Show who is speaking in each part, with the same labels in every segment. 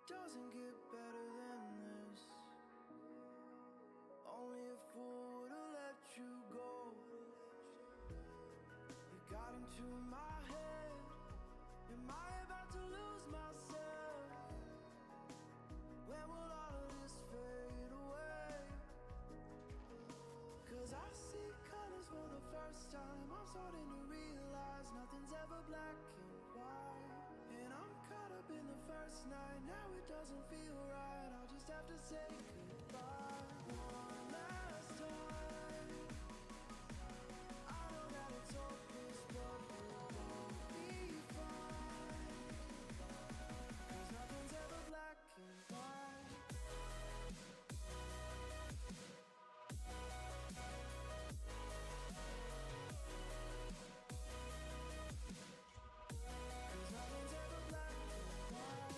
Speaker 1: doesn't get better than this. Only a fool would've let you go. You got into my head. Am I about to lose myself? When will all of this fade away? Cause I see colors for the first time. I'm starting to realize nothing's ever black and white. And I'm caught up in the first night. Now it doesn't feel right. I'll just have to say goodbye one last time. I know that it's hopeless, but we'll both be fine. Cause nothing's ever black and white. Cause nothing's ever black and white.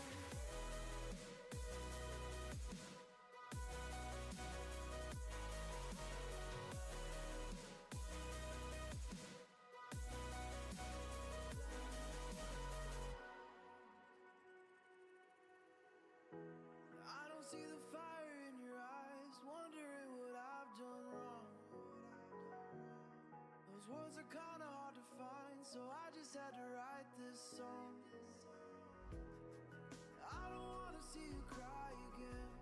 Speaker 1: I don't see the fire in your eyes, wondering what I've done wrong. Those words are kinda hard to find, so I just had to write this song. I don't wanna see you cry again,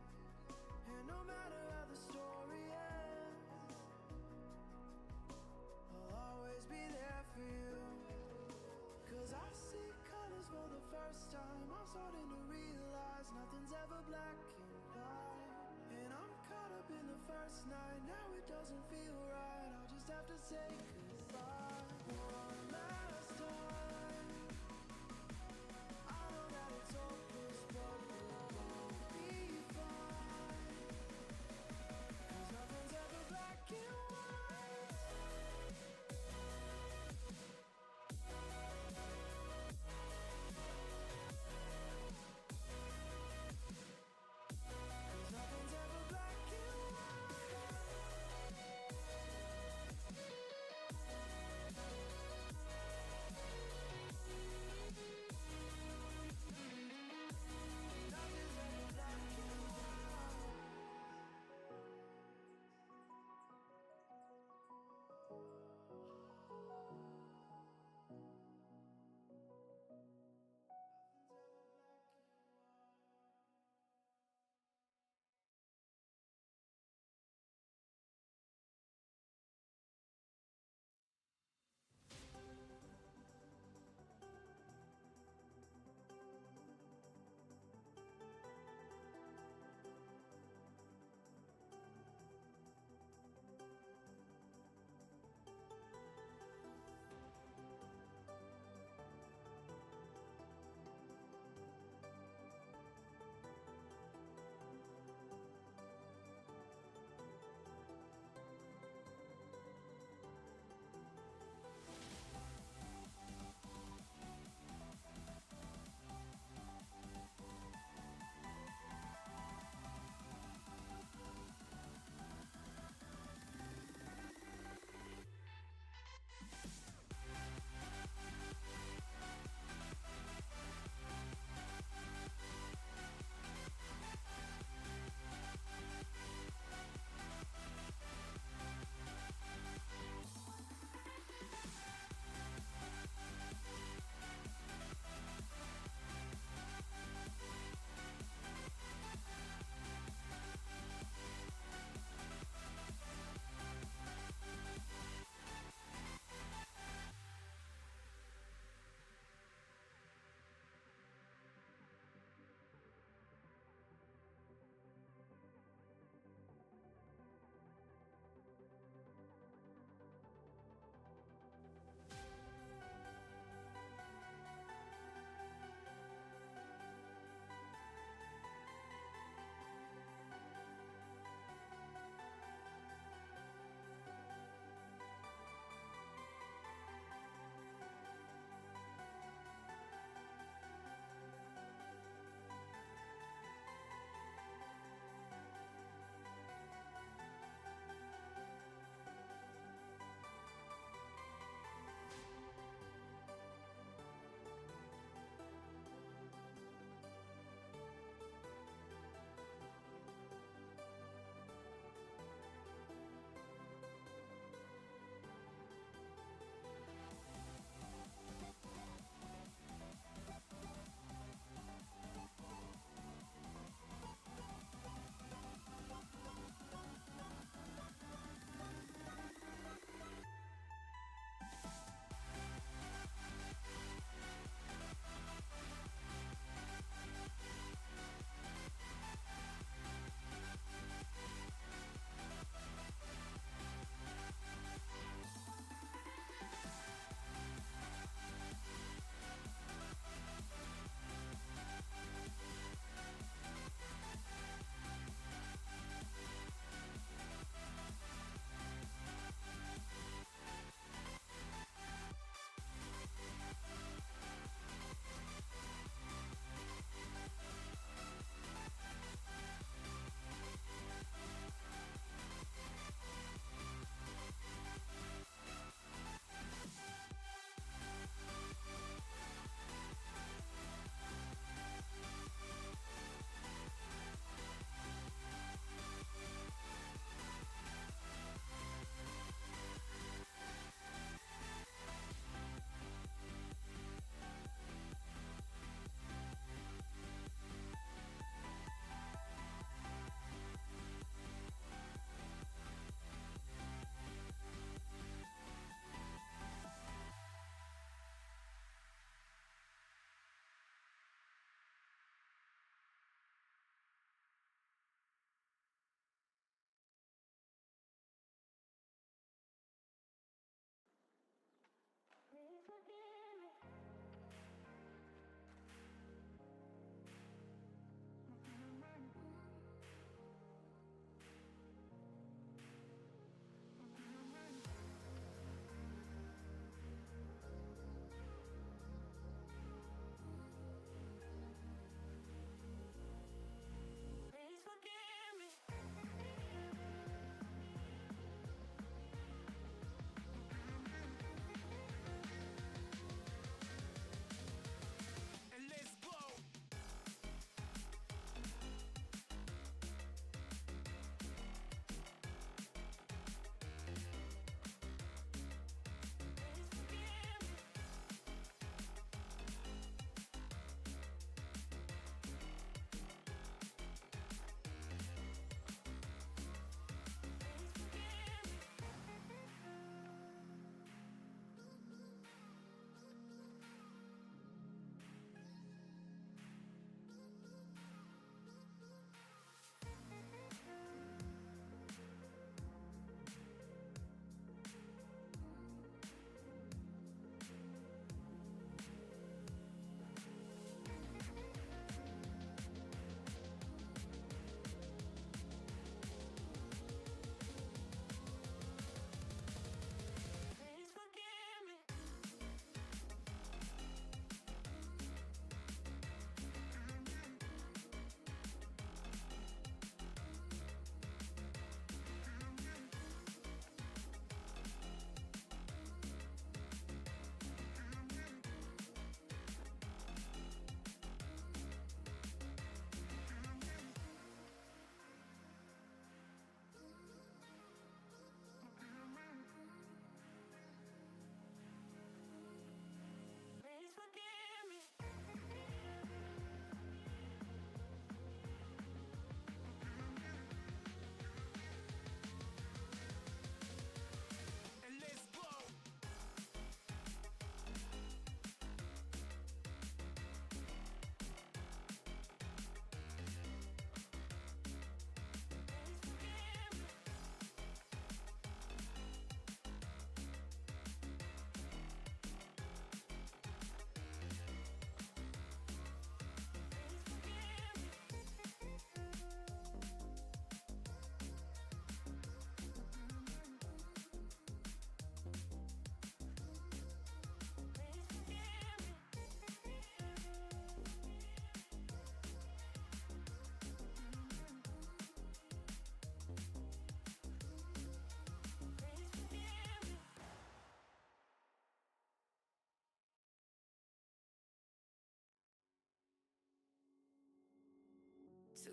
Speaker 1: and no matter how the story ends, I'll always be there for you. Cause I see colors for the first time. I'm starting to realize nothing's ever black and white. And I'm caught up in the first night. Now it doesn't feel right. I'll just have to say goodbye one last time. I know that it's hopeless, but we'll both be fine.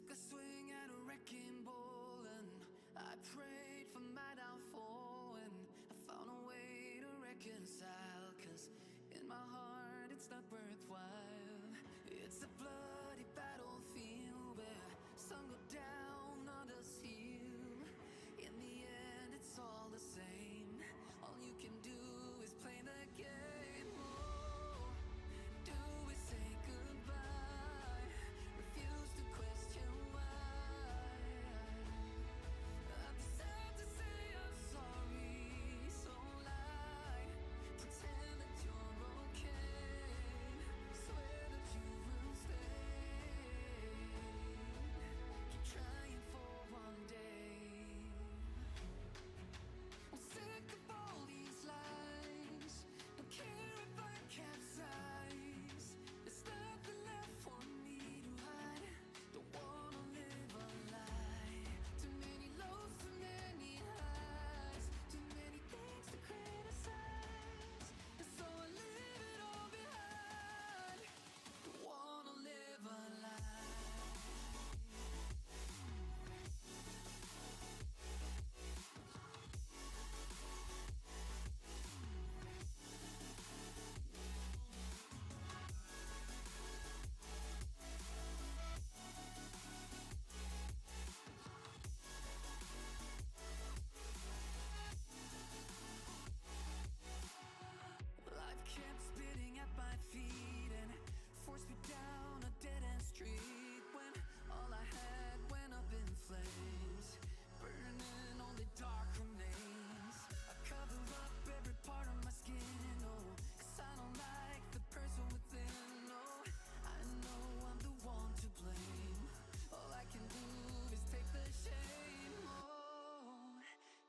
Speaker 1: Took a swing at a wrecking ball and I prayed for my downfall, and I found a way to reconcile, 'cause in my heart it's not worthwhile. It's a bloody battlefield where some go down, others heal. In the end it's all the same. All you can do is play the game. Oh, do we say goodbye? Refuse to question why. I've decided to say I'm sorry, so lie. Pretend that you're okay. Swear that you will stay. Keep trying for one day. I'm sick of all these lies. Don't care if I capsize. There's nothing left for me to hide. Don't wanna live a lie. Too many lows, too many highs. Too many things to criticize. And so I leave it all behind. Don't wanna live a lie. Life kept spitting at my feet and forced me down a dead-end street, when all I had went up in flames, burning only dark remains. I cover up every part of my skin, oh, 'cause I don't like the person within. Oh, I know I'm the one to blame. All I can do is take the shame. Oh,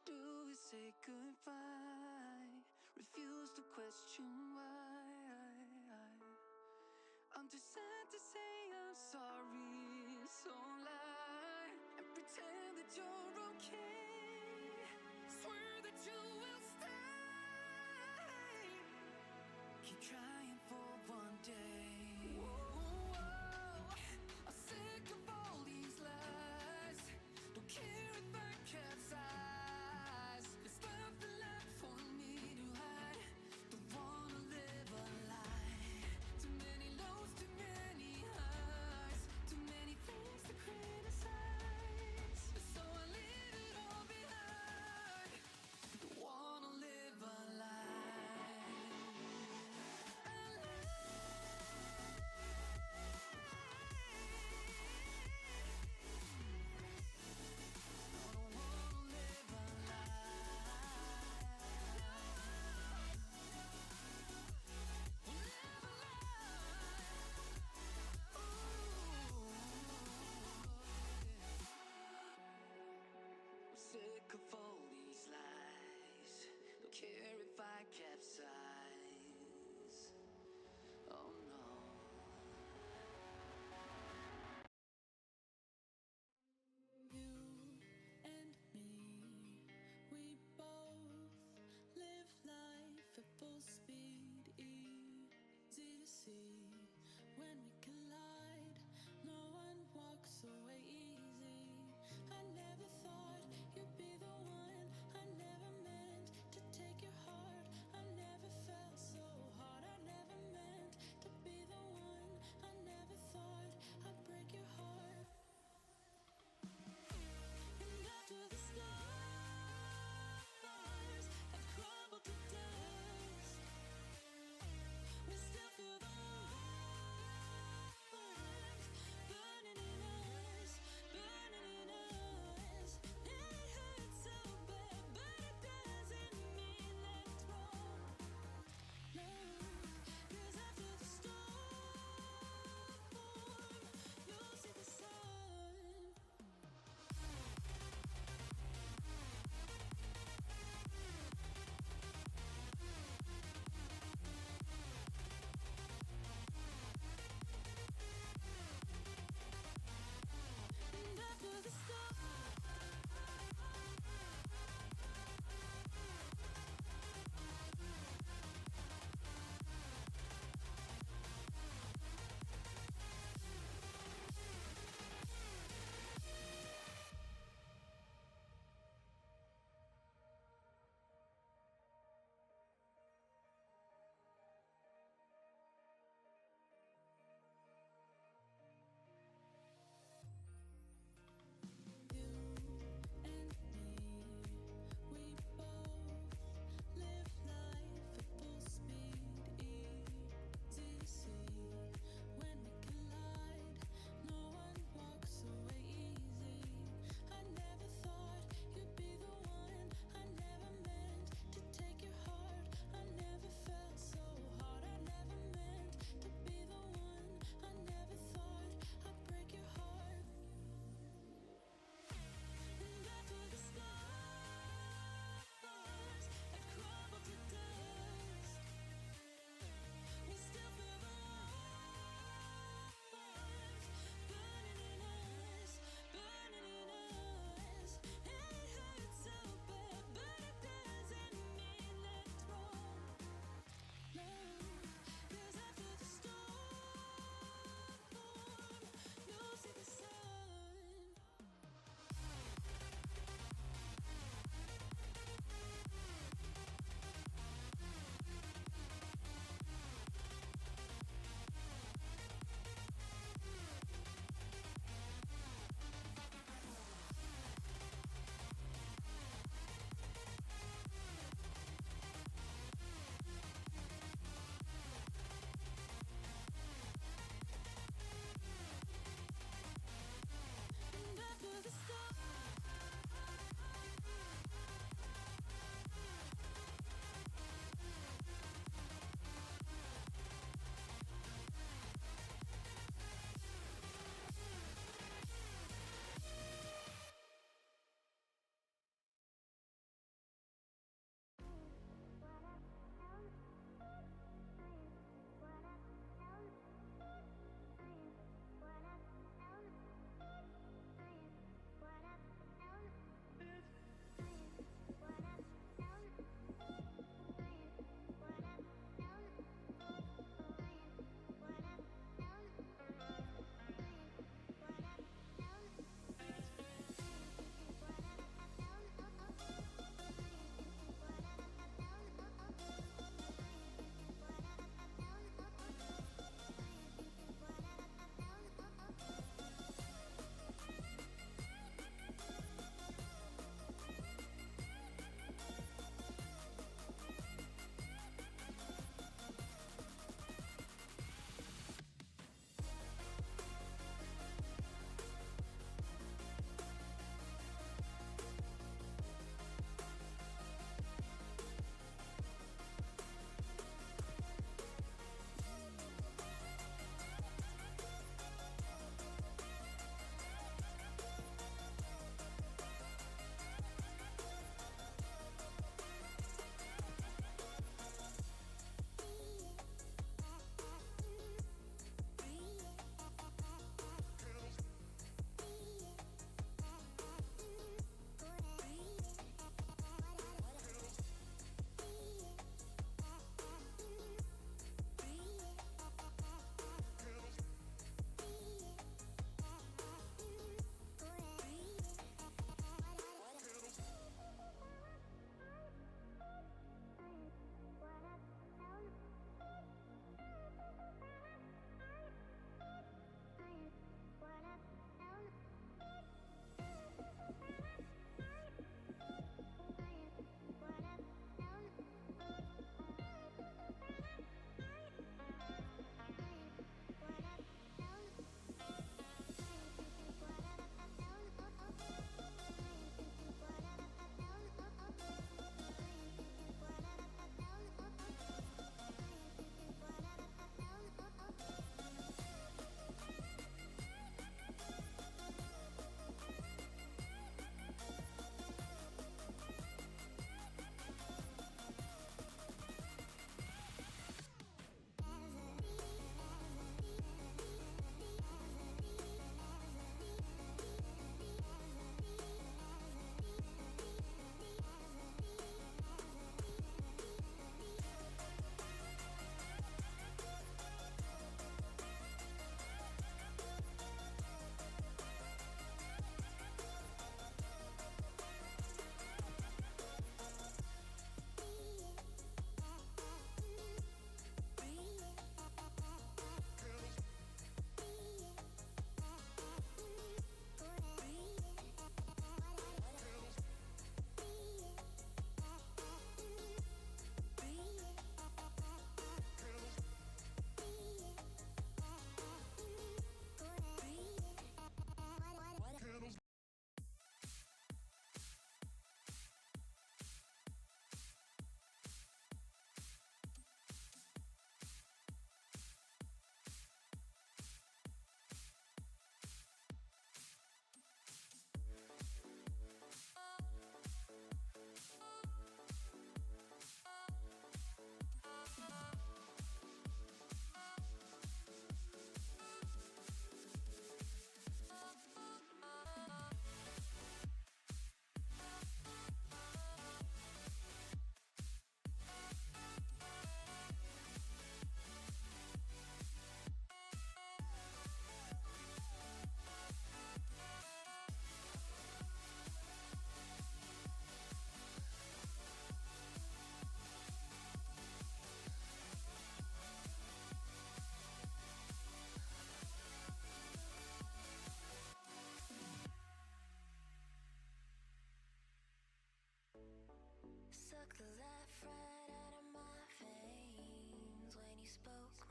Speaker 1: do we say goodbye? Refuse to question why. I'm too sad to say I'm sorry, so lie and pretend that you're okay. Swear that you will stay. Keep trying for one day. Whoa, I'm sick of all these lies. Don't care if I capsize. There's nothing left for me to hide. Don't wanna live a lie. Too many lows, too many highs. Too many things to criticize. So I leave it all behind. Don't wanna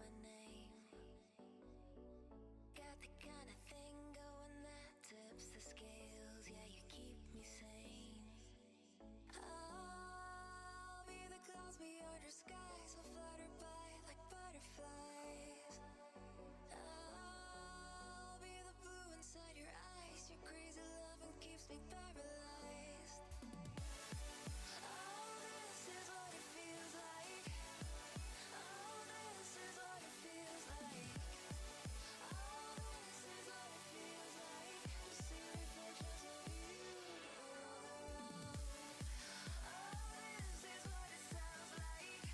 Speaker 2: my name. Got the kind of thing going that tips the scales. Yeah, you keep me sane. I'll be the clouds beyond your skies. We'll flutter by like butterflies. I'll be the blue inside your eyes. Your crazy loving keeps me paralyzed. Oh, this is what it feels like. Oh, this is what it feels like. Oh, this is what it feels like to see reflections of you all around. Oh, this is what it sounds like.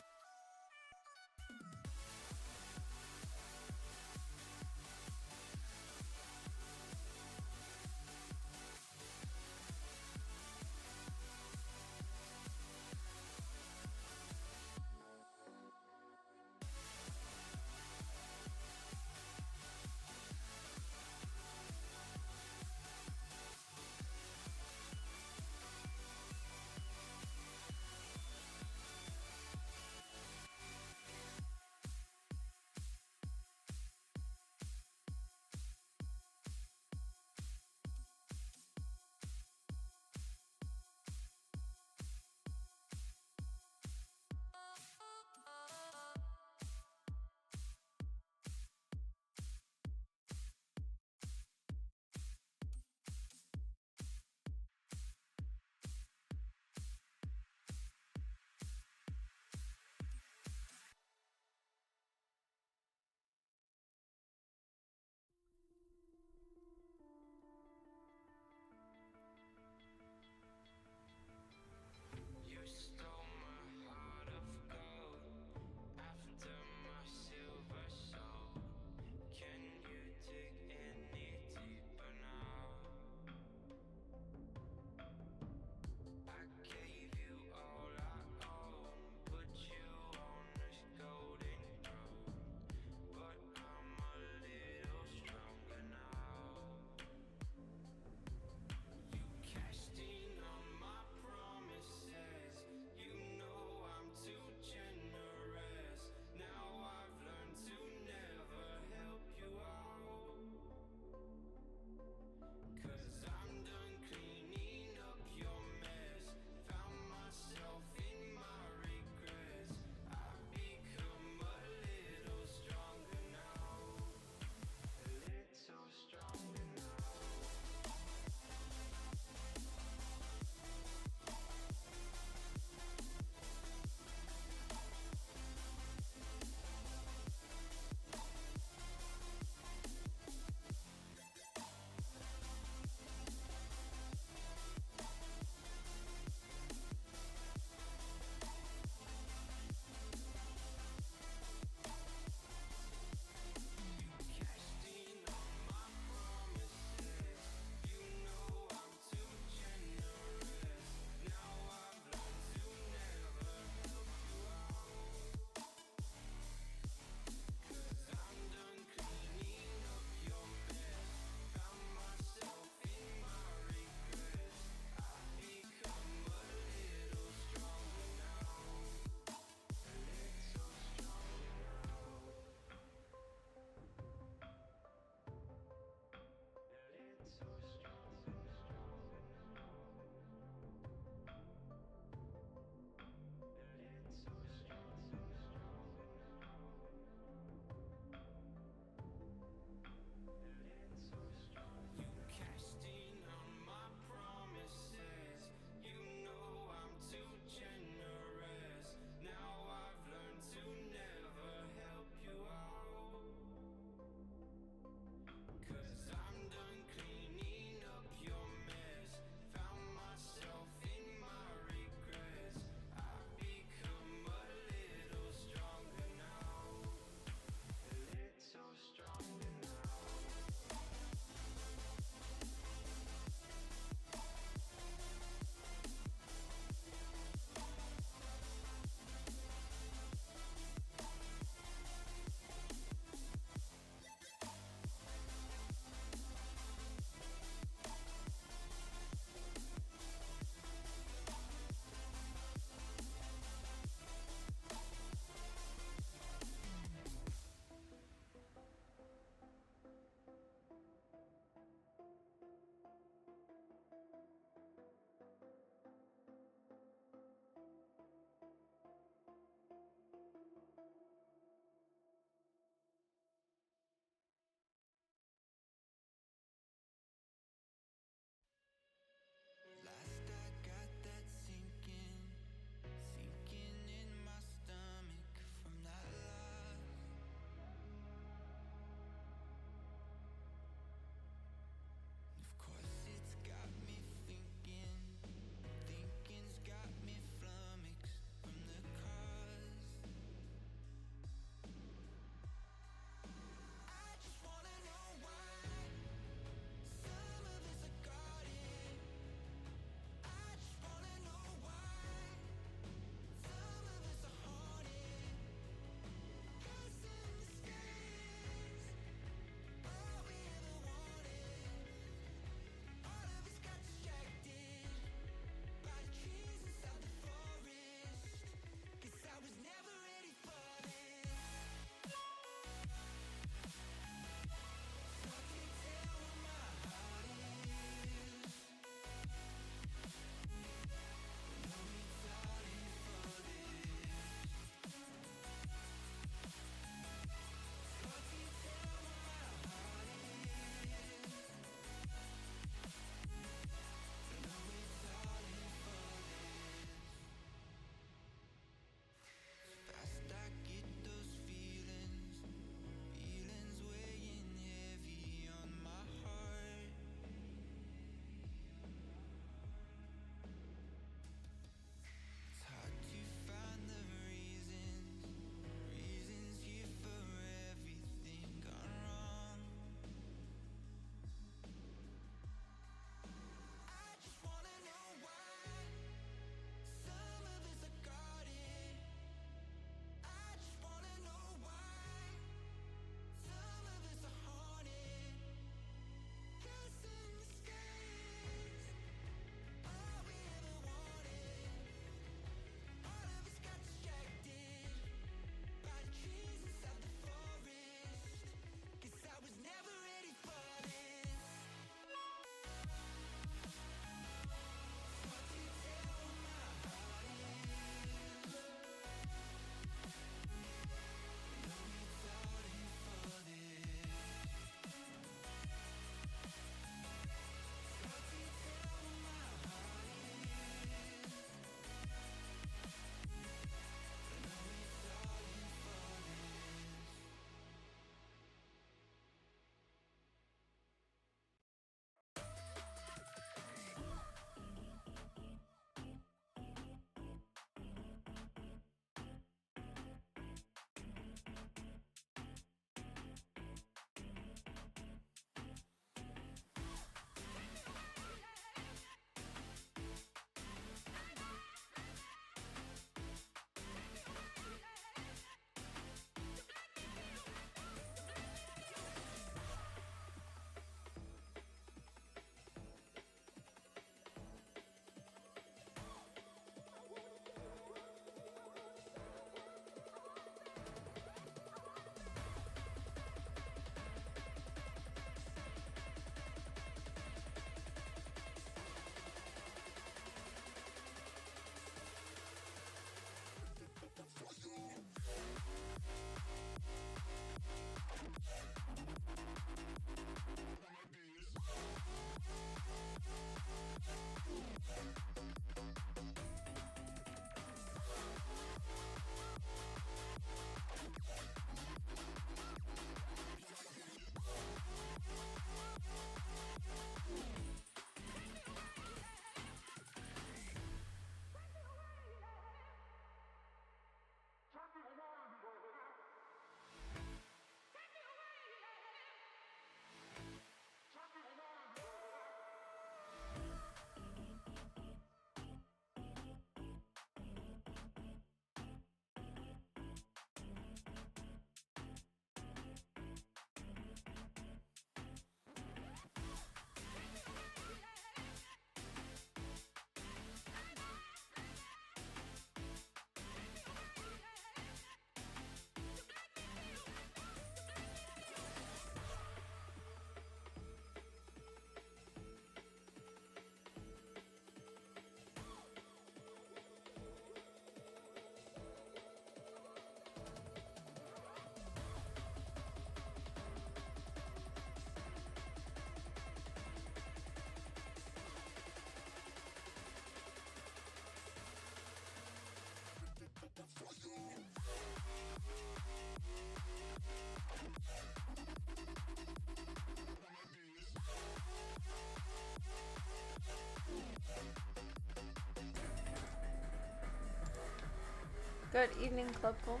Speaker 3: Good evening, Club Cult.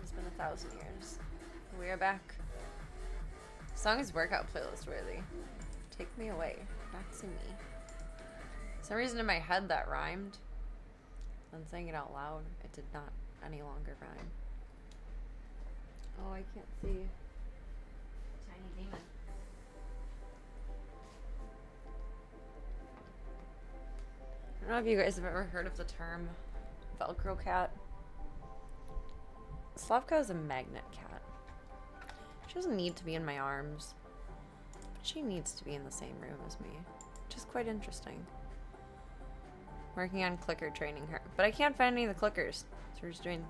Speaker 3: It's been 1,000 years. We are back. The song is workout playlist worthy. Take me away, back to me. For some reason in my head that rhymed. Then saying it out loud, it did not any longer rhyme. Oh, I can't see. Tiny demon. I don't know if you guys have ever heard of the term Velcro cat. Slavka is a magnet cat. She doesn't need to be in my arms, but she needs to be in the same room as me, which is quite interesting. Working on clicker training her, but I can't find any of the clickers, so we're just doing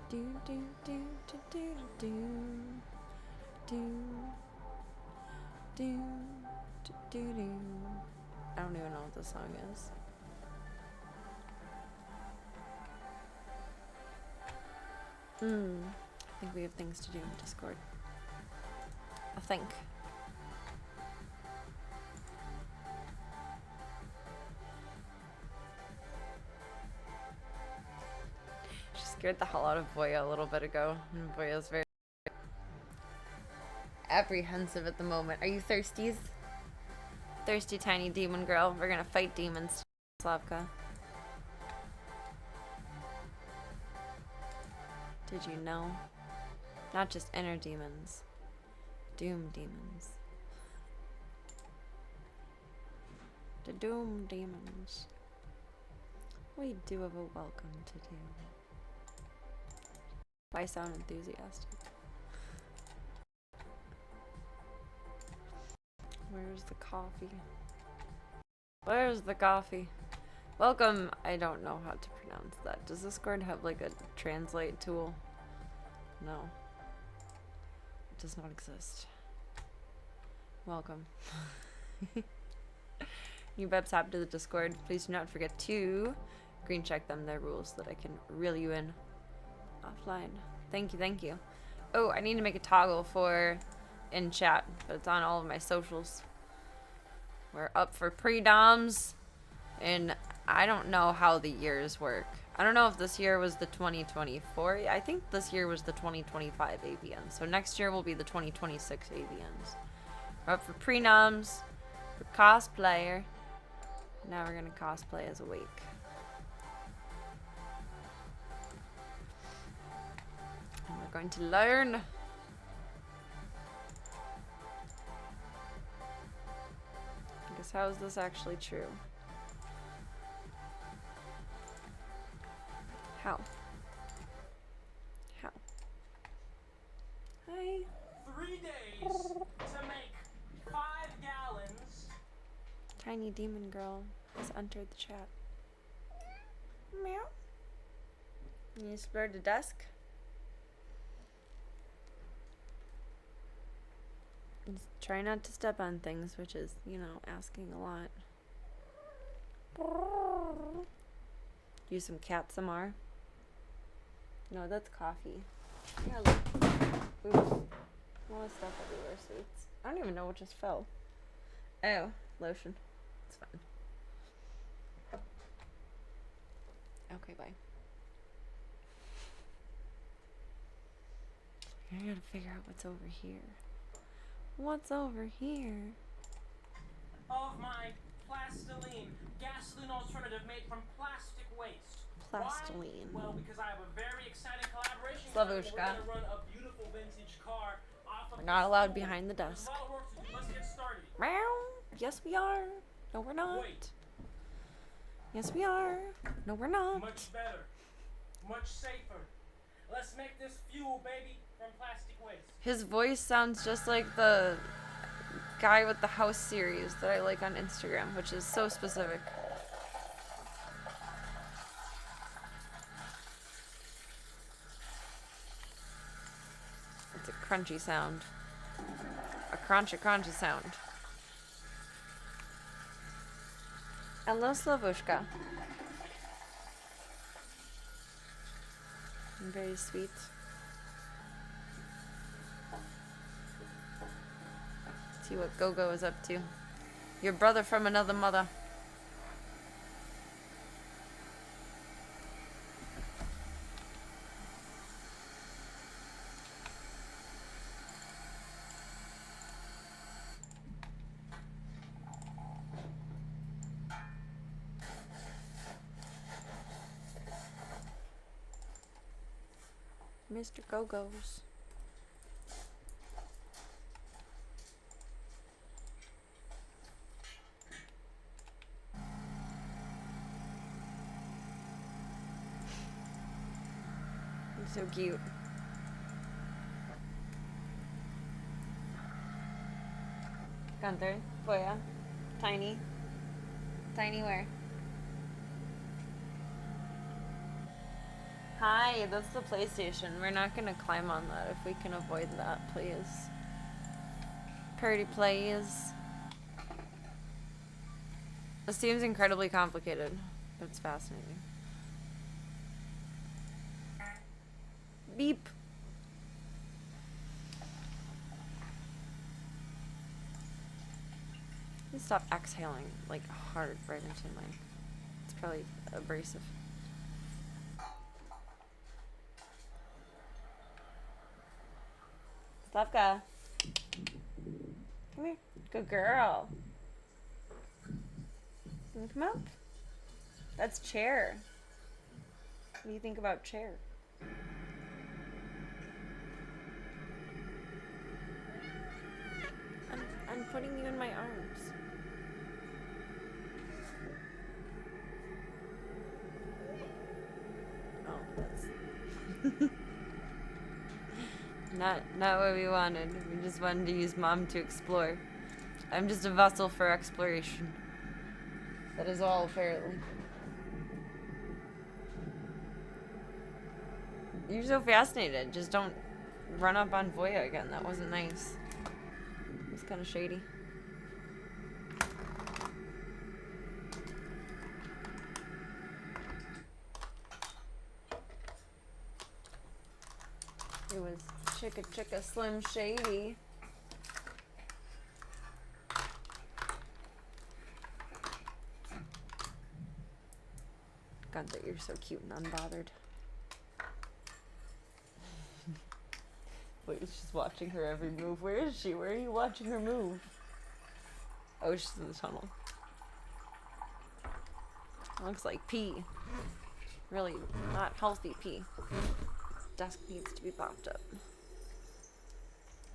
Speaker 3: do do do do do do do do do do do. I don't even know what this song is. I think we have things to do in Discord. I think. She scared the hell out of Boya a little bit ago. And Boya's very apprehensive at the moment. Are you thirsties? Thirsty tiny demon girl. We're gonna fight demons, Slavka. Did you know? Not just inner demons. Doom demons. The doom demons. We do have a welcome to do. Why sound enthusiastic? Where's the coffee? Where's the coffee? Welcome. I don't know how to pronounce that. Does Discord have like a translate tool? No. It does not exist. Welcome. New Bebs hop to the Discord. Please do not forget to green check them, their rules, so that I can reel you in offline. Thank you, thank you. Oh, I need to make a toggle for in chat, but it's on all of my socials. We're up for pre-doms, and I don't know how the years work. I don't know if this year was the 2024. I think this year was the 2025 AVN. So next year will be the 2026 AVNs. We're up for pre-noms, for cosplayer. Now we're gonna cosplay as Awake. And we're going to learn. I guess how is this actually true? How? How? Hi.
Speaker 4: 3 days to make 5 gallons.
Speaker 3: Tiny demon girl has entered the chat. Meow. You explore the desk? Just try not to step on things, which is, you know, asking a lot. Use some cat samar. No, that's coffee. Yeah, look. Oops. A lot of stuff everywhere, sweets. I don't even know what just fell. Oh, lotion. It's fine. Okay, bye. I gotta figure out what's over here. What's over here?
Speaker 4: Of my plastiline, gasoline alternative made from plastic waste.
Speaker 3: Plastiline.
Speaker 4: Why? Well, because I have a very exciting collaboration.
Speaker 3: Slavushka.
Speaker 4: We're gonna run a beautiful vintage car off of
Speaker 3: We're not allowed behind the desk.
Speaker 4: There's a lot of work to do. Let's get started.
Speaker 3: Meow. Yes, we are. No, we're not.
Speaker 4: Wait.
Speaker 3: Yes, we are. No, we're not.
Speaker 4: Much better. Much safer. Let's make this fuel, baby, from plastic waste.
Speaker 3: His voice sounds just like the guy with the house series that I like on Instagram, which is so specific. It's a crunchy sound. A crunchy sound. Hello, Slavushka. Very sweet. See what Gogo is up to. Your brother from another mother. Mr. Go-Go's. He's so cute. Gunther, Boya, Tiny. Tiny where? Hi, that's the PlayStation. We're not gonna climb on that if we can avoid that, please. Pretty please. This seems incredibly complicated, but it's fascinating. Beep. Stop exhaling like hard right into my. It's probably abrasive. Slavka. Come here. Good girl. Can you come up? That's Chair. What do you think about Chair? I'm putting you in my arms. Oh, that's not what we wanted. We just wanted to use Mom to explore. I'm just a vessel for exploration. That is all, apparently. You're so fascinated. Just don't run up on Voya again. That wasn't nice. It was kind of shady. It was chicka slim shady. God, that you're so cute and unbothered. Wait, she's watching her every move. Where is she? Where are you watching her move? Oh, she's in the tunnel. Looks like pee. Really not healthy pee. Desk needs to be popped up.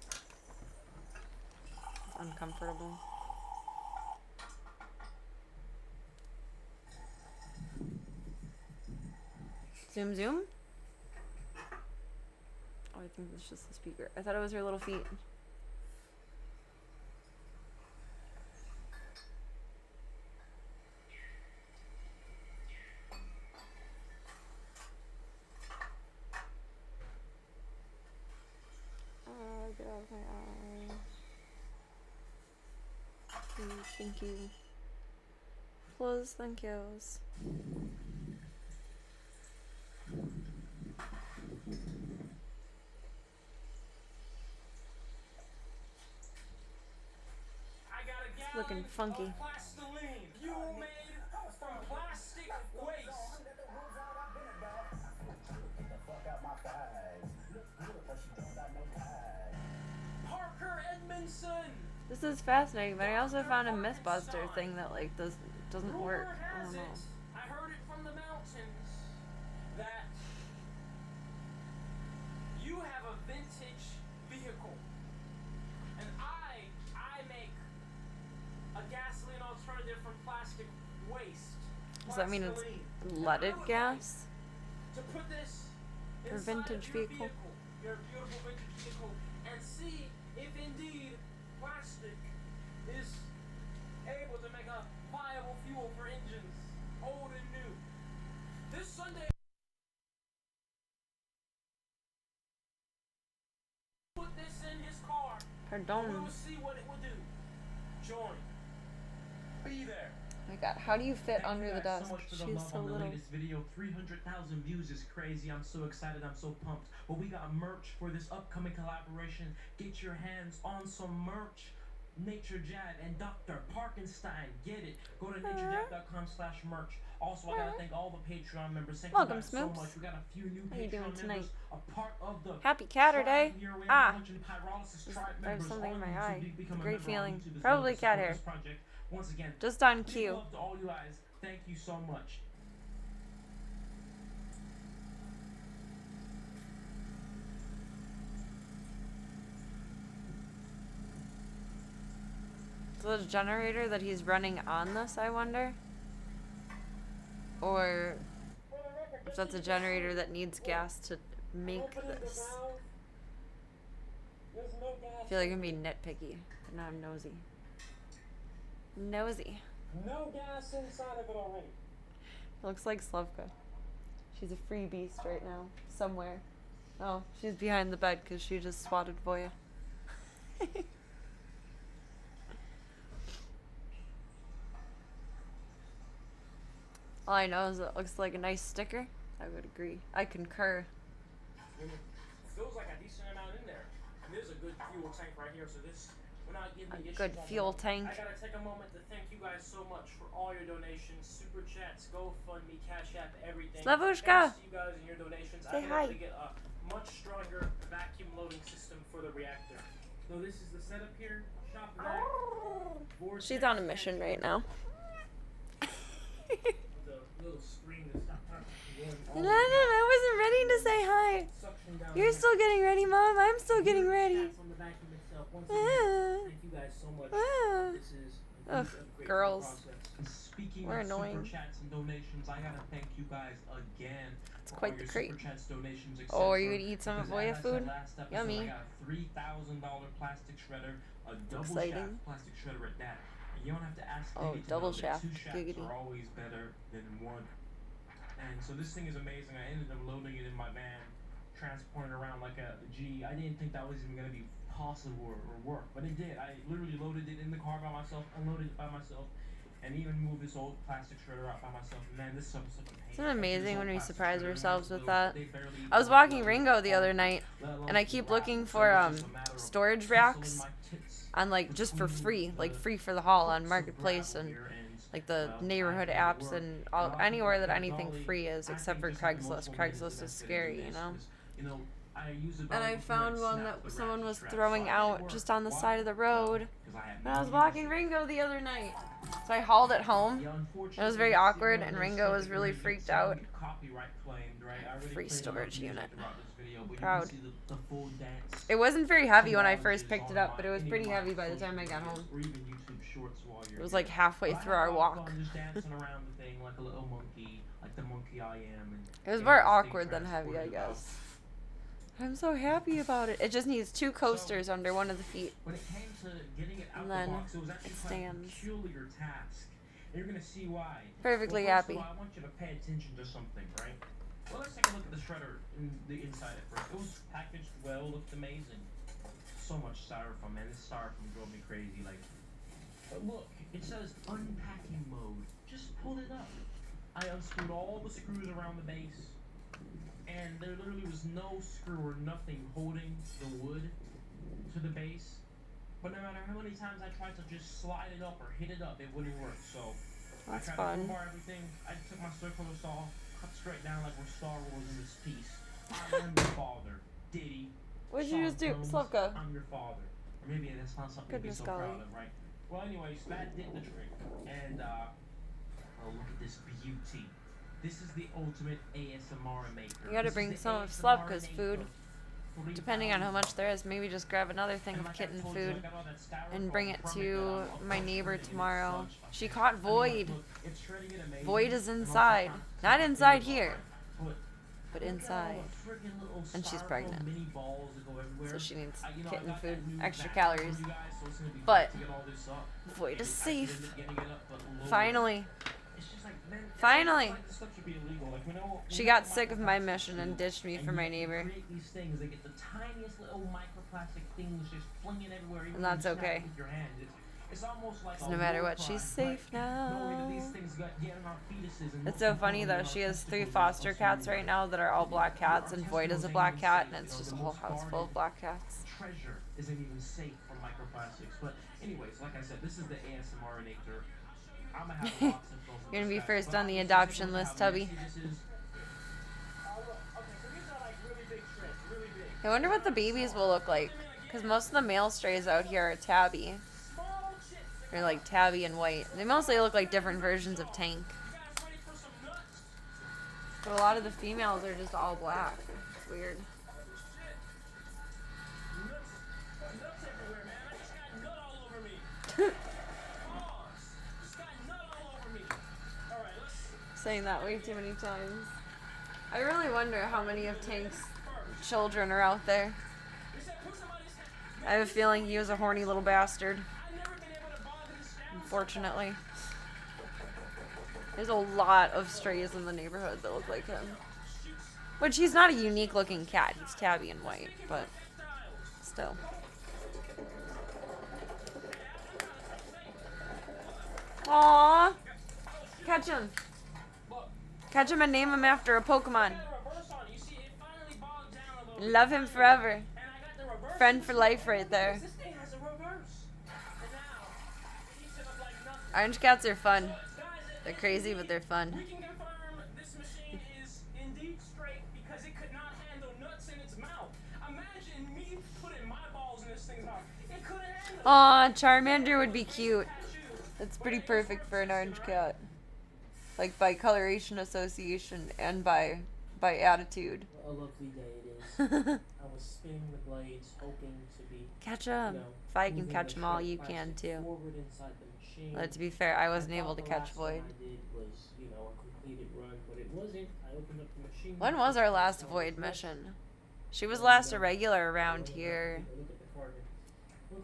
Speaker 3: It's uncomfortable. Zoom, zoom? Oh, I think it's just the speaker. I thought it was her little feet. Get out of my eye. Please, thank you. Please, thank yous. It's looking funky.
Speaker 4: You made from plastic waste. Parker Edmondson.
Speaker 3: This is fascinating, but I also found a Mythbuster thing that like doesn't work. I don't know.
Speaker 4: I heard it from the mountains that you have a vintage vehicle, and I make a gasoline alternative from plastic waste.
Speaker 3: Does that mean it's leaded gas?
Speaker 4: To put this
Speaker 3: Or
Speaker 4: inside
Speaker 3: vintage
Speaker 4: of your
Speaker 3: vehicle?
Speaker 4: your beautiful vintage vehicle, and see if indeed plastic is able to make a viable fuel for engines, old and new. This Sunday, put this in his car.
Speaker 3: Pardon.
Speaker 4: We will see what it will do. Join. Be there.
Speaker 3: Oh my god, how do you fit
Speaker 5: Thank
Speaker 3: under
Speaker 5: you
Speaker 3: the
Speaker 5: guys
Speaker 3: desk?
Speaker 5: so much for the
Speaker 3: She's
Speaker 5: love
Speaker 3: so
Speaker 5: on the
Speaker 3: little.
Speaker 5: latest video. 300,000 views is crazy. I'm so excited. I'm so pumped. But we got merch for this upcoming collaboration. Get your hands on some merch. Nature Jab and Dr. Parkenstein. Get it. Go to naturejab.com/merch. Also, I gotta thank all the Patreon members. Thank
Speaker 3: Welcome,
Speaker 5: you guys so
Speaker 3: Smoops.
Speaker 5: much. We got a few new
Speaker 3: How you doing
Speaker 5: Patreon
Speaker 3: tonight?
Speaker 5: members. A part of the
Speaker 3: Happy Caturday.
Speaker 5: tribe here. We have
Speaker 3: Ah.
Speaker 5: a bunch of pyrolysis tribe
Speaker 3: There's
Speaker 5: members
Speaker 3: something in
Speaker 5: on
Speaker 3: my
Speaker 5: YouTube.
Speaker 3: eye.
Speaker 5: You become
Speaker 3: It's a
Speaker 5: a
Speaker 3: great
Speaker 5: member on
Speaker 3: feeling.
Speaker 5: YouTube as
Speaker 3: Probably
Speaker 5: well to
Speaker 3: cat
Speaker 5: support
Speaker 3: hair.
Speaker 5: this project. Once again,
Speaker 3: Just on
Speaker 5: big
Speaker 3: cue.
Speaker 5: love to all you guys. Thank you so much.
Speaker 3: So the generator that he's running on this, I wonder? Or if that's a generator that needs gas to make
Speaker 4: Open the
Speaker 3: this.
Speaker 4: valve. There's no gas.
Speaker 3: I feel like I'm being nitpicky, but now I'm nosy. Nosy.
Speaker 4: No gas inside of it already.
Speaker 3: It looks like Slavka. She's a free beast right now, somewhere. Oh, she's behind the bed because she just swatted Voya. All I know is it looks like a nice sticker. I would agree. I concur.
Speaker 4: It feels like a decent amount in there. And there's a good fuel tank right here, so this we're not getting the
Speaker 3: A
Speaker 4: issues
Speaker 3: good
Speaker 4: on
Speaker 3: fuel
Speaker 4: that.
Speaker 3: tank.
Speaker 4: I gotta take a moment to thank you guys so much for all your donations, super chats, GoFundMe, Cash App, everything.
Speaker 3: Slavushka!
Speaker 4: Thanks to you guys and your donations.
Speaker 3: Say
Speaker 4: I've been
Speaker 3: hi.
Speaker 4: able to get a much stronger vacuum loading system for the reactor. So this is the setup here. Shop vac. vortex
Speaker 3: She's on a mission
Speaker 4: tank,
Speaker 3: right now.
Speaker 4: The little screen to stop her from going
Speaker 3: No, I wasn't ready to say hi.
Speaker 4: suction down
Speaker 3: You're
Speaker 4: there.
Speaker 3: still getting ready, Mom. I'm still getting ready.
Speaker 4: Stats on the vacuum itself. Once
Speaker 3: Ah.
Speaker 4: again, thank you guys so much.
Speaker 3: Ah.
Speaker 4: This is a
Speaker 3: Ugh,
Speaker 4: huge upgrade for the
Speaker 3: girls.
Speaker 4: process.
Speaker 5: And speaking
Speaker 3: We're
Speaker 5: of
Speaker 3: annoying.
Speaker 5: super chats and donations, I gotta thank you guys again.
Speaker 3: It's
Speaker 5: for
Speaker 3: quite
Speaker 5: all
Speaker 3: the
Speaker 5: your
Speaker 3: crate.
Speaker 5: super chats, donations,
Speaker 3: Oh, are
Speaker 5: etc.
Speaker 3: you gonna eat some of
Speaker 5: Because
Speaker 3: Voya
Speaker 5: as I said
Speaker 3: food?
Speaker 5: last episode,
Speaker 3: Yummy.
Speaker 5: I got a $3,000 plastic shredder, a double
Speaker 3: Exciting.
Speaker 5: shaft plastic shredder at that. And you don't have to ask
Speaker 3: Oh,
Speaker 5: Diddy to
Speaker 3: double
Speaker 5: know that
Speaker 3: shaft.
Speaker 5: two shafts
Speaker 3: Giggity.
Speaker 5: are always better than one. And so this thing is amazing. I ended up loading it in my van, transporting it around like a G. I didn't think that was even gonna be possible or work, but it did. I literally loaded it in the car by myself, unloaded it by myself, and even moved this old plastic shredder out by myself. Man, this stuff is such a pain.
Speaker 3: Isn't it amazing when we
Speaker 5: Plastic
Speaker 3: surprise
Speaker 5: shredder, man,
Speaker 3: ourselves
Speaker 5: it's
Speaker 3: with
Speaker 5: little-
Speaker 3: that?
Speaker 5: they barely
Speaker 3: I was
Speaker 5: even
Speaker 3: walking
Speaker 5: load
Speaker 3: Ringo the
Speaker 5: all
Speaker 3: other
Speaker 5: the-
Speaker 3: night,
Speaker 5: let alone
Speaker 3: and I
Speaker 5: full
Speaker 3: keep
Speaker 5: wrap.
Speaker 3: looking
Speaker 5: So
Speaker 3: for
Speaker 5: it's just a matter of
Speaker 3: storage
Speaker 5: hustling
Speaker 3: racks
Speaker 5: my tits
Speaker 3: on like just for
Speaker 5: between
Speaker 3: free, like
Speaker 5: the
Speaker 3: free for the haul on
Speaker 5: hooks of
Speaker 3: Marketplace
Speaker 5: gravel
Speaker 3: and
Speaker 5: here and,
Speaker 3: like the
Speaker 5: well,
Speaker 3: neighborhood
Speaker 5: I had to
Speaker 3: apps
Speaker 5: work.
Speaker 3: and
Speaker 5: A
Speaker 3: all,
Speaker 5: lot of people
Speaker 3: anywhere that
Speaker 5: think
Speaker 3: anything
Speaker 5: golly,
Speaker 3: free is
Speaker 5: I
Speaker 3: except
Speaker 5: think
Speaker 3: for
Speaker 5: just like the
Speaker 3: Craigslist.
Speaker 5: most
Speaker 3: Craigslist is scary, you know.
Speaker 5: I use the
Speaker 3: And I
Speaker 5: dongle to,
Speaker 3: found
Speaker 5: like,
Speaker 3: one
Speaker 5: snap
Speaker 3: that
Speaker 5: the
Speaker 3: someone
Speaker 5: ratchet
Speaker 3: was
Speaker 5: strap.
Speaker 3: throwing
Speaker 5: So I made it
Speaker 3: out
Speaker 5: work.
Speaker 3: just on the
Speaker 5: Why?
Speaker 3: side of the road.
Speaker 5: 'Cause I had
Speaker 3: And I was
Speaker 5: no
Speaker 3: walking
Speaker 5: music.
Speaker 3: Ringo the other night, so I hauled it home.
Speaker 5: Yeah,
Speaker 3: It was very awkward, and Ringo was really freaked out.
Speaker 5: Copyright claimed, right? I already
Speaker 3: Free
Speaker 5: played
Speaker 3: storage
Speaker 5: enough music
Speaker 3: unit.
Speaker 5: throughout this video, but
Speaker 3: Proud.
Speaker 5: You can see the full dance.
Speaker 3: It wasn't very heavy when I
Speaker 5: collages
Speaker 3: first picked it
Speaker 5: on
Speaker 3: up, but it was
Speaker 5: any of
Speaker 3: pretty
Speaker 5: my
Speaker 3: heavy by the
Speaker 5: social
Speaker 3: time I got
Speaker 5: medias,
Speaker 3: home.
Speaker 5: or even YouTube Shorts while you're
Speaker 3: It was
Speaker 5: here.
Speaker 3: like halfway
Speaker 5: But I
Speaker 3: through
Speaker 5: had
Speaker 3: our
Speaker 5: a lot
Speaker 3: walk.
Speaker 5: of fun just dancing around the thing like a little monkey, like the monkey I am. And
Speaker 3: It was
Speaker 5: getting
Speaker 3: more
Speaker 5: this thing
Speaker 3: awkward than heavy, I
Speaker 5: transported about.
Speaker 3: guess. I'm so happy about it. It just needs 2 coasters under one of the feet.
Speaker 5: When it came to getting it out
Speaker 3: And
Speaker 5: the
Speaker 3: then
Speaker 5: box, it was actually
Speaker 3: it
Speaker 5: quite a
Speaker 3: stands.
Speaker 5: peculiar task. And you're gonna see why.
Speaker 3: Perfectly
Speaker 5: well, first
Speaker 3: happy.
Speaker 5: Of all, I want you to pay attention to something, right? Well, let's take a look at the shredder in the inside at first. It was packaged well, looked amazing. So much styrofoam, man. This styrofoam drove me crazy. Like, but look, it says unpacking mode. Just pull it up. I unscrewed all the screws around the base, and there literally was no screw or nothing holding the wood to the base. But no matter how many times I tried to just slide it up or hit it up, it wouldn't work. So
Speaker 3: That's
Speaker 5: I tried
Speaker 3: fun.
Speaker 5: to crowbar everything. I took my circular saw, cut straight down like we're Star Wars in this piece. I'm your father, Diddy.
Speaker 3: What did you just do?
Speaker 5: Sean Combs,
Speaker 3: Slavka.
Speaker 5: I'm your father. Or maybe that's not something
Speaker 3: Goodness
Speaker 5: to be so
Speaker 3: golly.
Speaker 5: proud of, right? Well, anyways, that did the trick. And oh, look at this beauty. This is the ultimate ASMR maker.
Speaker 3: You gotta
Speaker 5: This is
Speaker 3: bring
Speaker 5: the
Speaker 3: some of
Speaker 5: ASMR
Speaker 3: Slavka's
Speaker 5: maker.
Speaker 3: food. Depending on how much there is, maybe just grab another thing of kitten food and bring it to my neighbor tomorrow. She caught Void. Void is inside. Not inside here, but inside. And she's pregnant. So she needs kitten food, extra calories. But Void is safe. Finally. Finally. She got sick of my mission and ditched me for my neighbor. And that's okay. Because no matter what, she's safe now. It's so funny though, she has 3 foster cats right now that are all black cats, and Void is a black cat, and it's just a whole house full of black cats.
Speaker 5: Treasure isn't even safe from microplastics. But anyways, like I said, this is the ASMR-nator. I'm gonna have lots of those.
Speaker 3: You're gonna be first on the adoption list, Tubby. I wonder what the babies will look like, because most of the male strays out here are tabby. Or like tabby and white. They mostly look like different versions of Tank. But a lot of the females are just all black. It's weird. saying that way too many times. I really wonder how many of Tank's children are out there. I have a feeling he was a horny little bastard. Unfortunately. There's a lot of strays in the neighborhood that look like him. Which, he's not a unique looking cat. He's tabby and white, but still. Aww. Catch him. Catch him and name him after a Pokemon. Love him forever. Friend for life right there. Orange cats are fun. They're crazy, but they're fun.
Speaker 4: We can confirm this machine is indeed straight because it could not handle nuts in its mouth. Imagine me putting my balls in this thing's mouth. It couldn't handle.
Speaker 3: Aw, Charmander would be cute. That's pretty perfect for an orange cat. Like by coloration association and by attitude.
Speaker 4: A lovely day it is. I was spinning the blades, hoping to be.
Speaker 3: Catch them. If I can catch them all, you can too.
Speaker 4: Forward inside the machine.
Speaker 3: But to be fair, I wasn't able to catch Void.
Speaker 4: I did was, a completed run, but it wasn't. I opened up the machine.
Speaker 3: When was our last Void mission? She was last a regular around here.
Speaker 4: Look at the card.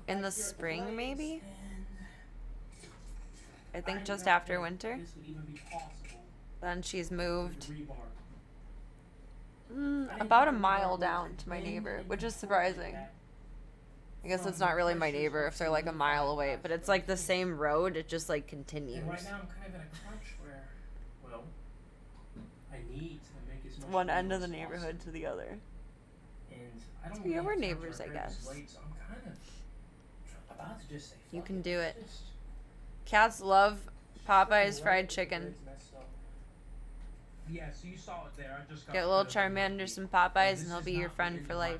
Speaker 3: In the spring, maybe? I think just after winter.
Speaker 4: This would even be possible.
Speaker 3: Then she's moved
Speaker 4: Rebar.
Speaker 3: about a mile down to my neighbor, which is surprising. I guess it's not really my neighbor if they're like a mile away, but it's like the same road, it just like continues.
Speaker 4: And right now I'm kind of in a crunch where, well, I need to make as much
Speaker 3: One end of the
Speaker 4: money as
Speaker 3: neighborhood to the other.
Speaker 4: possible. And I don't
Speaker 3: Yeah,
Speaker 4: really
Speaker 3: we're
Speaker 4: have time
Speaker 3: neighbors,
Speaker 4: for
Speaker 3: I
Speaker 4: a great
Speaker 3: guess.
Speaker 4: slate, so I'm kind of about to just say
Speaker 3: You
Speaker 4: fuck
Speaker 3: can
Speaker 4: it,
Speaker 3: do
Speaker 4: let's
Speaker 3: it.
Speaker 4: just
Speaker 3: Cats love Popeye's
Speaker 4: fucking
Speaker 3: fried
Speaker 4: let
Speaker 3: chicken.
Speaker 4: the messed up. Yeah, so you saw it there. I just got
Speaker 3: Get a little Charmander, some Popeyes, and he'll be your friend for life.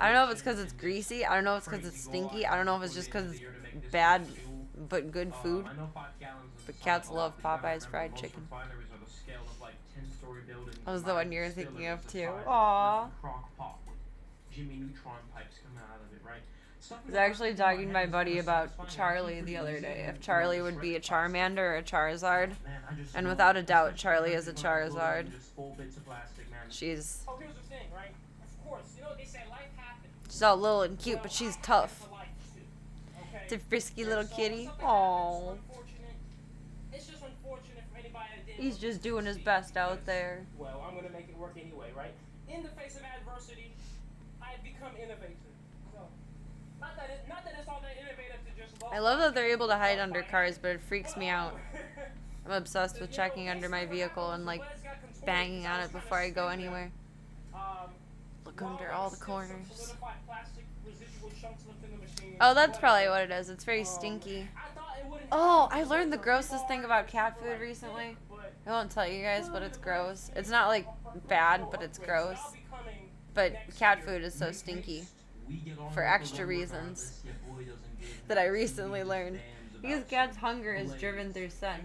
Speaker 3: I don't know if it's because it's greasy. I don't know if it's because it's stinky. I don't know if it's just because it's bad but good food. But cats love Popeye's fried chicken. That was the one you were thinking of too. Aww.
Speaker 5: Jimmy Neutron pipes coming out of it, right?
Speaker 3: I was actually talking to my buddy about Charlie the other day. If Charlie would be a Charmander or a Charizard. And without a doubt, Charlie is a Charizard. She's
Speaker 4: Oh, here's the thing, right? Of course, they say life happens.
Speaker 3: she's all little and cute, but she's tough.
Speaker 4: For life, too, okay?
Speaker 3: It's a frisky little
Speaker 4: So
Speaker 3: kitty.
Speaker 4: something happens,
Speaker 3: Aww.
Speaker 4: unfortunate. It's just unfortunate for anybody that didn't
Speaker 3: He's just doing his best out there.
Speaker 4: Well, I'm gonna make it work anyway, right? In the face of adversity, I have become innovative. So, not that it's all that innovative to just
Speaker 3: I love that they're able to hide under cars, but it freaks me out. I'm obsessed with checking under my vehicle and like banging on it before I go anywhere. Look under all the corners. Oh, that's probably what it is. It's very stinky. Oh, I learned the grossest thing about cat food recently. I won't tell you guys, but it's gross. It's not like bad, but it's gross. But cat food is so stinky for extra reasons that I recently learned. Because cats' hunger is driven through scent.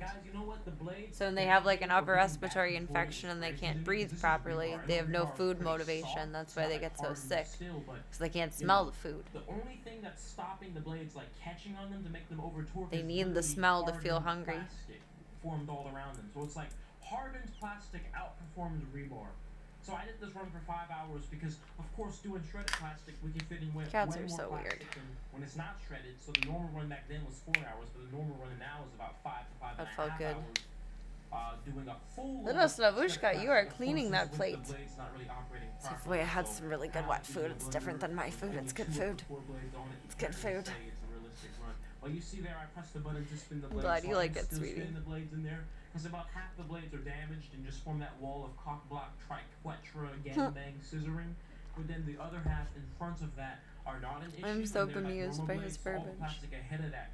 Speaker 3: So when they have like an upper respiratory infection and they can't breathe properly, they have no food motivation. That's why they get so sick. Because they can't smell the food.
Speaker 5: The only thing that's stopping the blades like catching on them to make them over torque
Speaker 3: They
Speaker 5: is
Speaker 3: need the
Speaker 5: literally
Speaker 3: smell to feel
Speaker 5: hardened
Speaker 3: hungry.
Speaker 5: plastic formed all around them. So it's like hardened plastic outperforms rebar. So I did this run for 5 hours because, of course, doing shredded plastic, we can fit in way
Speaker 3: Cats
Speaker 5: more
Speaker 3: are so
Speaker 5: plastic
Speaker 3: weird.
Speaker 5: than when it's not shredded. So the normal run back then was 4 hours, but the normal run now is about 5 to 5 and
Speaker 3: That
Speaker 5: a
Speaker 3: felt
Speaker 5: half
Speaker 3: good.
Speaker 5: hours. Doing a full
Speaker 3: Little Slavushka, you are
Speaker 5: Of course,
Speaker 3: cleaning that
Speaker 5: with the
Speaker 3: plate.
Speaker 5: blades not really operating
Speaker 3: So if
Speaker 5: properly,
Speaker 3: we had
Speaker 5: so
Speaker 3: some really good wet food, it's different than my food. It's good food. It's good food.
Speaker 5: Say it's a realistic run. Well, you see there, I pressed the button to spin the
Speaker 3: I'm
Speaker 5: blades.
Speaker 3: glad you
Speaker 5: so I
Speaker 3: like
Speaker 5: can
Speaker 3: it,
Speaker 5: still
Speaker 3: sweetie.
Speaker 5: spin the blades in there, because about half the blades are damaged and just form that wall of cock block triquetra gangbang scissoring. But then the other half in front of that are not an issue.
Speaker 3: I'm so
Speaker 5: and they're like
Speaker 3: bemused
Speaker 5: normal
Speaker 3: by his
Speaker 5: blades. All the
Speaker 3: verbiage.
Speaker 5: plastic ahead of that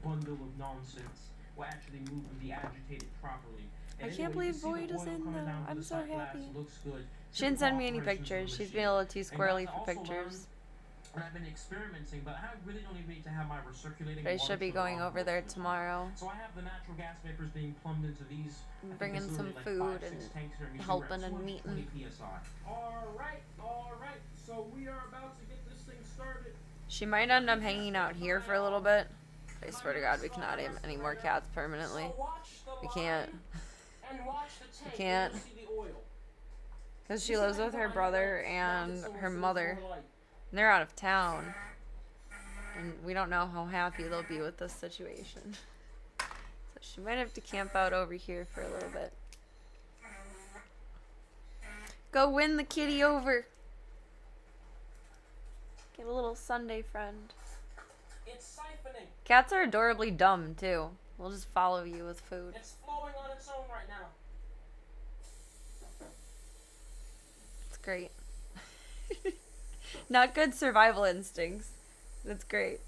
Speaker 5: bundle of nonsense will actually move and be agitated properly.
Speaker 3: I
Speaker 5: And
Speaker 3: can't
Speaker 5: anyway, you
Speaker 3: believe
Speaker 5: see the
Speaker 3: Void is
Speaker 5: oil
Speaker 3: in
Speaker 5: coming
Speaker 3: though.
Speaker 5: down to
Speaker 3: I'm
Speaker 5: the
Speaker 3: so
Speaker 5: side glass.
Speaker 3: happy.
Speaker 5: It looks good.
Speaker 3: She didn't send me any
Speaker 5: Operations of the
Speaker 3: pictures. She's
Speaker 5: machine.
Speaker 3: being a little too
Speaker 5: And
Speaker 3: squirrely
Speaker 5: guys,
Speaker 3: for
Speaker 5: also
Speaker 3: pictures.
Speaker 5: learned- and I've been experimenting, but I really don't even need to have my recirculating
Speaker 3: But I
Speaker 5: water
Speaker 3: should be
Speaker 5: for the
Speaker 3: going over there tomorrow.
Speaker 5: So I have the natural gas vapors being plumbed into these. I think
Speaker 3: Bringing
Speaker 5: it's
Speaker 3: some
Speaker 5: literally
Speaker 3: food
Speaker 5: 5-6
Speaker 3: and
Speaker 5: tanks here, you see we're
Speaker 3: helping
Speaker 5: at
Speaker 3: and meeting.
Speaker 5: 220 PSI.
Speaker 4: Alright. So we are about to get this thing started.
Speaker 3: She might end up hanging out here for a little bit. I swear to God, we cannot have any more cats permanently.
Speaker 4: So watch the
Speaker 3: We can't.
Speaker 4: line and watch the tank.
Speaker 3: can't.
Speaker 4: You'll see the oil.
Speaker 3: Because she lives with her brother and her mother. And they're out of town. And we don't know how happy they'll be with this situation. So she might have to camp out over here for a little bit. Go win the kitty over. Get a little Sunday friend.
Speaker 4: It's siphoning.
Speaker 3: Cats are adorably dumb, too. We'll just follow you with food.
Speaker 4: It's flowing on its own right now.
Speaker 3: It's great. Not good survival instincts. That's great.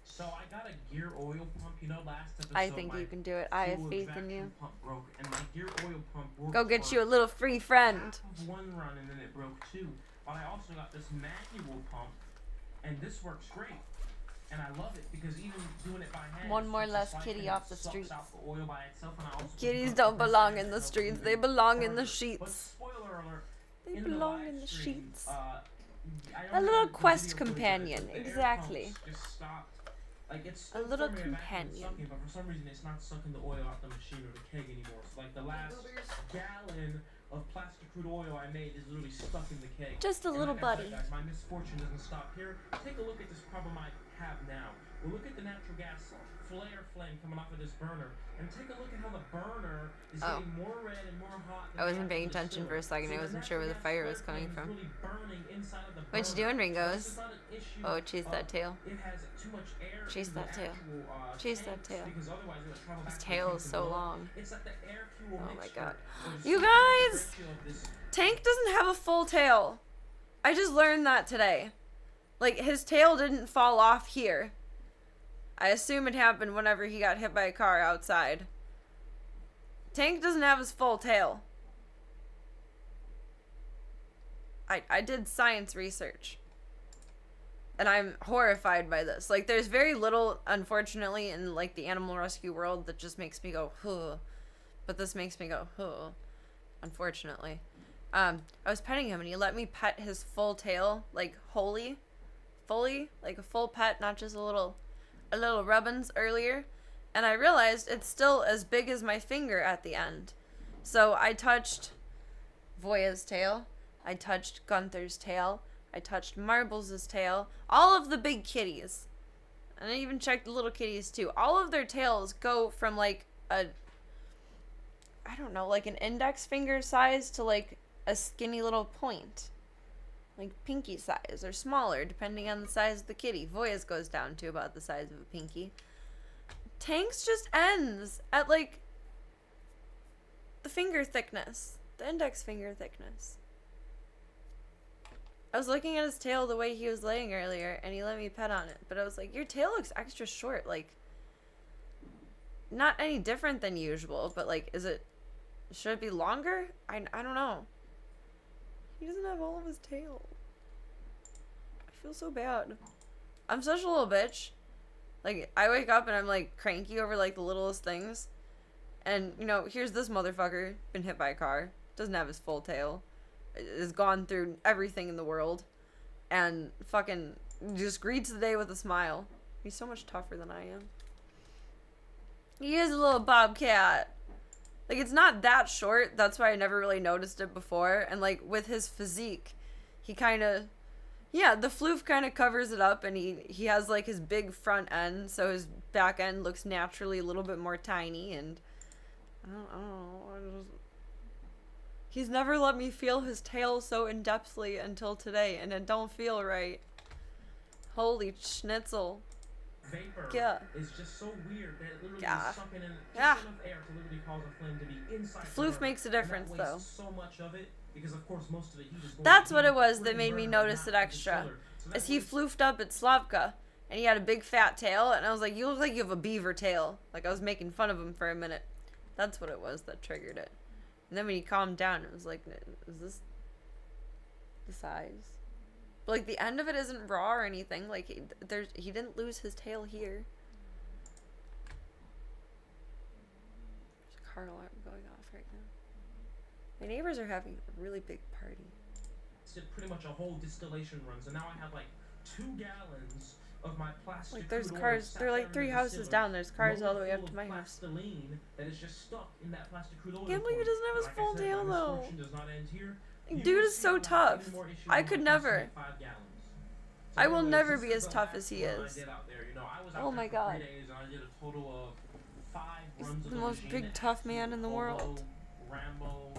Speaker 5: So I got a gear oil pump, you know, last episode.
Speaker 3: I think you can do it. I have
Speaker 5: fuel
Speaker 3: faith in
Speaker 5: extraction
Speaker 3: you.
Speaker 5: Pump broke, and my gear oil pump worked
Speaker 3: Go get
Speaker 5: for
Speaker 3: you a little free friend.
Speaker 5: half of one run, and then it broke too. But I also got this manual pump, and this works great. And I love it because even doing it by hand.
Speaker 3: One more
Speaker 5: it's
Speaker 3: less
Speaker 5: just
Speaker 3: kitty
Speaker 5: like
Speaker 3: off the
Speaker 5: it sucks
Speaker 3: streets.
Speaker 5: out the oil by itself, and I also put
Speaker 3: Kitties
Speaker 5: the
Speaker 3: don't belong
Speaker 5: compressor
Speaker 3: in the
Speaker 5: to help
Speaker 3: streets.
Speaker 5: move
Speaker 3: They
Speaker 5: it
Speaker 3: belong in the
Speaker 5: further. But
Speaker 3: sheets.
Speaker 5: spoiler alert,
Speaker 3: They
Speaker 5: in the
Speaker 3: belong
Speaker 5: live
Speaker 3: in the
Speaker 5: stream,
Speaker 3: sheets.
Speaker 5: I
Speaker 3: A
Speaker 5: don't
Speaker 3: little
Speaker 5: have the
Speaker 3: quest
Speaker 5: video footage of it,
Speaker 3: companion,
Speaker 5: but the air
Speaker 3: exactly.
Speaker 5: pumps just stopped. Like it's
Speaker 3: A
Speaker 5: still
Speaker 3: little
Speaker 5: forming a vacuum and
Speaker 3: companion.
Speaker 5: sucking, but for some reason it's not sucking the oil out the machine or the keg anymore. So like the last gallon of plastic crude oil I made is literally stuck in the keg.
Speaker 3: Just a
Speaker 5: And
Speaker 3: little
Speaker 5: like I said,
Speaker 3: buddy.
Speaker 5: guys, my misfortune doesn't stop here. Take a look at this problem I have now. We'll look at the natural gas flare flame coming off of this burner, and take a look at how the burner is
Speaker 3: Oh.
Speaker 5: getting more red and more hot.
Speaker 3: I wasn't paying attention for a second. I wasn't sure where the fire was coming from.
Speaker 5: Really burning inside of the
Speaker 3: What you
Speaker 5: burner.
Speaker 3: doing,
Speaker 5: So this
Speaker 3: Ringos?
Speaker 5: is not an issue
Speaker 3: Oh, chase that
Speaker 5: of
Speaker 3: tail.
Speaker 5: It has too much air
Speaker 3: Chase
Speaker 5: in
Speaker 3: that
Speaker 5: the
Speaker 3: tail.
Speaker 5: actual,
Speaker 3: Chase that
Speaker 5: tanks,
Speaker 3: tail.
Speaker 5: because otherwise it would travel
Speaker 3: His
Speaker 5: back to the
Speaker 3: tail
Speaker 5: tank
Speaker 3: is
Speaker 5: and
Speaker 3: so
Speaker 5: blow up.
Speaker 3: long.
Speaker 5: It's like the air fuel
Speaker 3: Oh my
Speaker 5: mixture,
Speaker 3: god.
Speaker 5: or the
Speaker 3: You
Speaker 5: super high
Speaker 3: guys!
Speaker 5: ratio of this.
Speaker 3: Tank doesn't have a full tail. I just learned that today. Like, his tail didn't fall off here. I assume it happened whenever he got hit by a car outside. Tank doesn't have his full tail. I did science research. And I'm horrified by this. Like, there's very little, unfortunately, in, like, the animal rescue world that just makes me go, huh. But this makes me go, huh. Unfortunately. I was petting him, and he let me pet his full tail, like, fully, like a full pet, not just a little rubbins earlier. And I realized it's still as big as my finger at the end. So I touched Voya's tail. I touched Gunther's tail. I touched Marbles' tail. All of the big kitties. And I even checked the little kitties too. All of their tails go from like I don't know, like an index finger size to like a skinny little point. Like pinky size or smaller depending on the size of the kitty. Voya's goes down to about the size of a pinky. Tank's just ends at like the finger thickness. The index finger thickness. I was looking at his tail the way he was laying earlier, and he let me pet on it. But I was like, your tail looks extra short. Like, not any different than usual, but like, should it be longer? I don't know. He doesn't have all of his tail. I feel so bad. I'm such a little bitch. Like, I wake up and I'm like cranky over like the littlest things. And, you know, here's this motherfucker, been hit by a car, doesn't have his full tail. Has gone through everything in the world and fucking just greets the day with a smile. He's so much tougher than I am. He is a little bobcat. Like, it's not that short. That's why I never really noticed it before. And, like, with his physique, he kind of... Yeah, the floof kind of covers it up, and he has, like, his big front end, so his back end looks naturally a little bit more tiny, and... I don't know. He's never let me feel his tail so in-depthly until today, and it don't feel right. Holy schnitzel.
Speaker 5: Vapor
Speaker 3: Yeah.
Speaker 5: is just so weird that it literally
Speaker 3: Yeah.
Speaker 5: is sucking in just
Speaker 3: Yeah.
Speaker 5: enough air to literally cause a flame to be inside the
Speaker 3: Floof
Speaker 5: burner.
Speaker 3: makes a
Speaker 5: And that
Speaker 3: difference,
Speaker 5: wastes
Speaker 3: though.
Speaker 5: so much of it because of course most of the heat is going
Speaker 3: That's
Speaker 5: to
Speaker 3: what
Speaker 5: the
Speaker 3: it was
Speaker 5: heat
Speaker 3: that made me
Speaker 5: burner,
Speaker 3: notice
Speaker 5: not
Speaker 3: it
Speaker 5: to the
Speaker 3: extra.
Speaker 5: chiller. So that
Speaker 3: As he
Speaker 5: wastes-
Speaker 3: floofed up at Slavka, and he had a big fat tail, and I was like, you look like you have a beaver tail. Like, I was making fun of him for a minute. That's what it was that triggered it. And then when he calmed down, it was like, is this the size? But, like, the end of it isn't raw or anything. Like, he didn't lose his tail here. There's a car alarm going off right now. My neighbors are having a really big party.
Speaker 5: did pretty much a whole distillation run. So now I have like 2 gallons of my plastic
Speaker 3: Like, there's
Speaker 5: crude oil
Speaker 3: cars.
Speaker 5: sat
Speaker 3: They're
Speaker 5: there
Speaker 3: like 3
Speaker 5: in the
Speaker 3: houses
Speaker 5: distiller,
Speaker 3: down. There's cars all the way
Speaker 5: rolled
Speaker 3: up
Speaker 5: full
Speaker 3: to
Speaker 5: of
Speaker 3: my house.
Speaker 5: plastiline that is just stuck in that plastic crude oil.
Speaker 3: Can't believe he
Speaker 5: pump.
Speaker 3: doesn't have his
Speaker 5: Like I
Speaker 3: full
Speaker 5: said,
Speaker 3: tail,
Speaker 5: my
Speaker 3: though.
Speaker 5: misfortune does not end here.
Speaker 3: Like,
Speaker 5: You
Speaker 3: dude
Speaker 5: will
Speaker 3: is
Speaker 5: see
Speaker 3: so
Speaker 5: I'll have
Speaker 3: tough.
Speaker 5: even more issues
Speaker 3: I
Speaker 5: when
Speaker 3: could
Speaker 5: it
Speaker 3: never.
Speaker 5: comes to 5 gallons. So
Speaker 3: I will
Speaker 5: anyways,
Speaker 3: never
Speaker 5: this
Speaker 3: be
Speaker 5: is
Speaker 3: as
Speaker 5: the
Speaker 3: tough
Speaker 5: last
Speaker 3: as he
Speaker 5: run I
Speaker 3: is.
Speaker 5: did out there. You know, I was
Speaker 3: Oh
Speaker 5: out there
Speaker 3: my
Speaker 5: for
Speaker 3: God.
Speaker 5: 3 days and I did a total of 5
Speaker 3: He's
Speaker 5: runs of
Speaker 3: the
Speaker 5: the
Speaker 3: most
Speaker 5: machine.
Speaker 3: big tough man in the world.
Speaker 5: Hobo, Rambo,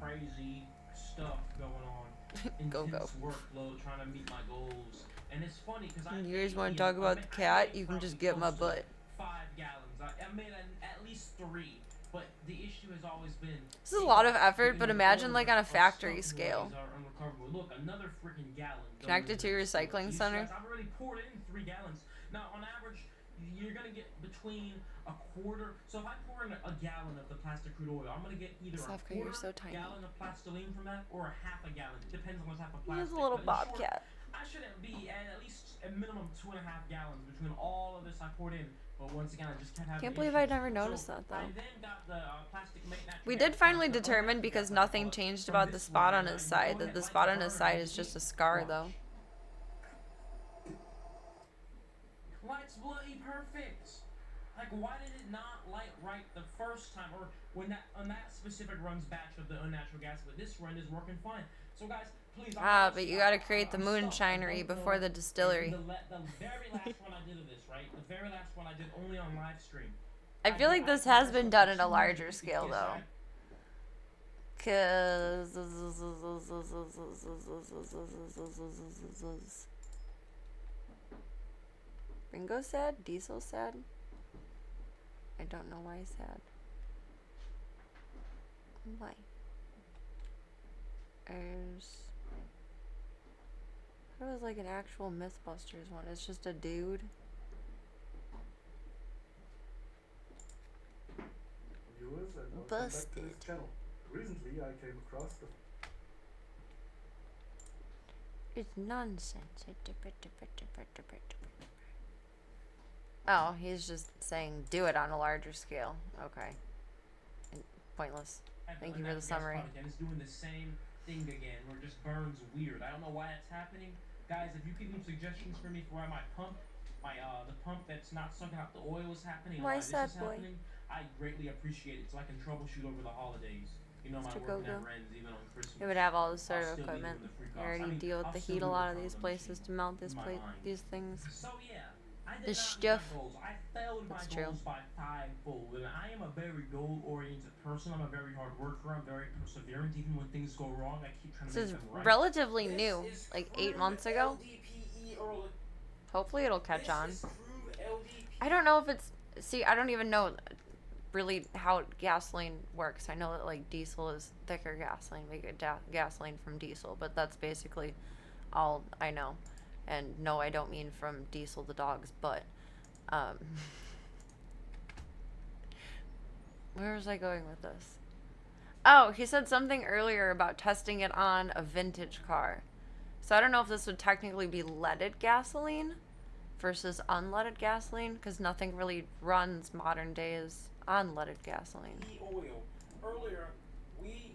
Speaker 5: crazy stuff going on.
Speaker 3: Go,
Speaker 5: Intense
Speaker 3: go.
Speaker 5: workload, trying to meet my goals. And it's funny because I
Speaker 3: You guys
Speaker 5: made,
Speaker 3: want
Speaker 5: you
Speaker 3: to talk
Speaker 5: know,
Speaker 3: about the cat? You can
Speaker 5: probably
Speaker 3: just get my
Speaker 5: close to
Speaker 3: butt.
Speaker 5: 5 gallons. I made at least 3. But the issue has always been.
Speaker 3: This is a lot of effort,
Speaker 5: you
Speaker 3: but
Speaker 5: know,
Speaker 3: imagine
Speaker 5: oils
Speaker 3: like
Speaker 5: are-
Speaker 3: on a
Speaker 5: are
Speaker 3: factory
Speaker 5: stuck in
Speaker 3: scale.
Speaker 5: ways are unrecoverable. Look, another freaking gallon.
Speaker 3: Connected to your recycling
Speaker 5: You see,
Speaker 3: center.
Speaker 5: guys, I've already poured in 3 gallons. Now, on average, you're gonna get between a quarter. So if I pour in a gallon of the plastic crude oil, I'm gonna get either
Speaker 3: Safka,
Speaker 5: a
Speaker 3: you're
Speaker 5: quarter
Speaker 3: so tiny.
Speaker 5: gallon of plastiline from that, or a half a gallon. It depends on the type of
Speaker 3: He's
Speaker 5: plastic.
Speaker 3: a little
Speaker 5: But in short,
Speaker 3: bobcat.
Speaker 5: I shouldn't be at least a minimum 2.5 gallons between all of this I poured in. But once again, I just kept having
Speaker 3: Can't believe
Speaker 5: issues.
Speaker 3: I never noticed
Speaker 5: So
Speaker 3: that, though.
Speaker 5: I then got the plastic mate natural
Speaker 3: We
Speaker 5: gas
Speaker 3: did finally
Speaker 5: pump, the
Speaker 3: determine,
Speaker 5: unnatural
Speaker 3: because
Speaker 5: gas, I
Speaker 3: nothing
Speaker 5: call it,
Speaker 3: changed
Speaker 5: from
Speaker 3: about the
Speaker 5: this
Speaker 3: spot
Speaker 5: one,
Speaker 3: on
Speaker 5: and
Speaker 3: his
Speaker 5: you
Speaker 3: side,
Speaker 5: go
Speaker 3: that
Speaker 5: ahead,
Speaker 3: the
Speaker 5: light
Speaker 3: spot
Speaker 5: the
Speaker 3: on his
Speaker 5: burner,
Speaker 3: side
Speaker 5: and
Speaker 3: is
Speaker 5: you
Speaker 3: just a scar,
Speaker 5: watch.
Speaker 3: though.
Speaker 5: Light's bloody perfect. Like, why did it not light right the first time, or when that on that specific run's batch of the unnatural gas? But this run is working fine. So guys, please.
Speaker 3: But you gotta create the moonshinery before the distillery.
Speaker 5: The very last one I did of this, right? The very last one I did only on live stream.
Speaker 3: I feel like this has been done at a larger scale, though. Cause Ringo's sad? Diesel's sad? I don't know why he's sad. Why? It was like an actual Mythbusters one. It's just a dude.
Speaker 6: Viewers and welcome back to
Speaker 3: Busted.
Speaker 6: this channel. Recently I came across the
Speaker 3: It's nonsense. Oh, he's just saying do it on a larger scale. Okay. Pointless. Thank you for the summary.
Speaker 5: And it's doing the same thing again, where it just burns weird. I don't know why that's happening. Guys, if you give me suggestions for me for why my pump, the pump that's not sucking out the oil is happening,
Speaker 3: Why
Speaker 5: and why this
Speaker 3: sad
Speaker 5: is
Speaker 3: boy?
Speaker 5: happening, I greatly appreciate it so I can troubleshoot over the holidays. You know, my
Speaker 3: Mr.
Speaker 5: work
Speaker 3: Gogo.
Speaker 5: never ends, even on Christmas.
Speaker 3: It would have all this sort
Speaker 5: I'll
Speaker 3: of
Speaker 5: still be
Speaker 3: equipment.
Speaker 5: doing the free
Speaker 3: You
Speaker 5: costs.
Speaker 3: already
Speaker 5: I mean,
Speaker 3: deal with
Speaker 5: I'll
Speaker 3: the
Speaker 5: still
Speaker 3: heat a
Speaker 5: do
Speaker 3: lot
Speaker 5: the
Speaker 3: of these
Speaker 5: problem
Speaker 3: places
Speaker 5: machine
Speaker 3: to mount this
Speaker 5: in my mind.
Speaker 3: these things.
Speaker 5: So yeah, I did
Speaker 3: This
Speaker 5: not
Speaker 3: stuff.
Speaker 5: meet my goals. I failed my
Speaker 3: That's true.
Speaker 5: goals by 5-fold, and I am a very goal-oriented person. I'm a very hard worker. I'm very perseverant. Even when things go wrong, I keep trying to
Speaker 3: This
Speaker 5: make
Speaker 3: is
Speaker 5: them right.
Speaker 3: relatively
Speaker 4: This
Speaker 3: new,
Speaker 4: is
Speaker 3: like
Speaker 4: crude
Speaker 3: 8 months ago.
Speaker 4: LDPE early.
Speaker 3: Hopefully it'll catch
Speaker 4: This
Speaker 3: on.
Speaker 4: is crude LDPE.
Speaker 3: I don't know if it's, see, I don't even know really how gasoline works. I know that like diesel is thicker gasoline. We get gasoline from diesel, but that's basically all I know. And no, I don't mean from Diesel the dog's butt. Where was I going with this? Oh, he said something earlier about testing it on a vintage car. So I don't know if this would technically be leaded gasoline versus unleaded gasoline, because nothing really runs modern days on leaded gasoline.
Speaker 4: Oil. Earlier, we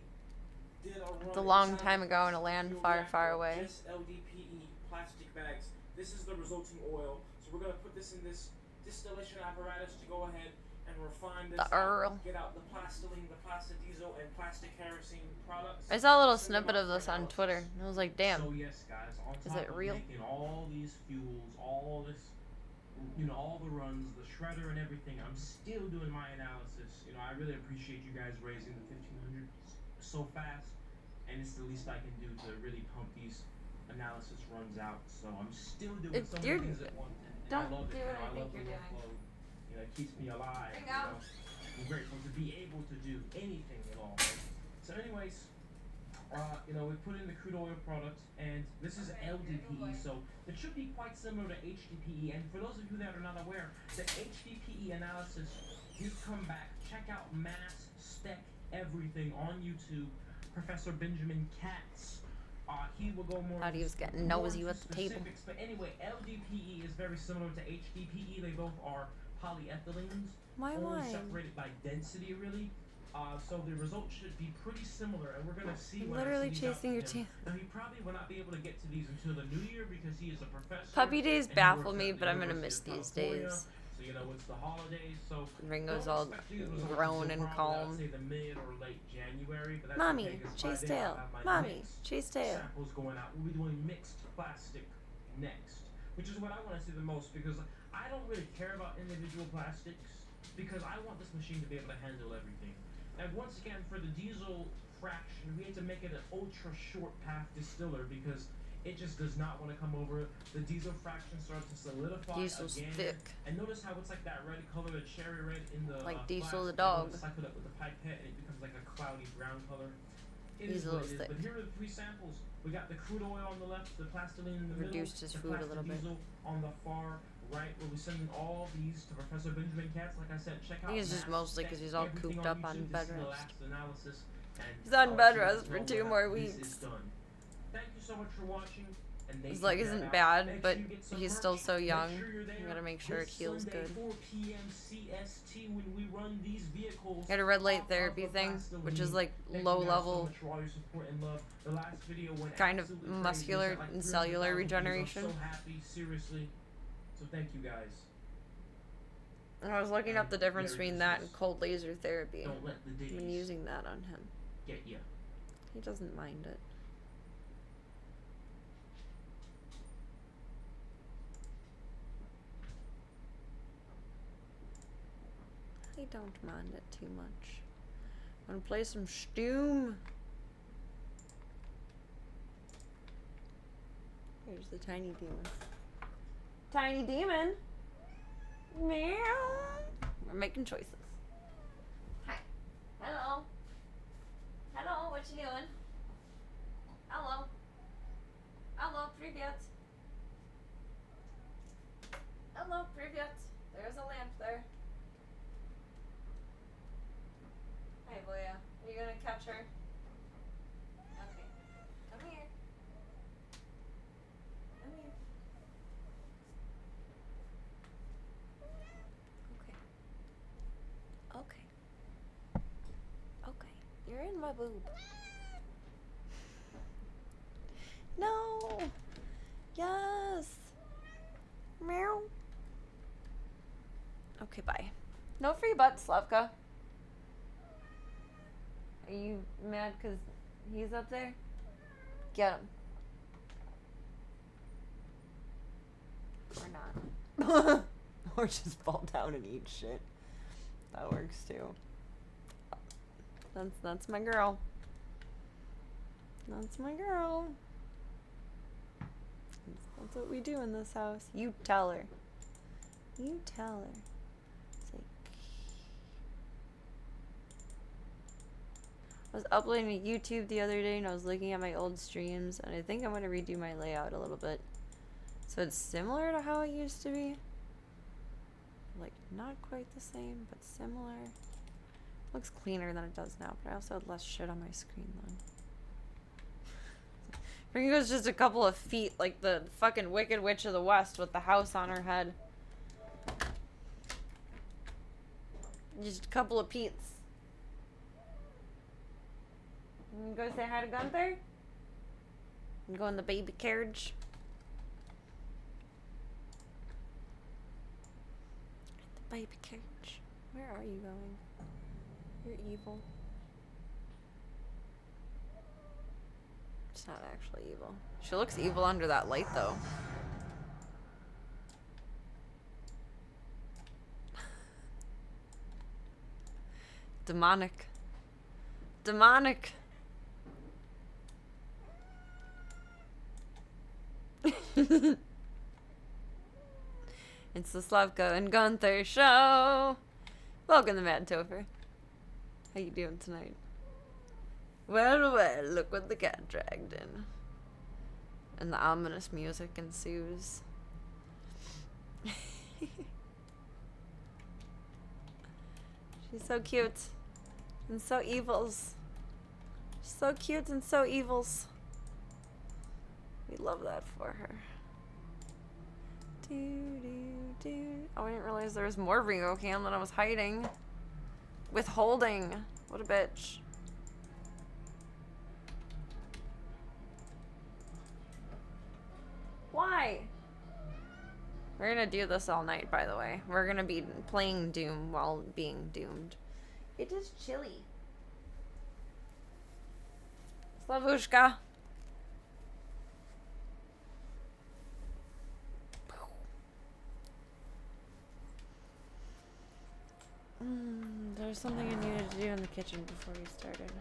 Speaker 4: did a run.
Speaker 3: It's a long
Speaker 4: inside
Speaker 3: time
Speaker 4: the
Speaker 3: ago in a land
Speaker 4: fuel
Speaker 3: far,
Speaker 4: reactor
Speaker 3: far
Speaker 4: of
Speaker 3: away.
Speaker 4: Just LDPE plastic bags. This is the resulting oil. So we're gonna put this in this distillation apparatus to go ahead and refine this.
Speaker 3: The Earl.
Speaker 4: Get out the plastiline, the plastic diesel, and plastic kerosene products.
Speaker 3: I saw a little
Speaker 4: Send them
Speaker 3: snippet
Speaker 4: out
Speaker 3: of
Speaker 4: for
Speaker 3: this on
Speaker 4: analysis.
Speaker 3: Twitter, and I was like, damn.
Speaker 5: So yes, guys, on
Speaker 3: Is
Speaker 5: top
Speaker 3: it
Speaker 5: of
Speaker 3: real?
Speaker 5: making all these fuels, all this, you know, all the runs, the shredder and everything, I'm still doing my analysis. You know, I really appreciate you guys raising the 1,500 so fast, and it's the least I can do to really pump these analysis runs out. So I'm still doing
Speaker 3: If
Speaker 5: so
Speaker 3: you're-
Speaker 5: many things at once, and
Speaker 3: don't
Speaker 5: I love
Speaker 3: do
Speaker 5: it.
Speaker 3: what
Speaker 5: You know,
Speaker 3: I
Speaker 5: I
Speaker 3: think
Speaker 5: love the
Speaker 3: you're doing.
Speaker 5: workload. You know, it keeps me alive.
Speaker 3: Bring
Speaker 5: You
Speaker 3: out.
Speaker 5: know, I'm grateful to be able to do anything at all. Right? So, anyways. You know, we put in the crude oil product, and this is LDPE, so it should be quite similar to HDPE. And for those of you that are not aware, the HDPE analysis, you come back, check out Mass Spec Everything on YouTube, Professor Benjamin Katz. He will go more.
Speaker 3: Thought he was getting
Speaker 5: more
Speaker 3: nosy
Speaker 5: into
Speaker 3: with the table.
Speaker 5: specifics, but anyway, LDPE is very similar to HDPE. They both are polyethylenes,
Speaker 3: Why
Speaker 5: only
Speaker 3: wine?
Speaker 5: separated by density, really. So the results should be pretty similar, and we're gonna see when
Speaker 3: Literally
Speaker 5: I send these out
Speaker 3: chasing
Speaker 5: to
Speaker 3: your
Speaker 5: him.
Speaker 3: tail.
Speaker 5: Now he probably will not be able to get to these until the new year because he is a professor.
Speaker 3: Puppy days
Speaker 5: and he
Speaker 3: baffle
Speaker 5: works
Speaker 3: me,
Speaker 5: at the
Speaker 3: but I'm gonna
Speaker 5: University
Speaker 3: miss
Speaker 5: of
Speaker 3: these
Speaker 5: California.
Speaker 3: days.
Speaker 5: So you know it's the holidays. So
Speaker 3: Ringo's
Speaker 5: don't
Speaker 3: all
Speaker 5: expect these results
Speaker 3: grown
Speaker 5: until
Speaker 3: and
Speaker 5: probably,
Speaker 3: calm.
Speaker 5: I'd say the mid or late January, but that's
Speaker 3: Mommy,
Speaker 5: okay, 'cause by
Speaker 3: chase
Speaker 5: then
Speaker 3: tail.
Speaker 5: I'll have my
Speaker 3: Mommy,
Speaker 5: mixed
Speaker 3: chase tail.
Speaker 5: samples going out. We'll be doing mixed plastic next, which is what I want to see the most because I don't really care about individual plastics because I want this machine to be able to handle everything. And once again, for the diesel fraction, we had to make it an ultra short path distiller because it just does not want to come over. The diesel fraction starts to solidify
Speaker 3: Diesel's
Speaker 5: again.
Speaker 3: thick.
Speaker 5: And notice how it's like that red color, the cherry red in the
Speaker 3: Like Diesel
Speaker 5: flask,
Speaker 3: the
Speaker 5: and
Speaker 3: dog.
Speaker 5: when it's cycled up with the pipette and it becomes like a cloudy brown color. It is
Speaker 3: Diesel
Speaker 5: what
Speaker 3: is
Speaker 5: it is.
Speaker 3: thick.
Speaker 5: But here are the three samples. We got the crude oil on the left, the plastiline in the
Speaker 3: Reduced
Speaker 5: middle,
Speaker 3: his
Speaker 5: the
Speaker 3: food a
Speaker 5: plastic
Speaker 3: little bit.
Speaker 5: diesel on the far right. We'll be sending all these to Professor Benjamin Katz. Like I said, check out.
Speaker 3: I think it's just
Speaker 5: Mass
Speaker 3: mostly 'cause
Speaker 5: Spec,
Speaker 3: he's all
Speaker 5: everything
Speaker 3: cooped up on
Speaker 5: YouTube.
Speaker 3: bed
Speaker 5: This is the
Speaker 3: rest.
Speaker 5: last analysis, and
Speaker 3: He's on
Speaker 5: I'll
Speaker 3: bed
Speaker 5: let you
Speaker 3: rest
Speaker 5: guys
Speaker 3: for
Speaker 5: know
Speaker 3: 2
Speaker 5: when
Speaker 3: more
Speaker 5: this
Speaker 3: weeks.
Speaker 5: is done. Thank you so much for watching. And
Speaker 3: It's like, isn't bad, but he's still so young.
Speaker 5: You
Speaker 3: You gotta make sure it heals good.
Speaker 5: 4 p.m. CST when we run these vehicles.
Speaker 3: Got a red light
Speaker 5: off
Speaker 3: therapy
Speaker 5: of the
Speaker 3: thing, which is
Speaker 5: plastiline.
Speaker 3: like
Speaker 5: Thank
Speaker 3: low
Speaker 5: you guys so
Speaker 3: level,
Speaker 5: much for all your support and love. The last video went
Speaker 3: kind of
Speaker 5: absolutely crazy.
Speaker 3: muscular
Speaker 5: We got like
Speaker 3: and cellular
Speaker 5: 300,000 views.
Speaker 3: regeneration.
Speaker 5: I'm so happy, seriously. So thank you guys.
Speaker 3: And I was looking up the difference
Speaker 5: Merry
Speaker 3: between that and
Speaker 5: Christmas.
Speaker 3: cold laser therapy.
Speaker 5: Don't let the
Speaker 3: I've been
Speaker 5: days
Speaker 3: using that on him.
Speaker 5: get ya.
Speaker 3: He doesn't mind it. I don't mind it too much. Wanna play some Stoom? Here's the tiny demon. Tiny demon? Meow. We're making choices. Hi. Hello. Hello, what you doing? Hello. Hello, привет. Hello, привет. There's a lamp there. Hi, Boya. Are you gonna catch her? Okay. Come here. Come here. Okay. Okay. Okay. You're in my boob. No. Yes. Meow. Okay, bye. No free butt, Slavka. Are you mad because he's up there? Get him. Or not. Or just fall down and eat shit. That works too. That's my girl. That's my girl. That's what we do in this house. You tell her. You tell her. Say. I was uploading to YouTube the other day and I was looking at my old streams and I think I'm going to redo my layout a little bit. So it's similar to how it used to be. Like, not quite the same, but similar. Looks cleaner than it does now, but I also had less shit on my screen then. Ringo's just a couple of feet like the fucking Wicked Witch of the West with the house on her head. Just a couple of peats. You go say hi to Gunther? You go in the baby carriage? The baby carriage. Where are you going? You're evil. It's not actually evil. She looks evil under that light, though. Demonic. Demonic. It's the Slavko and Gunther show. Welcome to Mad Topher. How you doing tonight? Well, well, look what the cat dragged in. And the ominous music ensues. She's so cute. And so evils. She's so cute and so evils. We love that for her. Do, do, do. Oh, I didn't realize there was more Ringo cam that I was hiding. Withholding. What a bitch. Why? We're gonna do this all night, by the way. We're gonna be playing Doom while being doomed. It is chilly. Slavushka. There's something I needed to do in the kitchen before we started.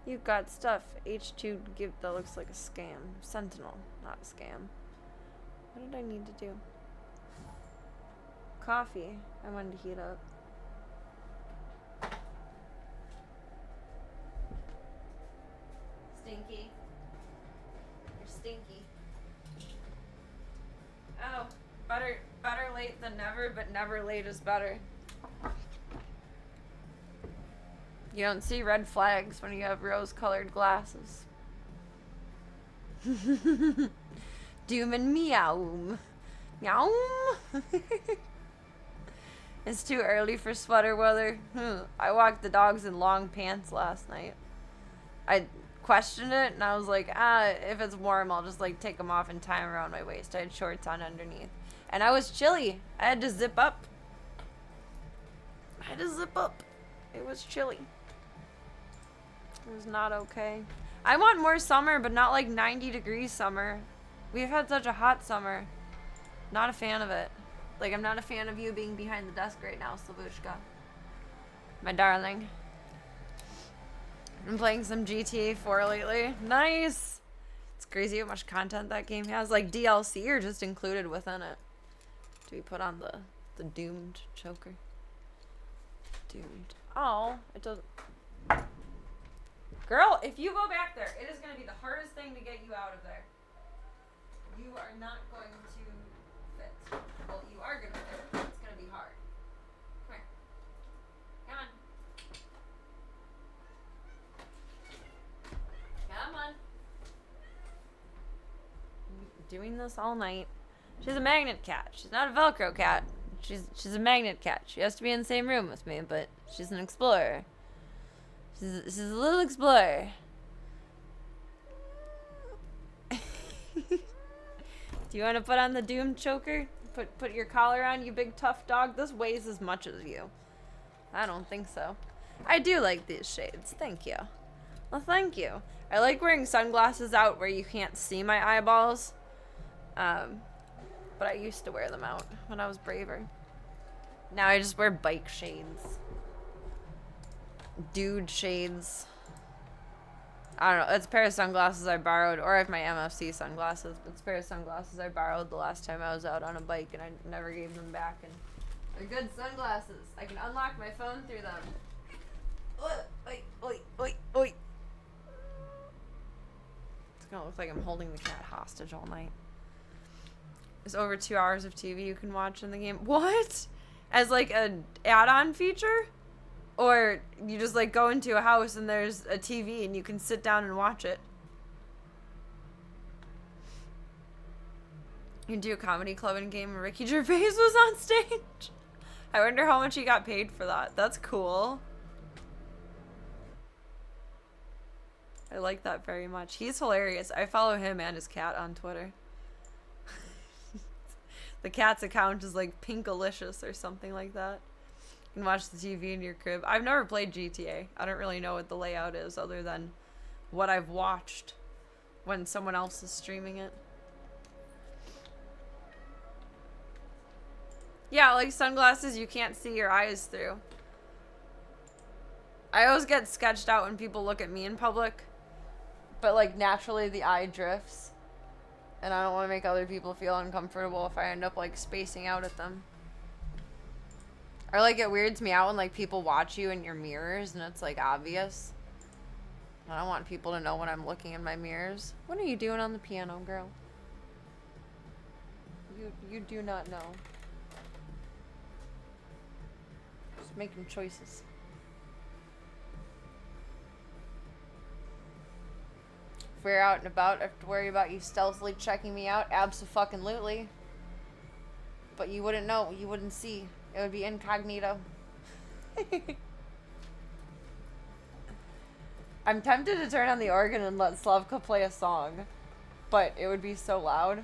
Speaker 3: You got stuff. H2 give that looks like a scam. Sentinel, not a scam. What did I need to do? Coffee. I wanted to heat up. Stinky. You're stinky. Oh, better late than never, but never late is better. You don't see red flags when you have rose-colored glasses. Doom and meow. Meow. It's too early for sweater weather. I walked the dogs in long pants last night. I questioned it, and I was like, if it's warm, I'll just like take them off and tie them around my waist. I had shorts on underneath. And I was chilly. I had to zip up. It was chilly. It was not okay. I want more summer, but not like 90 degrees summer. We've had such a hot summer. Not a fan of it. Like, I'm not a fan of you being behind the desk right now, Slavushka. My darling. I'm playing some GTA 4 lately. Nice! It's crazy how much content that game has. Like, DLC or just included within it. Do we put on the doomed choker? Doomed. Oh, it doesn't... Girl, if you go back there, it is going to be the hardest thing to get you out of there. You are not going to fit. Well, you are going to fit, but it's going to be hard. Come here. Come on. Come on. Doing this all night. She's a magnet cat. She's not a Velcro cat. She's a magnet cat. She has to be in the same room with me, but she's an explorer. She's a little explorer. Do you want to put on the Doom choker? Put your collar on, you big tough dog? This weighs as much as you. I don't think so. I do like these shades. Thank you. Well, thank you. I like wearing sunglasses out where you can't see my eyeballs. But I used to wear them out when I was braver. Now I just wear bike shades. Dude shades. I don't know. It's a pair of sunglasses I borrowed, or I have my MFC sunglasses, but it's a pair of sunglasses I borrowed the last time I was out on a bike, and I never gave them back. And they're good sunglasses. I can unlock my phone through them. Oi, oi, oi, oi. It's gonna look like I'm holding the cat hostage all night. There's over 2 hours of TV you can watch in the game. What? As like an add-on feature? Or you just like go into a house and there's a TV and you can sit down and watch it. You can do a comedy club in game and Ricky Gervais was on stage. I wonder how much he got paid for that. That's cool. I like that very much. He's hilarious. I follow him and his cat on Twitter. The cat's account is like Pinkalicious or something like that. You can watch the TV in your crib. I've never played GTA. I don't really know what the layout is other than what I've watched when someone else is streaming it. Yeah, like sunglasses you can't see your eyes through. I always get sketched out when people look at me in public. But like naturally the eye drifts. And I don't want to make other people feel uncomfortable if I end up like spacing out at them. Or like it weirds me out when like people watch you in your mirrors and it's like obvious. I don't want people to know when I'm looking in my mirrors. What are you doing on the piano, girl? You do not know. Just making choices. If we're out and about, I have to worry about you stealthily checking me out. Abso-fucking-lutely. But you wouldn't know. You wouldn't see. It would be incognito. I'm tempted to turn on the organ and let Slavka play a song, but it would be so loud.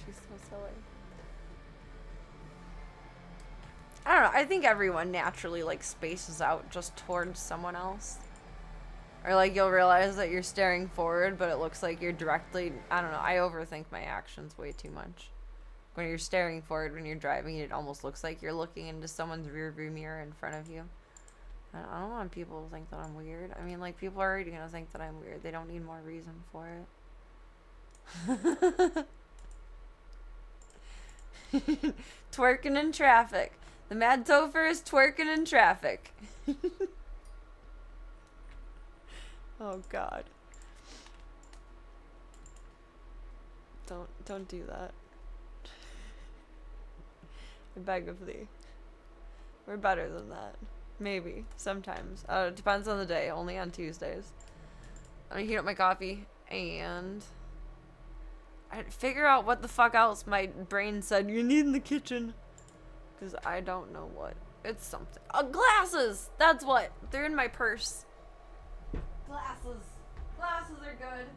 Speaker 3: She's so silly. I don't know. I think everyone naturally, like, spaces out just towards someone else. Or, like, you'll realize that you're staring forward, but it looks like you're directly... I don't know. I overthink my actions way too much. When you're staring forward when you're driving, it almost looks like you're looking into someone's rearview mirror in front of you. I don't want people to think that I'm weird. I mean, like, people are already going to think that I'm weird. They don't need more reason for it. Twerking in traffic. The Mad Topher is twerking in traffic. Oh, God. Don't do that. I beg of thee. We're better than that. Maybe. Sometimes. It depends on the day. Only on Tuesdays. I'm gonna heat up my coffee. And... I'd figure out what the fuck else my brain said you need in the kitchen. Because I don't know what. It's something. Glasses! That's what. They're in my purse. Glasses. Glasses are good.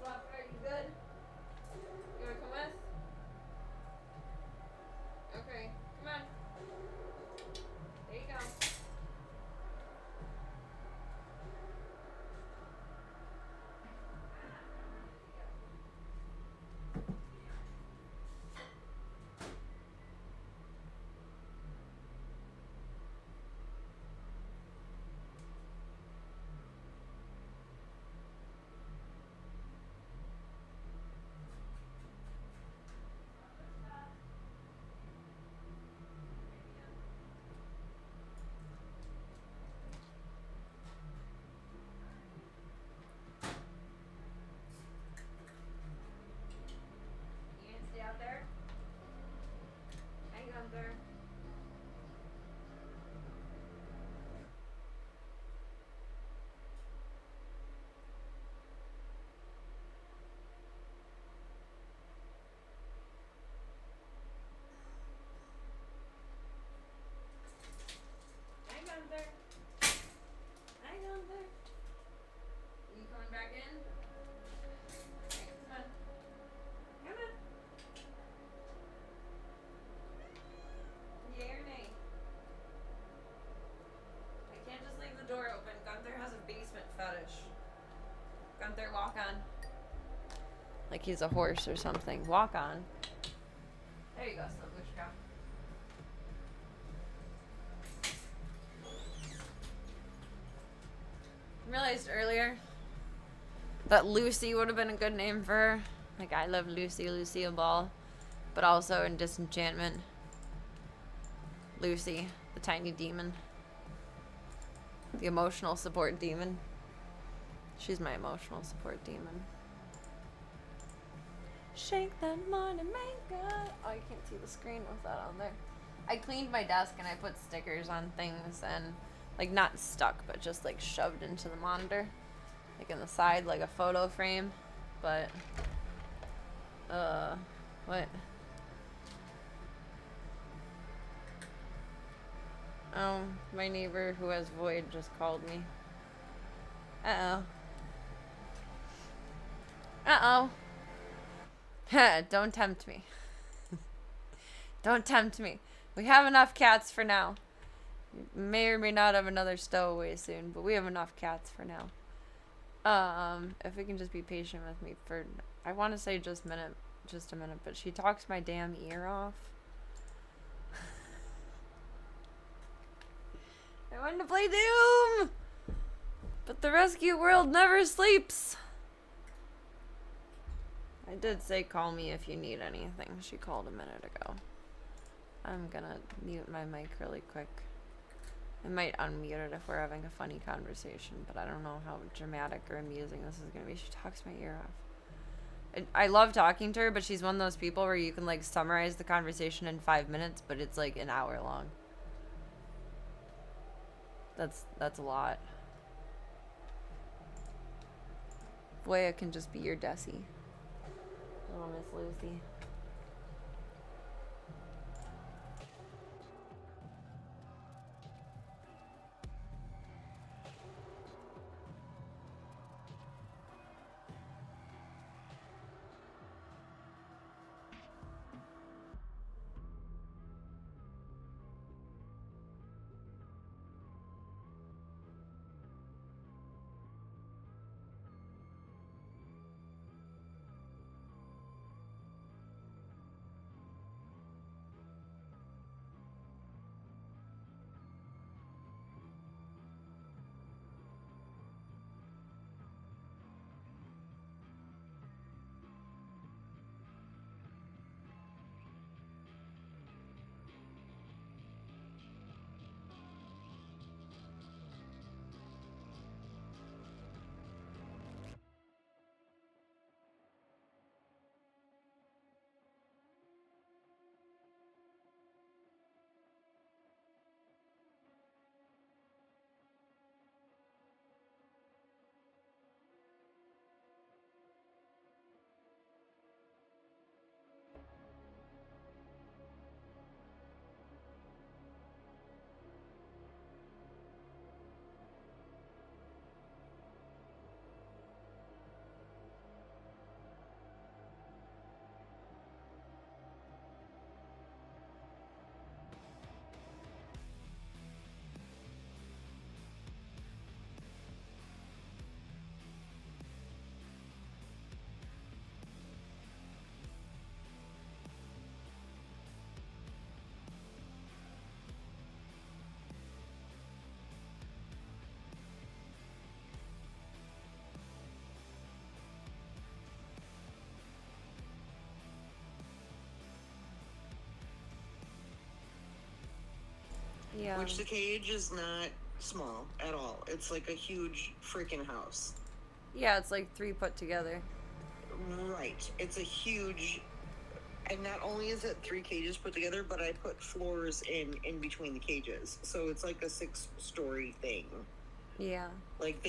Speaker 3: Are you good? You wanna come with? Okay, come on. There you go. You gonna stay out there? Hang on there. Hang on there. Hang on there. You coming back in? Okay, come on. Come on. Yay or nay? I can't just leave the door open. Gunther has a basement fetish. Gunther, walk on. Like he's a horse or something. Walk on. There you go, Slobushka. Realized earlier that Lucy would have been a good name for her. Like, I love Lucy, Lucille Ball. But also in Disenchantment, Lucy, the tiny demon. The emotional support demon. She's my emotional support demon. Shake that money maker. Oh, you can't see the screen with that on there. I cleaned my desk and I put stickers on things and, like, not stuck, but just, like, shoved into the monitor. Like, in the side, like a photo frame. But, what? Oh, my neighbor who has Void just called me. Uh-oh. Uh-oh. Don't tempt me. Don't tempt me. We have enough cats for now. We may or may not have another stowaway soon, but we have enough cats for now. If we can just be patient with me for... I want to say just a minute, but she talks my damn ear off. I wanted to play Doom! But the rescue world never sleeps! I did say call me if you need anything. She called a minute ago. I'm gonna mute my mic really quick. I might unmute it if we're having a funny conversation, but I don't know how dramatic or amusing this is gonna be. She talks my ear off. I love talking to her, but she's one of those people where you can, like, summarize the conversation in 5 minutes, but it's like an hour long. That's a lot. Voya can just be your Desi. Little Miss Lucy. Yeah.
Speaker 7: Which the cage is not small at all. It's like a huge freaking house.
Speaker 3: Yeah, it's like 3 put together.
Speaker 7: Right. It's a huge, and not only is it 3 cages put together, but I put floors in between the cages. So it's like a 6-story thing.
Speaker 3: Yeah.
Speaker 7: Like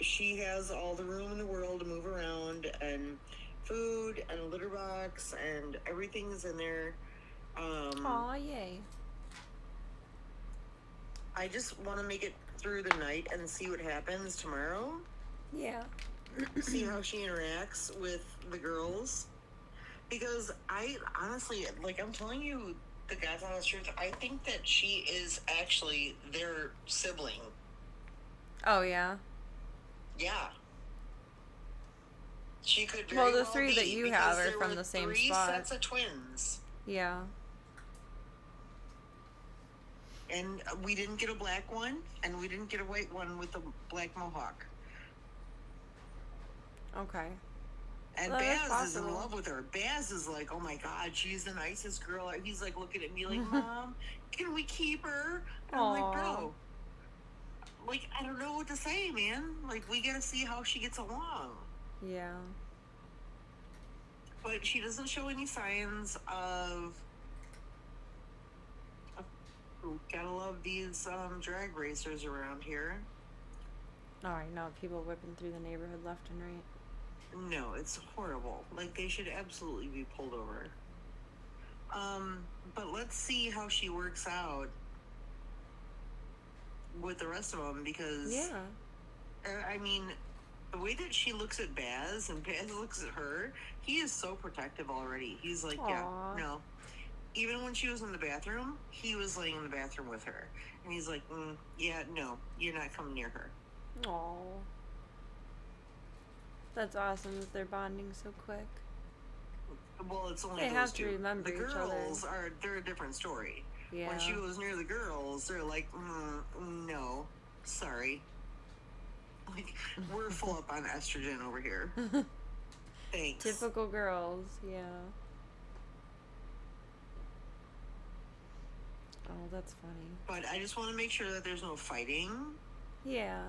Speaker 7: she has all the room in the world to move around, and food and a litter box and everything's in there.
Speaker 3: Aw, yay.
Speaker 7: I just want to make it through the night and see what happens tomorrow.
Speaker 3: Yeah.
Speaker 7: See how she interacts with the girls. Because I honestly, like, I'm telling you the God's honest truth, I think that she is actually their sibling.
Speaker 3: Oh, yeah.
Speaker 7: Yeah. She could very
Speaker 3: Well, the
Speaker 7: well
Speaker 3: 3
Speaker 7: be,
Speaker 3: that you
Speaker 7: because
Speaker 3: have are
Speaker 7: there
Speaker 3: from
Speaker 7: were
Speaker 3: the same
Speaker 7: 3
Speaker 3: spot.
Speaker 7: sets of twins.
Speaker 3: Yeah.
Speaker 7: And we didn't get a black one, and we didn't get a white one with a black mohawk.
Speaker 3: Okay.
Speaker 7: And
Speaker 3: Well, that's
Speaker 7: Baz is in
Speaker 3: possible.
Speaker 7: love with her. Baz is like, oh my God, she's the nicest girl. He's like looking at me like, Mom, can we keep her? And I'm like,
Speaker 3: Aw.
Speaker 7: bro, like, I don't know what to say, man. Like, we gotta see how she gets along.
Speaker 3: Yeah.
Speaker 7: But she doesn't show any signs of gotta love these drag racers around here.
Speaker 3: Oh, I know. People whipping through the neighborhood left and right.
Speaker 7: No, it's horrible. Like, they should absolutely be pulled over. But let's see how she works out with the rest of them, because
Speaker 3: Yeah.
Speaker 7: I mean, the way that she looks at Baz and Baz looks at her, he is so protective already. He's like,
Speaker 3: Aw.
Speaker 7: yeah, no. Even when she was in the bathroom, he was laying in the bathroom with her, and he's like, yeah, no, you're not coming near her.
Speaker 3: Aw. That's awesome that they're bonding so quick.
Speaker 7: Well, it's only
Speaker 3: They
Speaker 7: those
Speaker 3: have to
Speaker 7: two.
Speaker 3: remember
Speaker 7: The
Speaker 3: each other.
Speaker 7: girls they're a different story.
Speaker 3: Yeah.
Speaker 7: When she goes near the girls, they're like, no, sorry. Like, we're full up on estrogen over here. Thanks.
Speaker 3: Typical girls, yeah. Oh, that's funny.
Speaker 7: But I just want to make sure that there's no fighting,
Speaker 3: Yeah.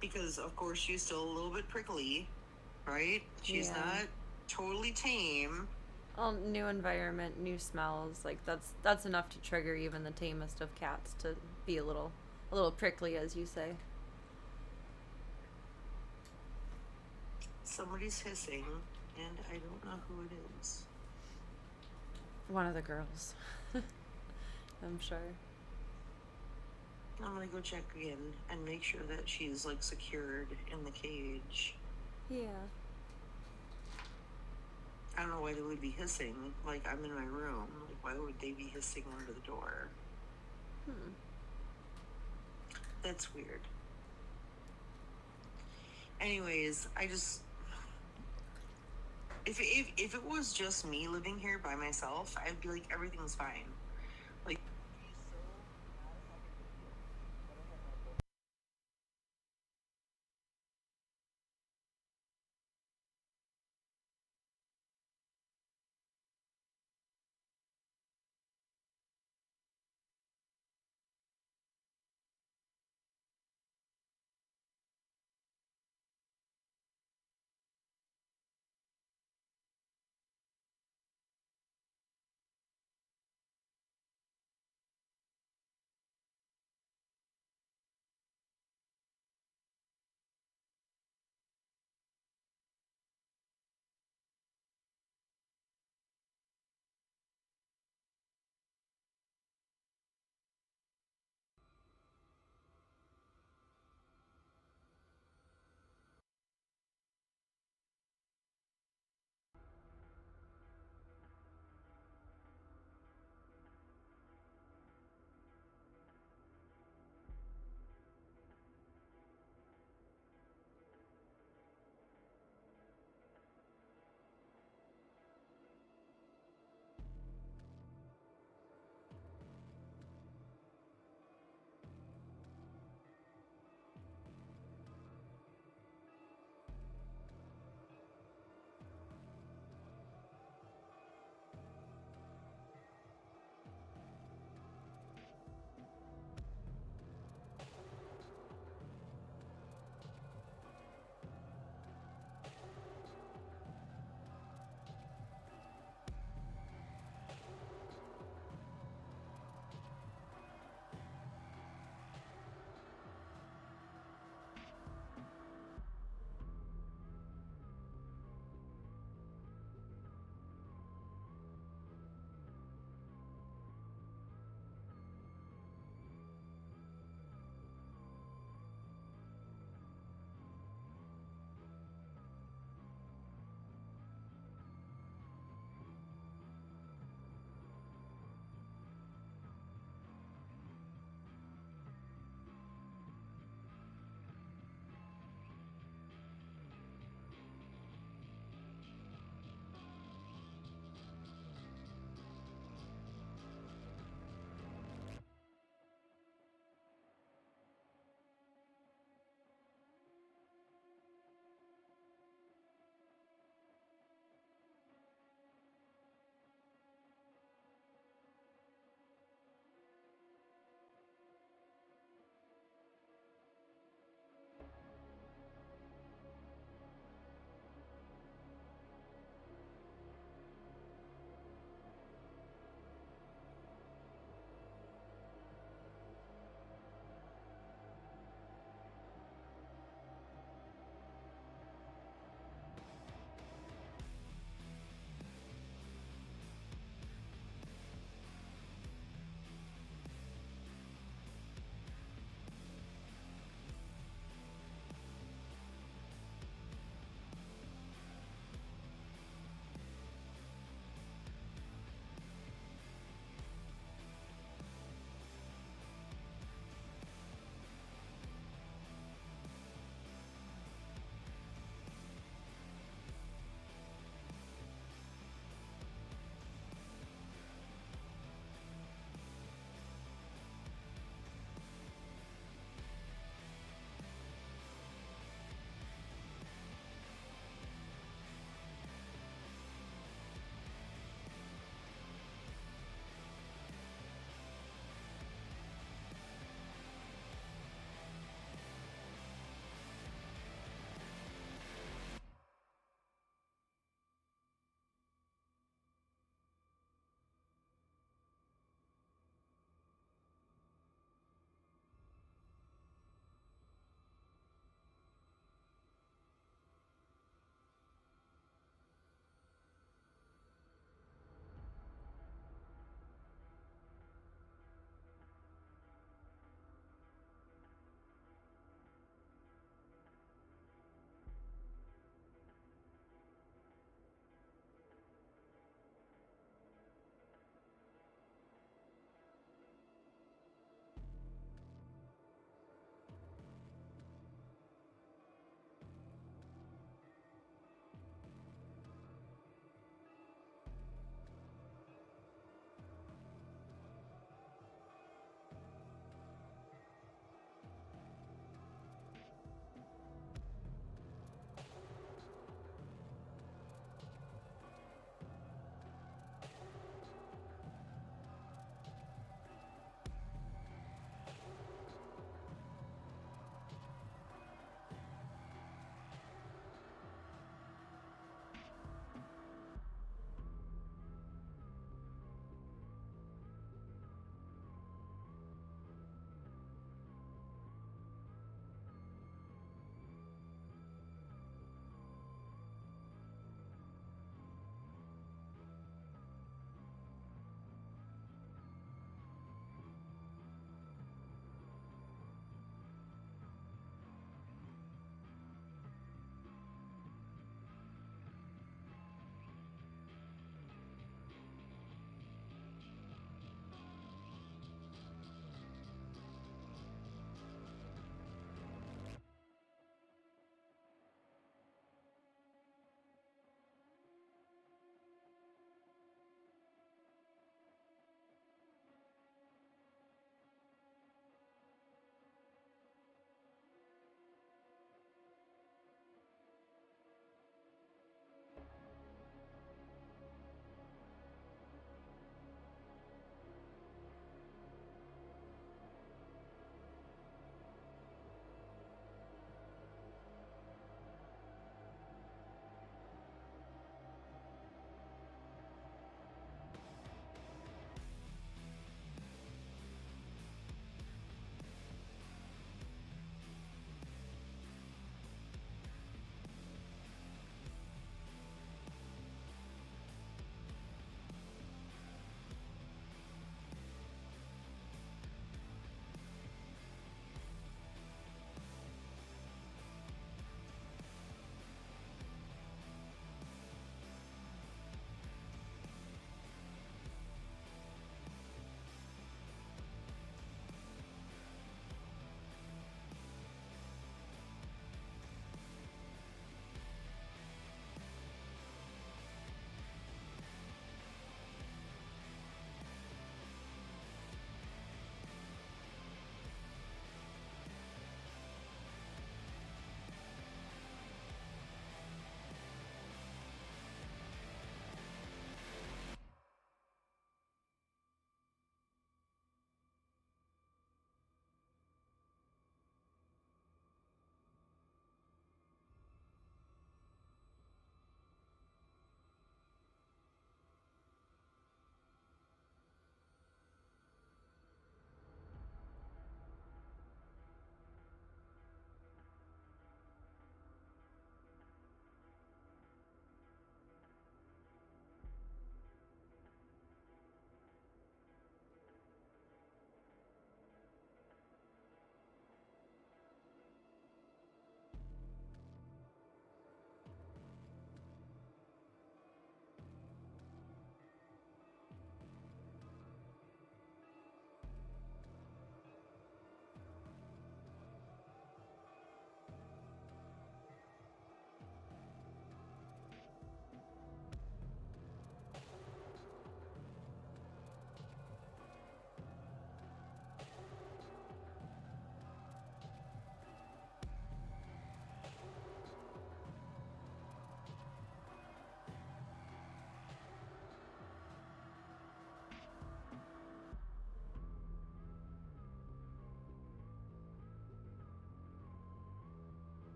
Speaker 7: because of course she's still a little bit prickly, right? She's
Speaker 3: Yeah.
Speaker 7: not totally tame.
Speaker 3: Well, new environment, new smells, like that's enough to trigger even the tamest of cats to be a little prickly, as you say.
Speaker 7: Somebody's hissing, and I don't know who it is.
Speaker 3: One of the girls. I'm sure.
Speaker 7: I'm gonna go check again and make sure that she's like secured in the cage.
Speaker 3: Yeah.
Speaker 7: I don't know why they would be hissing. Like, I'm in my room. Like, why would they be hissing under the door? That's weird. Anyways, I just... If it was just me living here by myself, I'd be like, everything's fine. Like...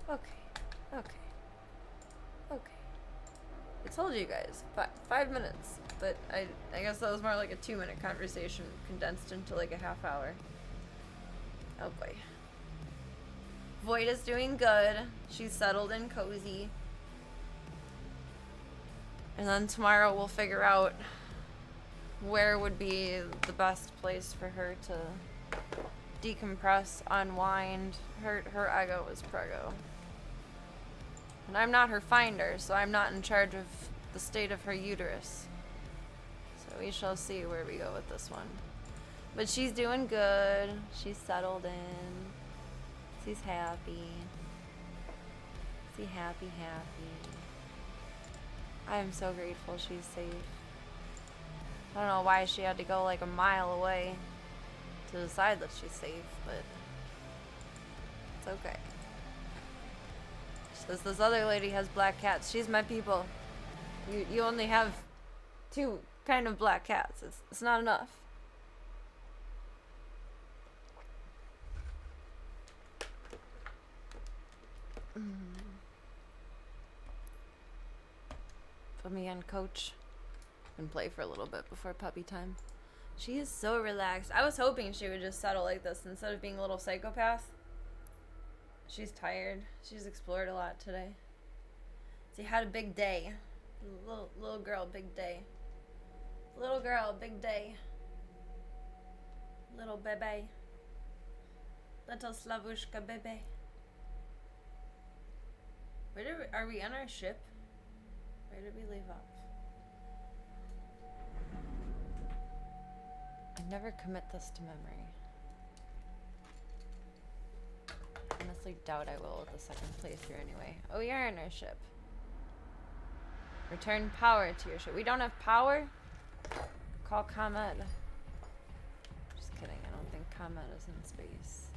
Speaker 3: Okay. Okay. Okay. I told you guys, 5 minutes, but I guess that was more like a 2-minute conversation condensed into like a half hour. Oh boy. Void is doing good. She's settled and cozy. And then tomorrow we'll figure out where would be the best place for her to decompress, unwind. Her ego is prego. And I'm not her finder, so I'm not in charge of the state of her uterus. So we shall see where we go with this one. But she's doing good. She's settled in. She's happy. She's happy. I am so grateful she's safe. I don't know why she had to go like a mile away to decide that she's safe, but it's okay. She says this other lady has black cats. She's my people. You only have 2 kind of black cats. It's not enough. Put me on coach and play for a little bit before puppy time. She is so relaxed. I was hoping she would just settle like this instead of being a little psychopath. She's tired. She's explored a lot today. She had a big day. Little girl, big day. Little girl, big day. Little bebe. Little Slavushka bebe. Are we on our ship? Where did we leave off? I never commit this to memory. Honestly doubt I will with the second playthrough anyway. Oh, we are in our ship. Return power to your ship. We don't have power? Call ComEd. Just kidding, I don't think ComEd is in space.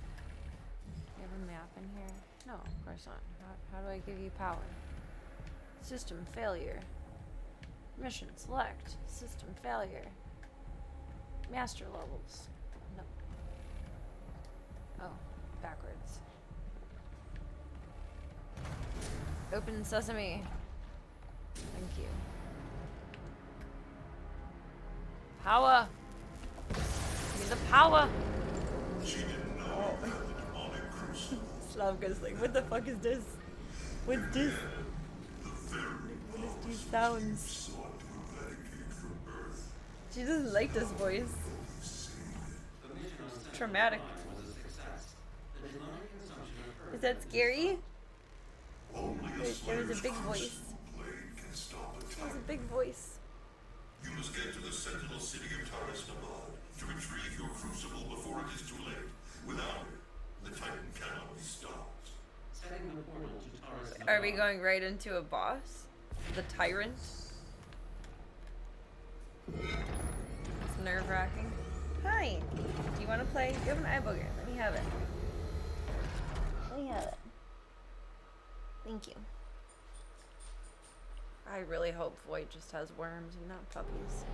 Speaker 3: Do you have a map in here? No, of course not. How do I give you power? System failure. Mission select. System failure. Master levels. No. Oh, backwards. Open sesame. Thank you. Power. Give me the power. Oh. Slavka's like, what the fuck is this? What's this? What is these sounds? She doesn't like this voice. Traumatic. Is that scary? There was a big voice. There was a big voice.
Speaker 8: You must get to the Sentinel City of Taras to retrieve your crucible before it is too late. Without it, the Titan cannot be stopped.
Speaker 3: Are we going right into a boss? The Tyrant? It's nerve-wracking. Hi! Do you want to play? You have an eye booger. Let me have it. Let me have it. Thank you. I really hope Void just has worms and not puppies.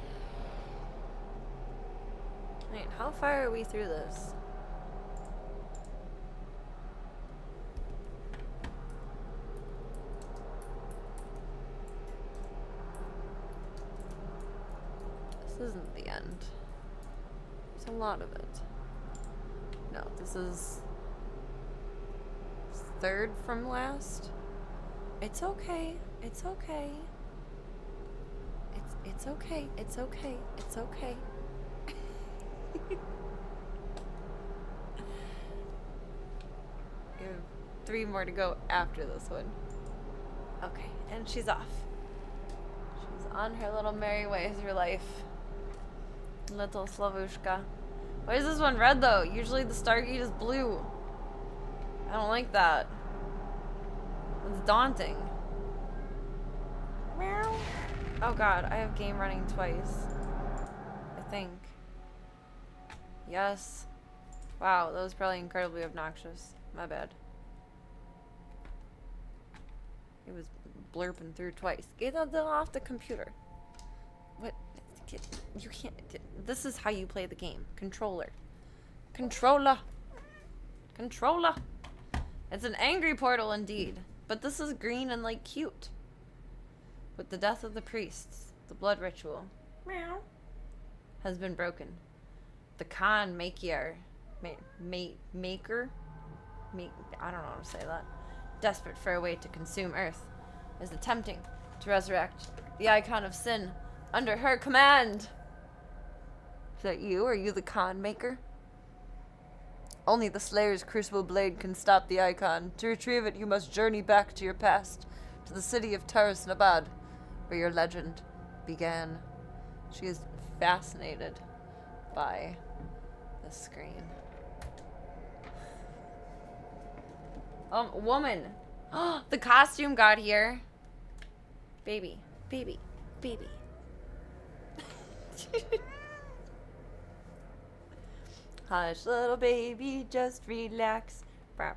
Speaker 3: Wait, how far are we through this? This isn't the end. There's a lot of it. No, this is third from last. It's okay. It's okay. It's okay. It's okay. It's okay. We have 3 more to go after this one. Okay, and she's off. She's on her little merry way through life. Little Slavushka. Why is this one red though? Usually the Stargate is blue. I don't like that. It's daunting. Meow. Oh god, I have game running twice. I think. Yes. Wow, that was probably incredibly obnoxious. My bad. It was blurping through twice. Get off the computer. What? You can't. This is how you play the game. Controller. Controller. Controller. It's an angry portal indeed, but this is green and like cute. With the death of the priests, the blood ritual meow, has been broken. The Khan maker, I don't know how to say that, desperate for a way to consume Earth, is attempting to resurrect the icon of sin under her command. Is that you? Are you the Khan maker? Only the Slayer's crucible blade can stop the icon. To retrieve it, you must journey back to your past, to the city of Taras Nabad, where your legend began. She is fascinated by the screen. Woman. The costume got here. Baby. Baby. Baby. Hush, little baby, just relax. Look,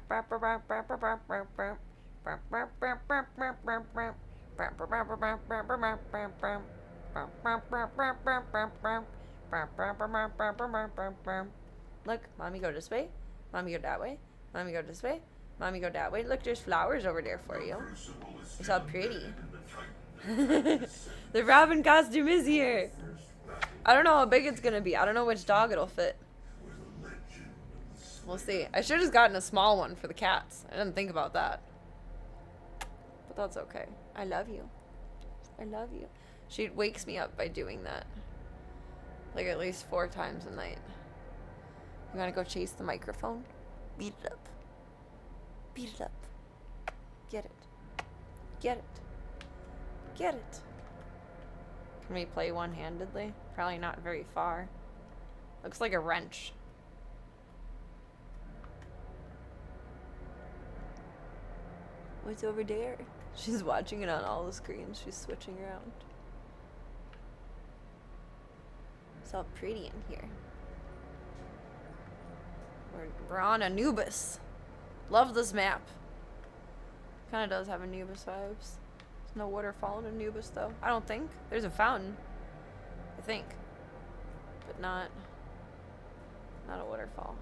Speaker 3: mommy go this way. Mommy go that way. Mommy go this way. Mommy go that way. Look, there's flowers over there for you. It's all pretty. The Robin costume is here. I don't know how big it's gonna be. I don't know which dog it'll fit. We'll see. I should have gotten a small one for the cats. I didn't think about that. But that's okay. I love you. I love you. She wakes me up by doing that. Like at least 4 times a night. You wanna go chase the microphone? Beat it up. Beat it up. Get it. Get it. Get it. Can we play one-handedly? Probably not very far. Looks like a wrench. What's over there? She's watching it on all the screens. She's switching around. It's all pretty in here. We're on Anubis. Love this map. Kind of does have Anubis vibes. There's no waterfall in Anubis though. I don't think. There's a fountain. I think. But not a waterfall.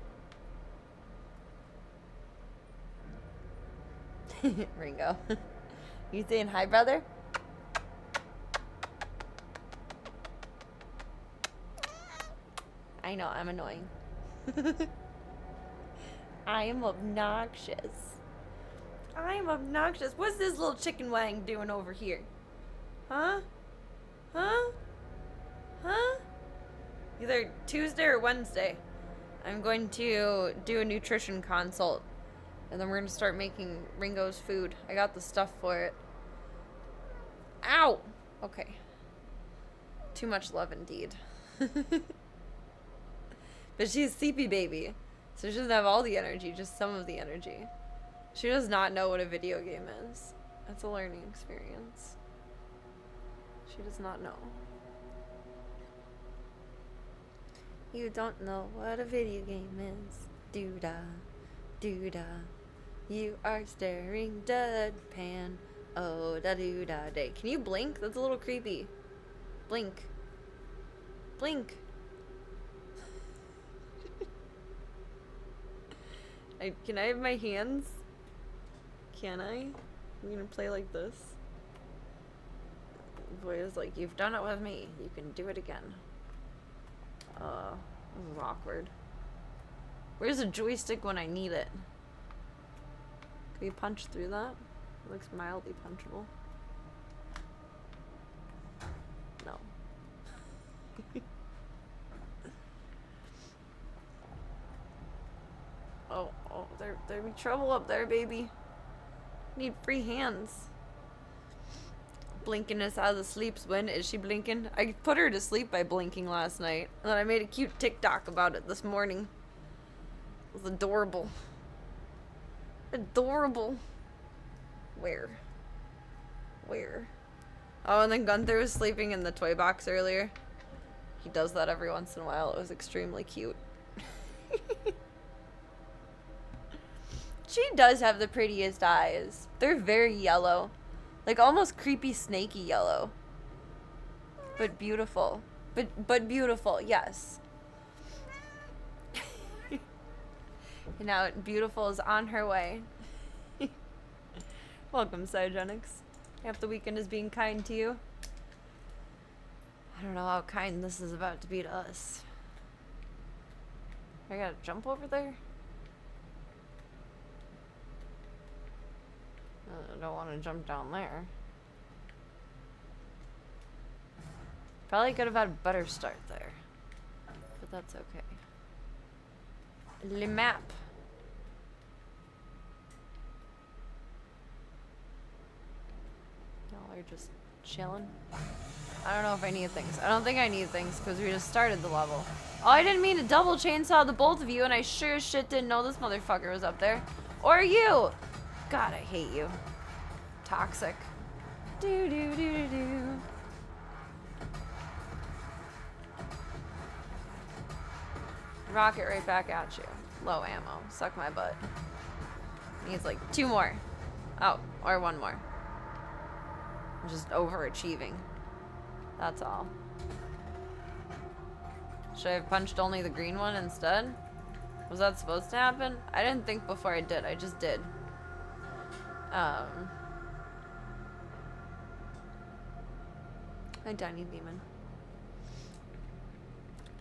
Speaker 3: Ringo. You saying hi, brother? I know, I'm annoying. I am obnoxious. I'm obnoxious. What's this little chicken wang doing over here? Huh? Huh? Huh? Either Tuesday or Wednesday, I'm going to do a nutrition consult. And then we're going to start making Ringo's food. I got the stuff for it. Ow! Okay. Too much love indeed. But she's sleepy baby. So she doesn't have all the energy, just some of the energy. She does not know what a video game is. That's a learning experience. She does not know. You don't know what a video game is. Doo-da, doo-da. You are staring deadpan. Oh, da-doo-da day. Can you blink? That's a little creepy. Blink. Blink. Can I have my hands? Can I? I'm gonna play like this. Boy is like, you've done it with me. You can do it again. This is awkward. Where's the joystick when I need it? Can you punch through that? It looks mildly punchable. No. Oh, there be trouble up there, baby. Need free hands. Blinking us out of the sleeps when is she blinking? I put her to sleep by blinking last night. And then I made a cute TikTok about it this morning. It was adorable. Adorable. Where? Where? Oh, and then Gunther was sleeping in the toy box earlier. He does that every once in a while. It was extremely cute. She does have the prettiest eyes. They're very yellow. Like almost creepy snaky yellow. But beautiful. But beautiful, yes. And now beautiful is on her way. Welcome, Cygenics. I hope the weekend is being kind to you. I don't know how kind this is about to be to us. I gotta jump over there? I don't want to jump down there. Probably could have had a better start there. But that's okay. Le map. Y'all are just chilling. I don't know if I need things. I don't think I need things because we just started the level. Oh, I didn't mean to double chainsaw the both of you, and I sure as shit didn't know this motherfucker was up there. Or you! God, I hate you. Toxic. Do do do do do. Rocket right back at you. Low ammo. Suck my butt. Needs like 2 more. Oh, or 1 more. I'm just overachieving. That's all. Should I have punched only the green one instead? Was that supposed to happen? I didn't think before I did. I just did. Hi, Tiny Demon.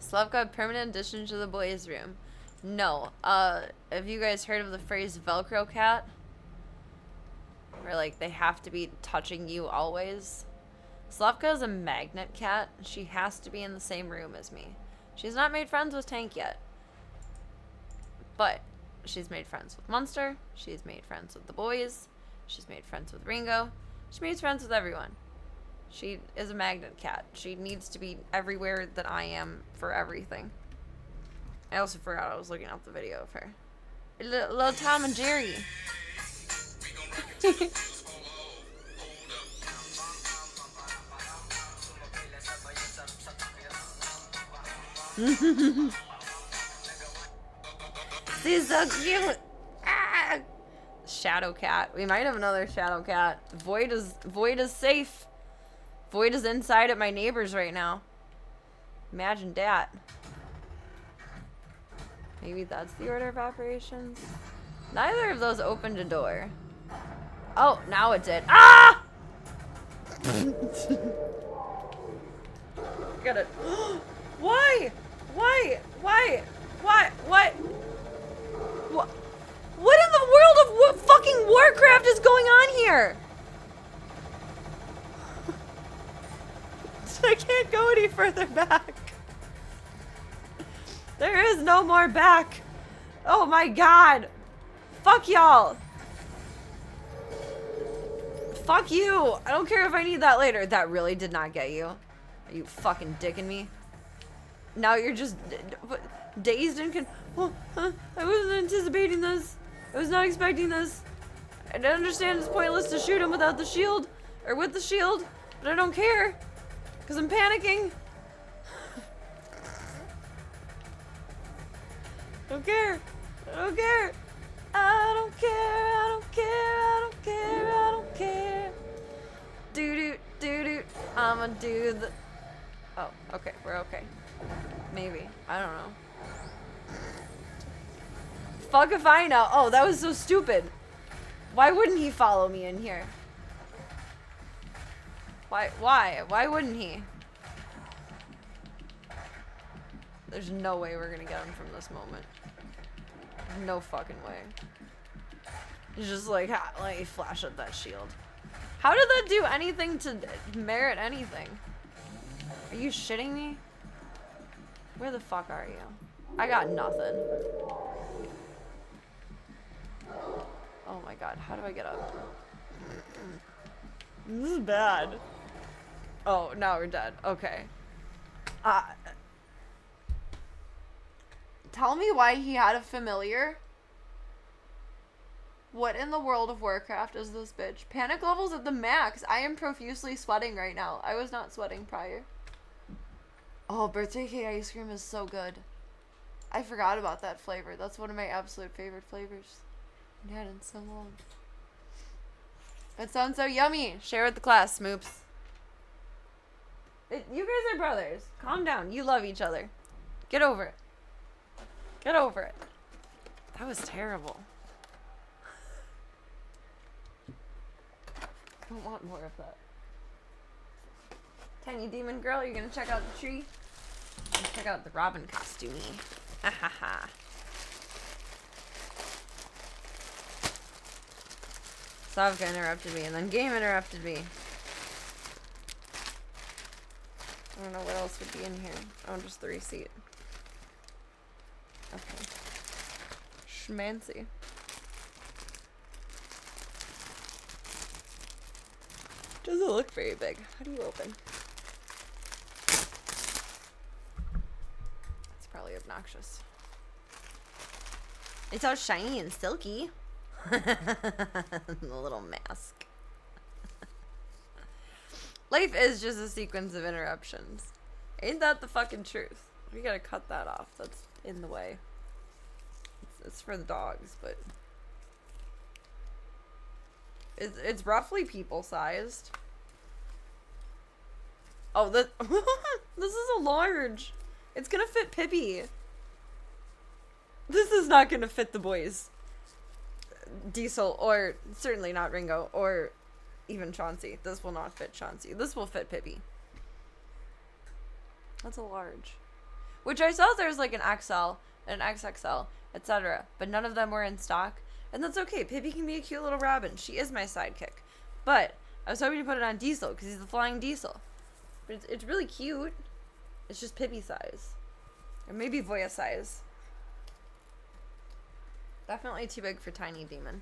Speaker 3: Slavka, permanent addition to the boys' room. No. Have you guys heard of the phrase Velcro cat? Where, like, they have to be touching you always? Slavka is a magnet cat. She has to be in the same room as me. She's not made friends with Tank yet. But she's made friends with Munster. She's made friends with the boys. She's made friends with Ringo. She makes friends with everyone. She is a magnet cat. She needs to be everywhere that I am for everything. I also forgot I was looking up the video of her. Little Tom and Jerry. She's so cute. Ah! Shadow cat. We might have another shadow cat. Void is safe. Void is inside at my neighbor's right now. Imagine that. Maybe that's the order of operations. Neither of those opened a door. Oh, now it did. Ah! Got it. Why? Why? Why? Why? What? What in the world of fucking Warcraft is going on here? I can't go any further back. There is no more back. Oh my god. Fuck y'all. Fuck you. I don't care if I need that later. That really did not get you. Are you fucking dicking me? Now you're just dazed and I wasn't anticipating this. I was not expecting this. I don't understand it's pointless to shoot him without the shield. Or with the shield. But I don't care. Because I'm panicking. I don't care. I don't care. I don't care. I don't care. I don't care. I don't care. Doo doo. I'ma do the. Oh, okay. We're okay. Maybe. I don't know. Fuck if I know. Oh, that was so stupid. Why wouldn't he follow me in here? Why? Why wouldn't he? There's no way we're gonna get him from this moment. No fucking way. He's just like, let me flash up that shield. How did that do anything to merit anything? Are you shitting me? Where the fuck are you? I got nothing. Oh my god, how do I get up? This is bad. Oh, now we're dead. Okay. Tell me why he had a familiar. What in the world of Warcraft is this bitch? Panic levels at the max. I am profusely sweating right now. I was not sweating prior. Oh, birthday cake ice cream is so good. I forgot about that flavor. That's one of my absolute favorite flavors. I had it in so long. It sounds so yummy. Share with the class, Smoops. You guys are brothers. Calm down. You love each other. Get over it. Get over it. That was terrible. don't want more of that. Tiny demon girl, you're gonna check out the tree? Check out the Robin costume. Ha ha ha. Savka interrupted me, and then game interrupted me. I don't know what else would be in here. Oh, just the receipt. Okay. Schmancy. Doesn't look very big. How do you open? It's probably obnoxious. It's all shiny and silky. The little mask. Life is just a sequence of interruptions. Ain't that the fucking truth? We gotta cut that off. That's in the way. It's for the dogs, but it's roughly people-sized. Oh, this is a large. It's gonna fit Pippi. This is not gonna fit the boys. Diesel, or certainly not Ringo, or even Chauncey. This will not fit Chauncey. This will fit Pippi. That's a large. Which I saw there's like an XL, an XXL, etc. But none of them were in stock. And that's okay. Pippi can be a cute little Robin. She is my sidekick. But I was hoping to put it on Diesel because he's the flying Diesel. But it's really cute. It's just Pippi size. Or maybe Voya size. Definitely too big for Tiny Demon.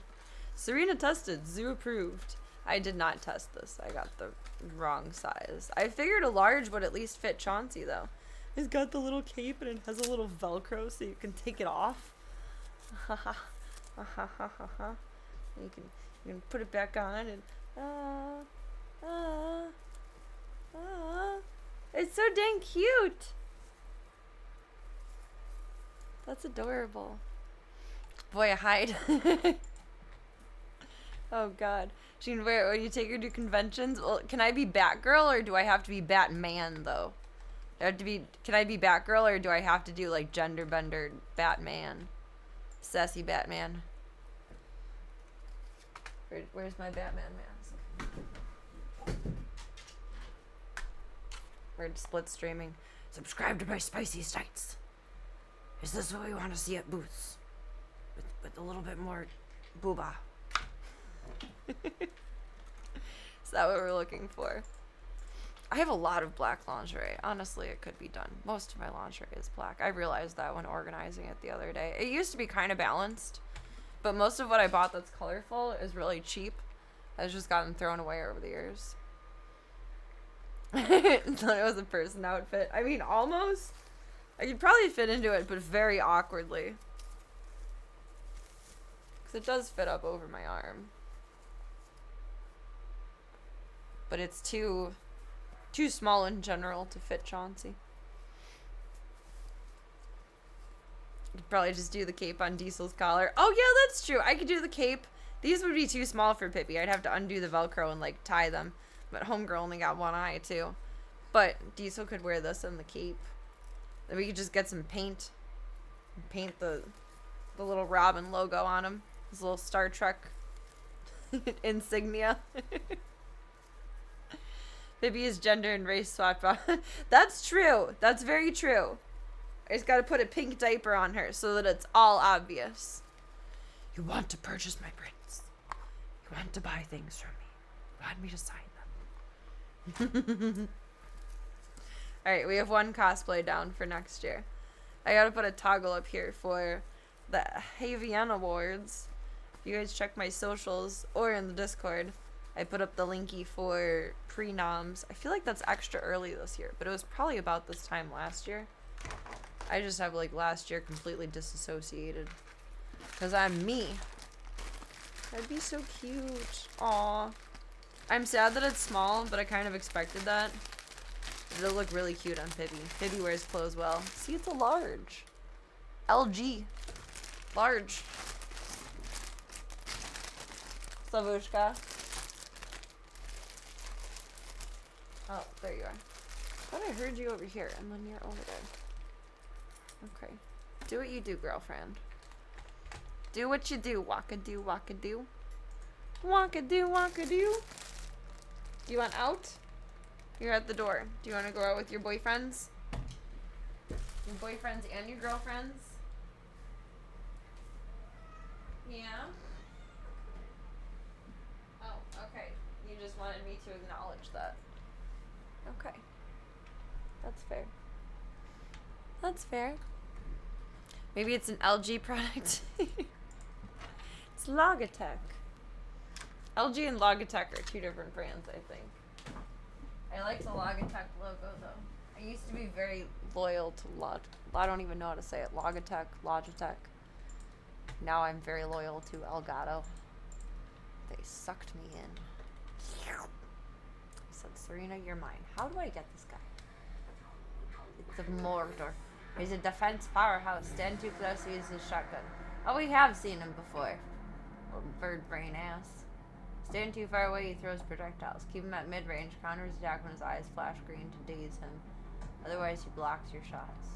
Speaker 3: Serena tested. Zoo approved. I did not test this. I got the wrong size. I figured a large would at least fit Chauncey, though. It's got the little cape and it has a little Velcro so you can take it off. Ha ha. Ha ha ha ha ha. You can put it back on and it's so dang cute. That's adorable. Boy, hide. Oh god. Jean, where when you take her to conventions? Well, can I be Batgirl or do I have to be Batman though? Do I have to be, can I be Batgirl or do I have to do like gender bender Batman? Sassy Batman. Where's my Batman mask? We're split streaming. Subscribe to my spicy sites. Is this what we want to see at booths? With a little bit more booba. Is that what we're looking for? I have a lot of black lingerie. Honestly, it could be done. Most of my lingerie is black. I realized that when organizing it the other day. It used to be kind of balanced, but most of what I bought that's colorful is really cheap. Has just gotten thrown away over the years. Thought it was a person outfit. I mean, almost. I could probably fit into it, but very awkwardly. Because it does fit up over my arm. But it's too small in general to fit Chauncey. Could probably just do the cape on Diesel's collar. Oh yeah, that's true. I could do the cape. These would be too small for Pippi. I'd have to undo the Velcro and like tie them. But Homegirl only got one eye too. But Diesel could wear this and the cape. Then we could just get some paint. And paint the little Robin logo on him. His little Star Trek insignia. Pippi is gender and race swapped. That's true. That's very true. I just gotta put a pink diaper on her so that it's all obvious. You want to purchase my prints. You want to buy things from me. You want me to sign them. Alright, we have one cosplay down for next year. I gotta put a toggle up here for the Havian Awards. If you guys check my socials or in the Discord, I put up the linky for pre-noms. I feel like that's extra early this year, but it was probably about this time last year. I just have like last year completely disassociated. Because I'm me. That'd be so cute. Aw. I'm sad that it's small, but I kind of expected that. It'll look really cute on Pippi. Pippi wears clothes well. See, it's a large. LG. Large. Slavushka. Oh, there you are. I thought I heard you over here, and then you're over there. Okay. Do what you do, girlfriend. Do what you do. Walk-a-do, walk-a-do. Walk-a-do, walk-a-do. Do you want out? You're at the door. Do you want to go out with your boyfriends? Your boyfriends and your girlfriends? Yeah? Oh, okay. You just wanted me to acknowledge that. Okay. That's fair. That's fair. Maybe it's an LG product. It's Logitech. LG and Logitech are two different brands, I think. I like the Logitech logo, though. I used to be very loyal to I don't even know how to say it. Logitech. Now I'm very loyal to Elgato. They sucked me in. I said, Serena, you're mine. How do I get this guy? It's a Mordor. He's a defense powerhouse. Stand too close to use his shotgun. Oh, we have seen him before. Little bird brain ass. Stand too far away, he throws projectiles. Keep him at mid-range. Counter his attack when his eyes flash green to daze him. Otherwise, he blocks your shots.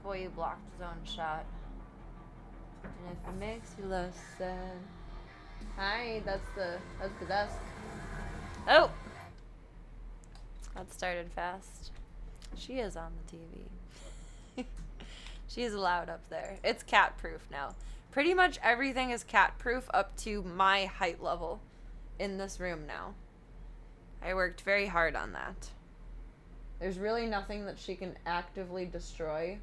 Speaker 3: Boy, you blocked his own shot. And if it makes you less sad. Hi, that's the desk. Oh! That started fast. She is on the TV. She is allowed up there. It's cat proof now. Pretty much everything is cat proof up to my height level in this room now. I worked very hard on that. There's really nothing that she can actively destroy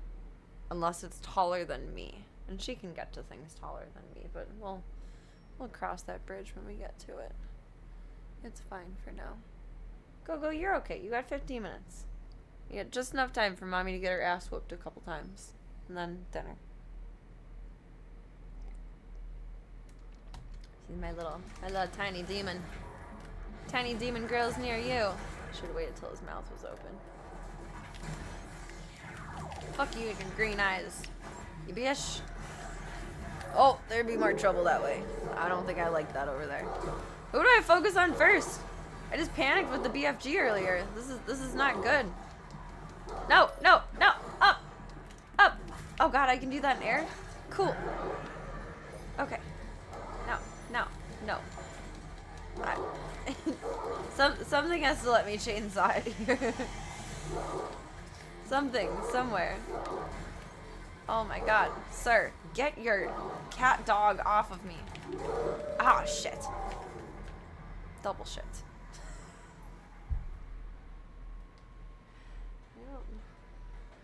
Speaker 3: unless it's taller than me. And she can get to things taller than me, but we'll cross that bridge when we get to it. It's fine for now. Go, you're okay. You got 15 minutes. You got just enough time for mommy to get her ass whooped a couple times. And then dinner. See my little tiny demon. Tiny demon girl's near you. Should have waited till his mouth was open. Fuck you and your green eyes. You bitch. Oh, there'd be more trouble that way. I don't think I like that over there. Who do I focus on first? I just panicked with the BFG earlier. This is not good. No. Up. Oh god, I can do that in air? Cool. Okay. No. Something has to let me chainsaw it here. Somewhere. Oh my god. Sir, get your cat dog off of me. Ah, shit. Double shit.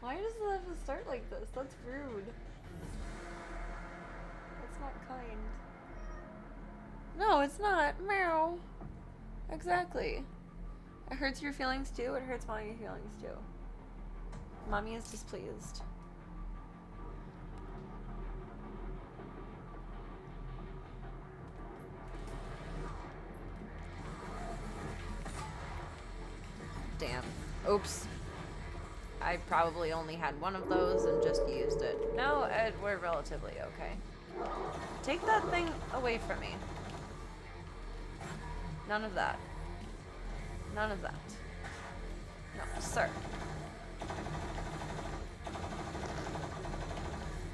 Speaker 3: Why does it have to start like this? That's rude. That's not kind. No, it's not. Meow. Exactly. It hurts your feelings too. It hurts mommy's feelings too. Mommy is displeased. Damn. Oops. I probably only had one of those and just used it. No, we're relatively okay. Take that thing away from me. None of that. None of that. No, sir.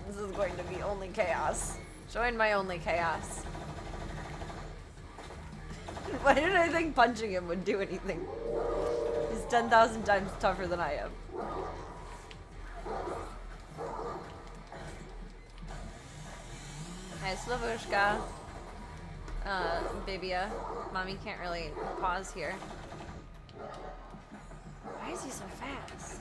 Speaker 3: This is going to be only chaos. Join my only chaos. Why did I think punching him would do anything? He's 10,000 times tougher than I am. Hi, Slavushka. Babia. Mommy can't really pause here. Why is he so fast?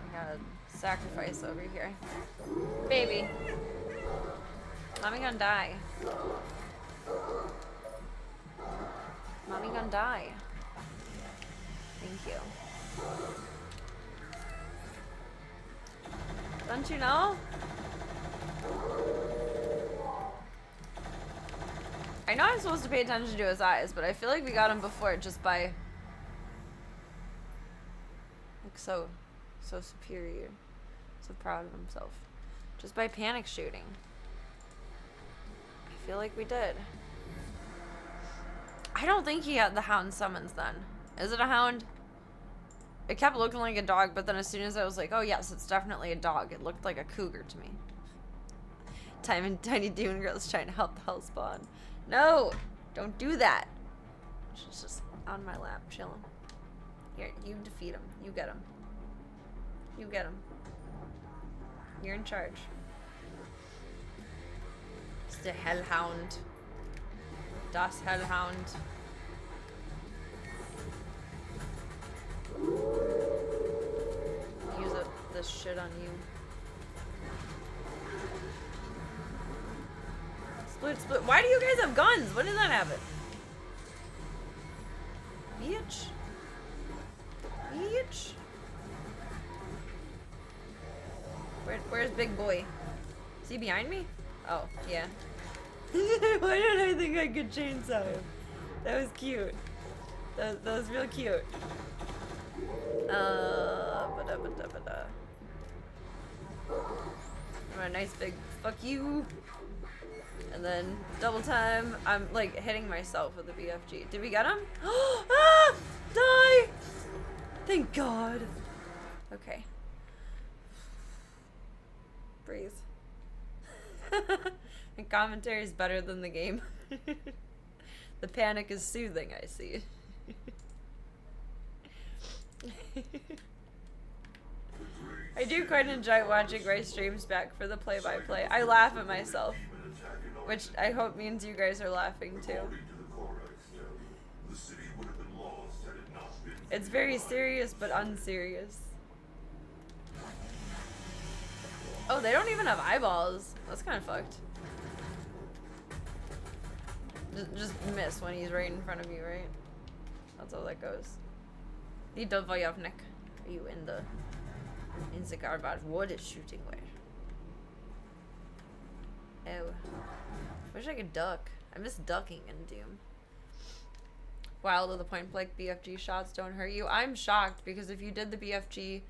Speaker 3: I got a sacrifice over here. Baby. Mommy gonna die. Mommy gonna die. Thank you. Don't you know? I know I'm supposed to pay attention to his eyes, but I feel like we got him before just by like so superior, so proud of himself, just by panic shooting. I feel like we did. I don't think he had the hound summons then. Is it a hound? It kept looking like a dog, but then as soon as I was like, oh yes, it's definitely a dog, it looked like a cougar to me. Tiny demon girl's trying to help the hell spawn. No! Don't do that! She's just on my lap, chilling. Here, you defeat him. You get him. You get him. You're in charge. It's the Hellhound. Das Hellhound. Use this shit on you. Split. Why do you guys have guns? When did that happen? Bitch. Bitch. Where's Big Boy? Is he behind me? Oh, yeah. Why did I think I could chainsaw him? That was cute. That was real cute. Ba-da. A nice big fuck you. And then double time. I'm like hitting myself with the BFG. Did we get him? Ah! Die! Thank God. Okay. Breathe. The commentary is better than the game. The panic is soothing, I see. I do quite enjoy watching Rice streams back for the play-by-play. I laugh at myself, which I hope means you guys are laughing too. It's very serious but unserious. Oh, they don't even have eyeballs. That's kind of fucked. Just miss when he's right in front of you, right? That's how that goes. Die Dovojovnik. Are you in the garbage? What is shooting where? Oh. Wish I could duck. I miss ducking in Doom. Wild of the point blank BFG shots don't hurt you. I'm shocked because if you did the BFG,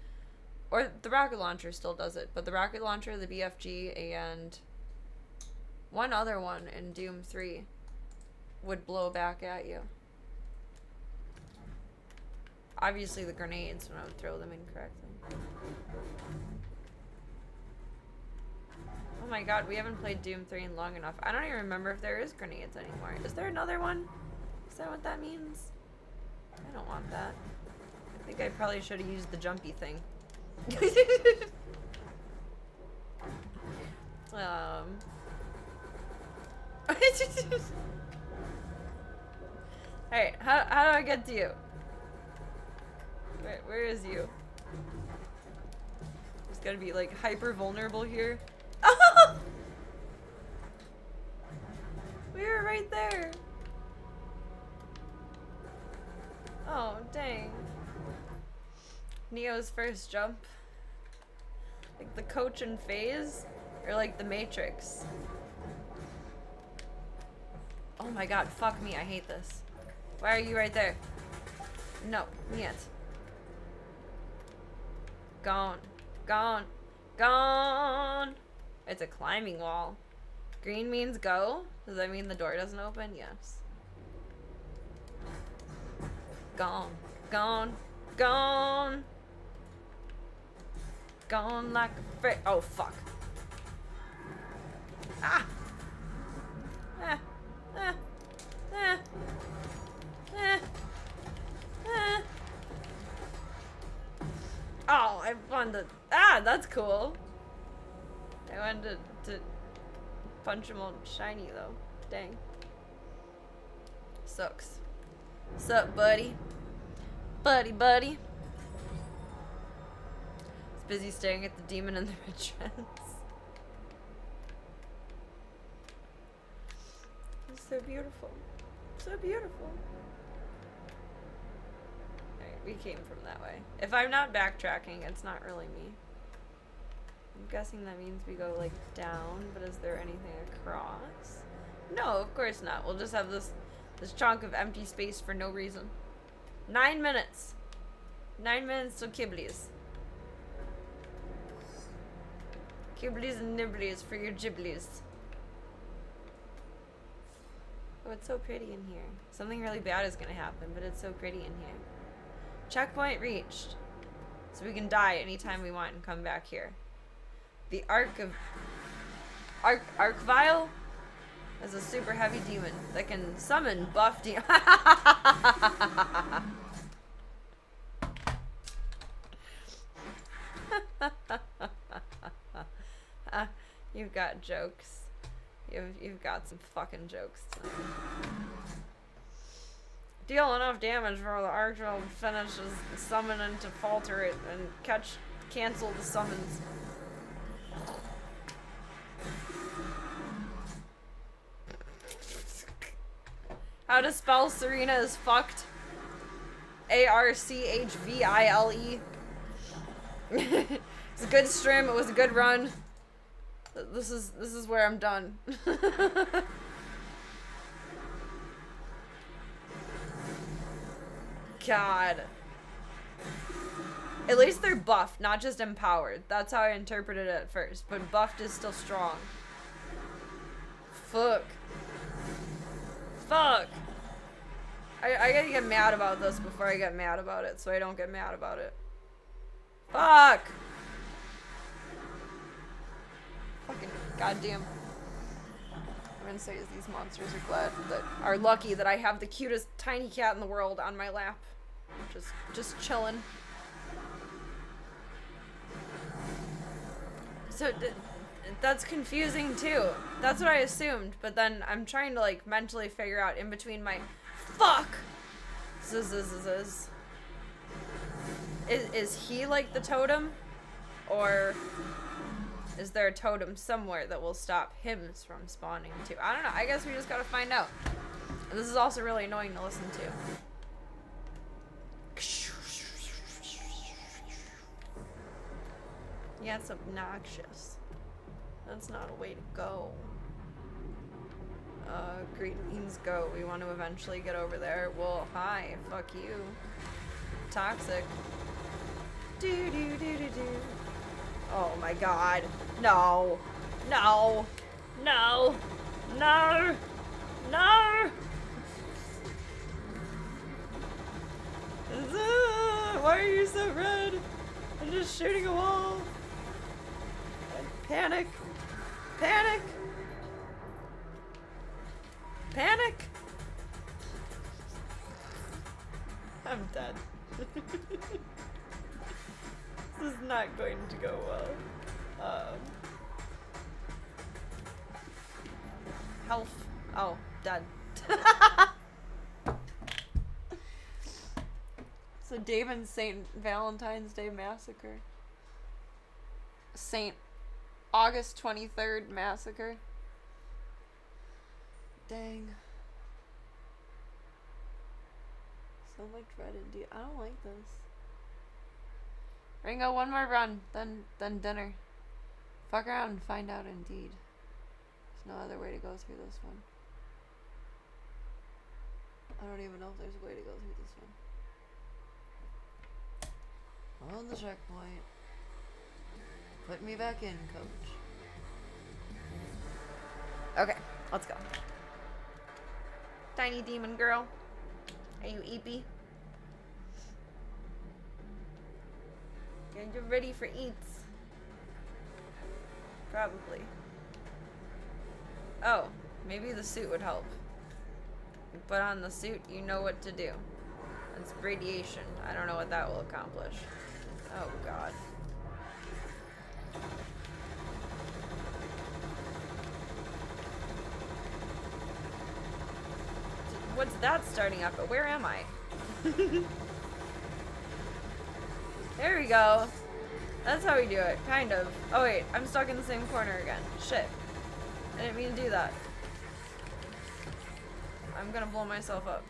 Speaker 3: or the rocket launcher still does it, but the rocket launcher, the BFG, and one other one in Doom 3 would blow back at you. Obviously the grenades when I would throw them incorrectly. Oh my god, we haven't played Doom 3 in long enough. I don't even remember if there is grenades anymore. Is there another one? Is that what that means? I don't want that. I think I probably should have used the jumpy thing. Alright, how do I get to you? Where is you? Just gotta be like hyper vulnerable here. Oh! We were right there. Oh, dang. Neo's first jump. Like the coach and phase? Or like the Matrix? Oh my god, fuck me, I hate this. Why are you right there? No, yet. Gone. Gone. Gone! It's a climbing wall. Green means go? Does that mean the door doesn't open? Yes. Gone. Gone. Gone! Gone like a frick. Oh, fuck. Ah! Ah! Ah! Ah! Ah! Ah! Oh, I wanted to... Ah, that's cool. I wanted to punch him all shiny, though. Dang. Sucks. Sup, buddy? Buddy. He's busy staring at the demon in the red dress. He's so beautiful. So beautiful. Alright, we came from that way. If I'm not backtracking, it's not really me. I'm guessing that means we go, like, down, but is there anything across? No, of course not. We'll just have this chunk of empty space for no reason. 9 minutes. 9 minutes till Kibblies. Kibblies and nibblies for your giblies. Oh, it's so pretty in here. Something really bad is gonna happen, but it's so pretty in here. Checkpoint reached. So we can die anytime we want and come back here. The arc of Archvile is a super heavy demon that can summon buff demon. You've got jokes. You've got some fucking jokes tonight. Deal enough damage for the Archvile to finish his summon and to falter it and cancel the summons. How to spell Serena is fucked. Archvile. It's a good stream. It was a good run. This is where I'm done. God. At least they're buffed, not just empowered. That's how I interpreted it at first. But buffed is still strong. Fuck. Fuck. I gotta get mad about this before I get mad about it, so I don't get mad about it. Fuck! Fucking goddamn. I'm gonna say is these monsters are lucky that I have the cutest tiny cat in the world on my lap. Just chilling. So that's confusing too. That's what I assumed, but then I'm trying to like mentally figure out in between my fuck. Is he like the totem, or is there a totem somewhere that will stop him from spawning too? I don't know. I guess we just gotta find out. And this is also really annoying to listen to. Yeah, it's obnoxious. That's not a way to go. Green beans go. We want to eventually get over there. Well, hi. Fuck you. Toxic. Do do do do do. Oh my god. No. No. No. No. No. Why are you so red? I'm just shooting a wall. Panic. Panic. Panic. I'm dead. This is not going to go well. Health. Oh, dead. So Dave and St. Valentine's Day Massacre. St. August 23rd Massacre. Dang. So much red indeed. I don't like this. Ringo, one more run, then dinner. Fuck around and find out indeed. There's no other way to go through this one. I don't even know if there's a way to go through this one. On the checkpoint. Put me back in, coach. Okay, let's go. Tiny demon girl. Are you eepy? You're ready for eats. Probably. Oh, maybe the suit would help. You put on the suit, you know what to do. It's radiation. I don't know what that will accomplish. Oh god. What's that starting up? But where am I? There we go. That's how we do it, kind of. Oh wait, I'm stuck in the same corner again. Shit. I didn't mean to do that. I'm gonna blow myself up.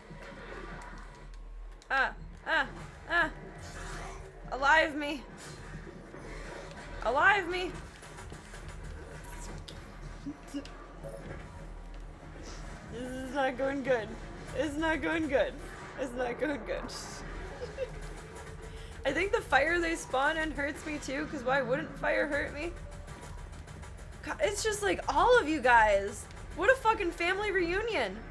Speaker 3: Ah! Alive me! Alive me! This is not going good. It's not going good. It's not going good. I think the fire they spawn in hurts me too, because why wouldn't fire hurt me? God, it's just like all of you guys. What a fucking family reunion.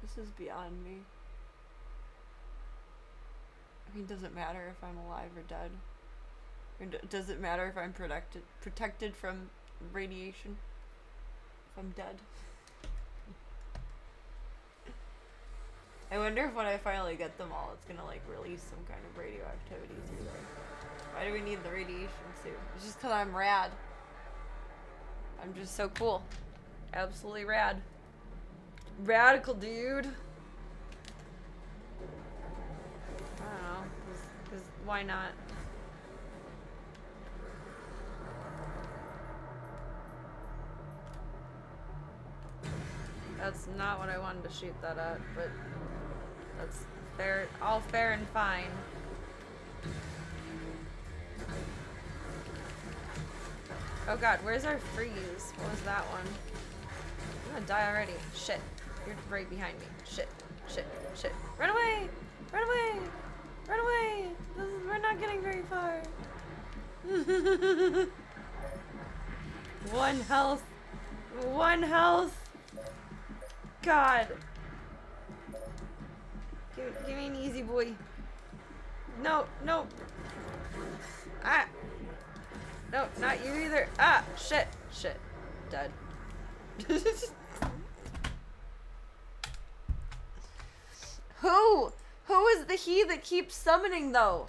Speaker 3: This is beyond me. I mean, does it matter if I'm alive or dead? Or does it matter if I'm protected from radiation? If I'm dead? I wonder if when I finally get them all, it's gonna like release some kind of radioactivity through there. Why do we need the radiation suit? It's just because I'm rad. I'm just so cool. Absolutely rad. Radical, dude. I don't know. Cause why not? That's not what I wanted to shoot that at, but that's fair, all fair and fine. Oh god, where's our freeze? What was that one? I'm gonna die already. Shit. You're right behind me. Shit. Shit. Shit. Run away! Run away! Run away! We're not getting very far. 1 health. 1 health. God. Give me an easy boy. No, no. Ah. No, not you either. Ah, shit. Shit. Dead. Who? Who is the he that keeps summoning, though?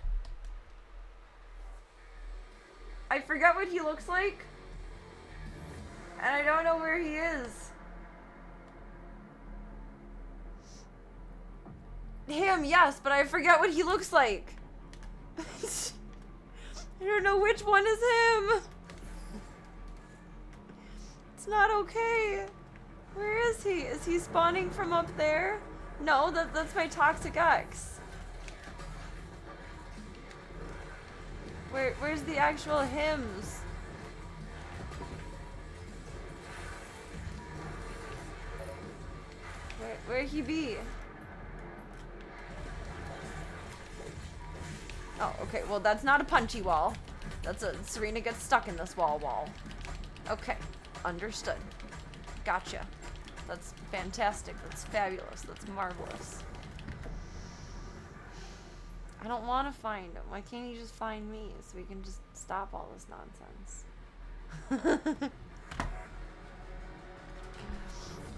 Speaker 3: I forget what he looks like. And I don't know where he is. Him, yes, but I forget what he looks like. I don't know which one is him. It's not okay. Where is he? Is he spawning from up there? No, that's my toxic ex. Where's the actual hymns? Where he be? Oh, okay. Well, that's not a punchy wall. That's a Serena gets stuck in this wall. Okay. Understood. Gotcha. That's fantastic. That's fabulous. That's marvelous. I don't want to find him. Why can't he just find me so we can just stop all this nonsense?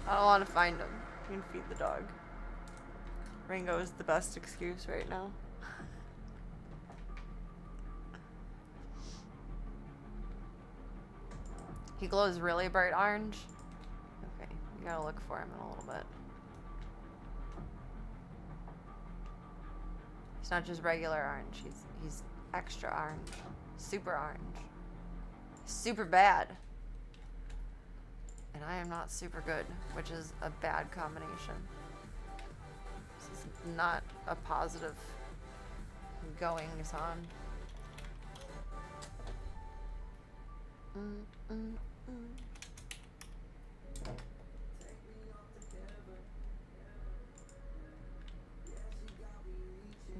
Speaker 3: I don't want to find him. We can feed the dog. Ringo is the best excuse right now. He glows really bright orange. Okay, you gotta look for him in a little bit. He's not just regular orange, he's extra orange. Super orange. Super bad. And I am not super good, which is a bad combination. This is not a positive goings on. And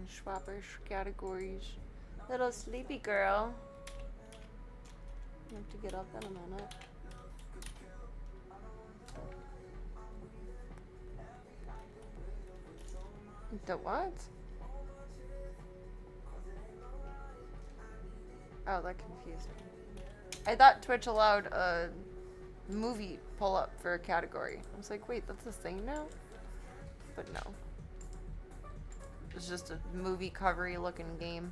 Speaker 3: Schwapper's categories. Little sleepy girl. I have to get up in a minute. The what? Oh, that confused me. I thought Twitch allowed a movie pull-up for a category. I was like, wait, that's a thing now? But no. It's just a movie covery looking game.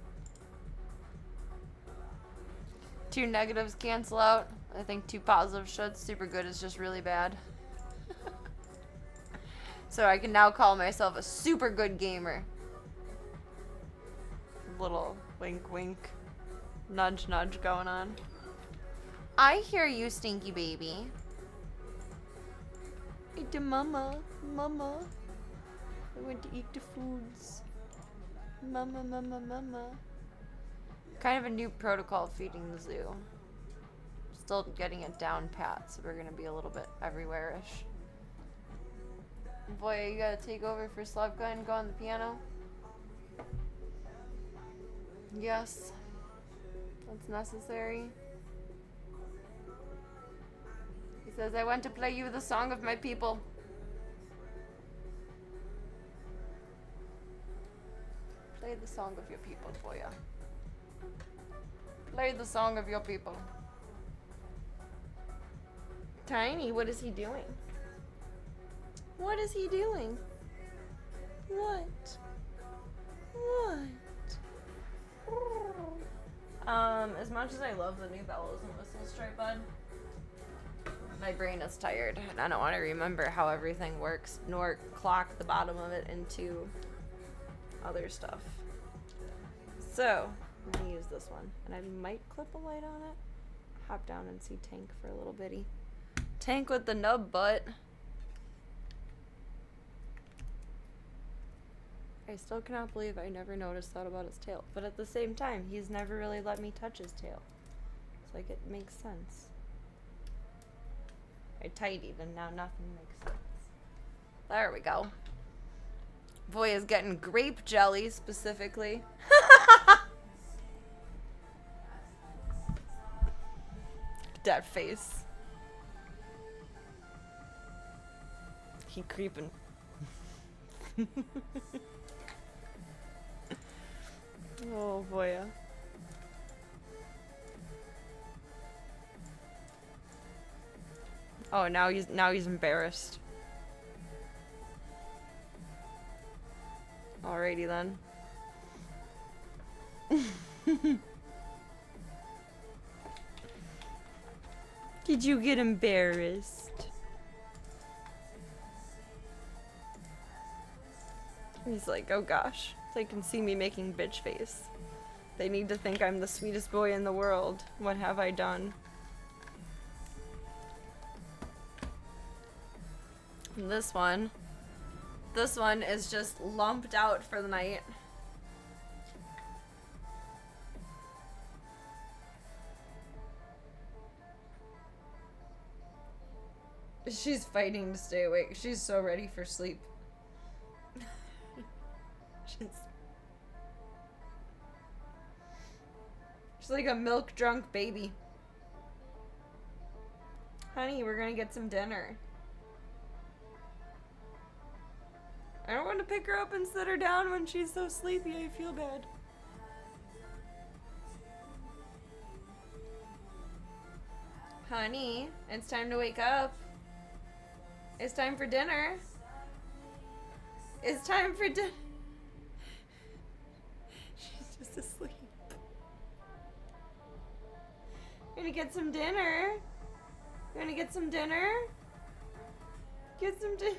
Speaker 3: 2 negatives cancel out. I think 2 positives should. Super good is just really bad. So I can now call myself a super good gamer. Little wink wink. Nudge nudge going on. I hear you, stinky baby. Eat the mama. Mama. I want to eat the foods. Mama, mama, mama. Kind of a new protocol feeding the zoo. Still getting it down pat, so we're gonna be a little bit everywhere-ish. Boy, you gotta take over for Slavka and go on the piano? Yes. That's necessary. He says, I want to play you the song of my people. Play the song of your people, Boya. Play the song of your people. Tiny, what is he doing? What is he doing? What? As much as I love the new bellows and whistles tripod, my brain is tired and I don't want to remember how everything works, nor clock the bottom of it into other stuff. So, I'm gonna use this one, and I might clip a light on it. Hop down and see Tank for a little bitty. Tank with the nub butt. I still cannot believe I never noticed that about his tail. But at the same time, he's never really let me touch his tail. It's like it makes sense. I tidied and now nothing makes sense. There we go. Boy is getting grape jelly specifically. That face. He creeping. Oh boy. Oh, now he's embarrassed. Alrighty then. Did you get embarrassed? He's like, oh gosh, they can see me making bitch face. They need to think I'm the sweetest boy in the world. What have I done? And this one is just lumped out for the night. She's fighting to stay awake. She's so ready for sleep. She's like a milk drunk baby. Honey, we're gonna get some dinner. I don't want to pick her up and sit her down when she's so sleepy. I feel bad. Honey, it's time to wake up. It's time for dinner. It's time for dinner. She's just asleep. We're gonna get some dinner. We're gonna get some dinner. Get some dinner.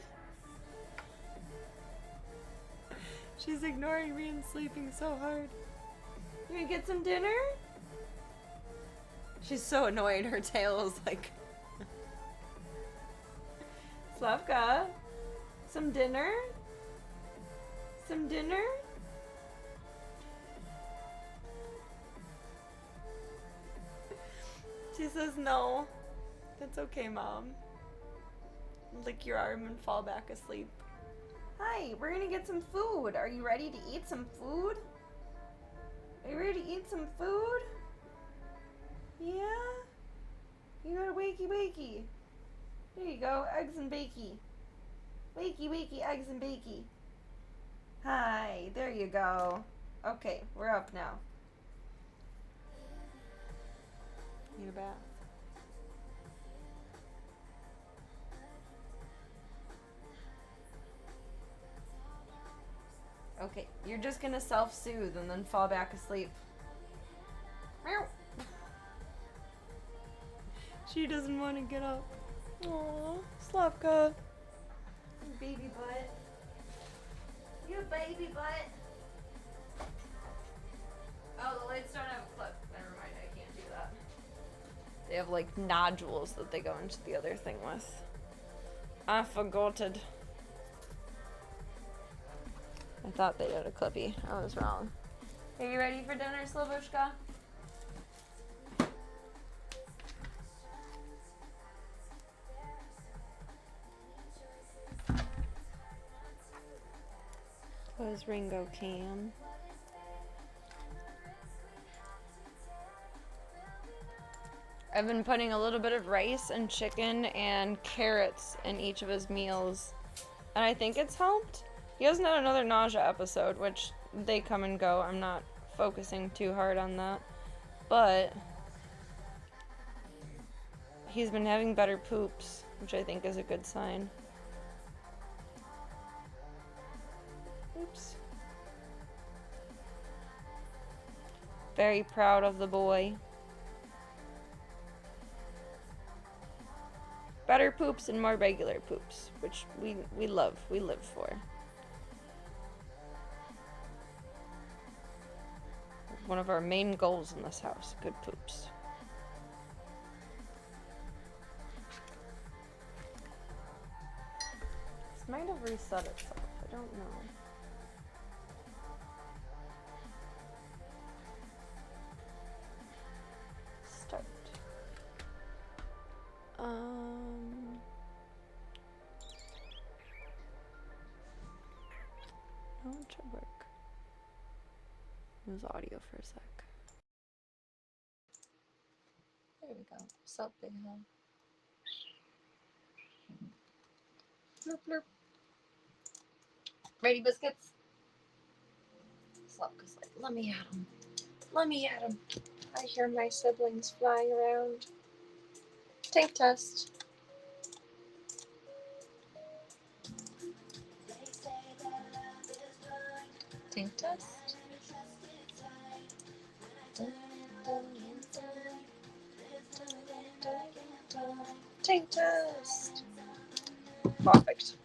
Speaker 3: She's ignoring me and sleeping so hard. You gonna get some dinner? She's so annoyed. Her tail is like... Slavka, some dinner? Some dinner? She says no. That's okay, Mom. Lick your arm and fall back asleep. Hi, we're gonna get some food. Are you ready to eat some food? Are you ready to eat some food? Yeah? You got a wakey wakey. There you go, eggs and bakey. Wakey wakey, eggs and bakey. Hi, there you go. Okay, we're up now. Need a bath. Okay, you're just gonna self-soothe and then fall back asleep. Meow. She doesn't want to get up. Aww, Slavka. Baby butt. You baby butt. Oh, the lights don't have a clip. Never mind, I can't do that. They have like nodules that they go into the other thing with. I forgotted. I thought they did a clippy. I was wrong. Are you ready for dinner, Slavushka? Close Ringo cam. I've been putting a little bit of rice and chicken and carrots in each of his meals, and I think it's helped. He hasn't had another nausea episode, which they come and go. I'm not focusing too hard on that. but he's been having better poops, which I think is a good sign. Oops. Very proud of the boy. Better poops and more regular poops, which we love, we live for. One of our main goals in this house, good poops. This might have reset itself, I don't know. Start. I want to work. Lose audio for a sec. There we go. What's up, big hug? Blurp, blurp. Ready, biscuits? Slupka's like, let me at him. Let me at him. I hear my siblings flying around. Tank test. Tank test. Tank test. Perfect.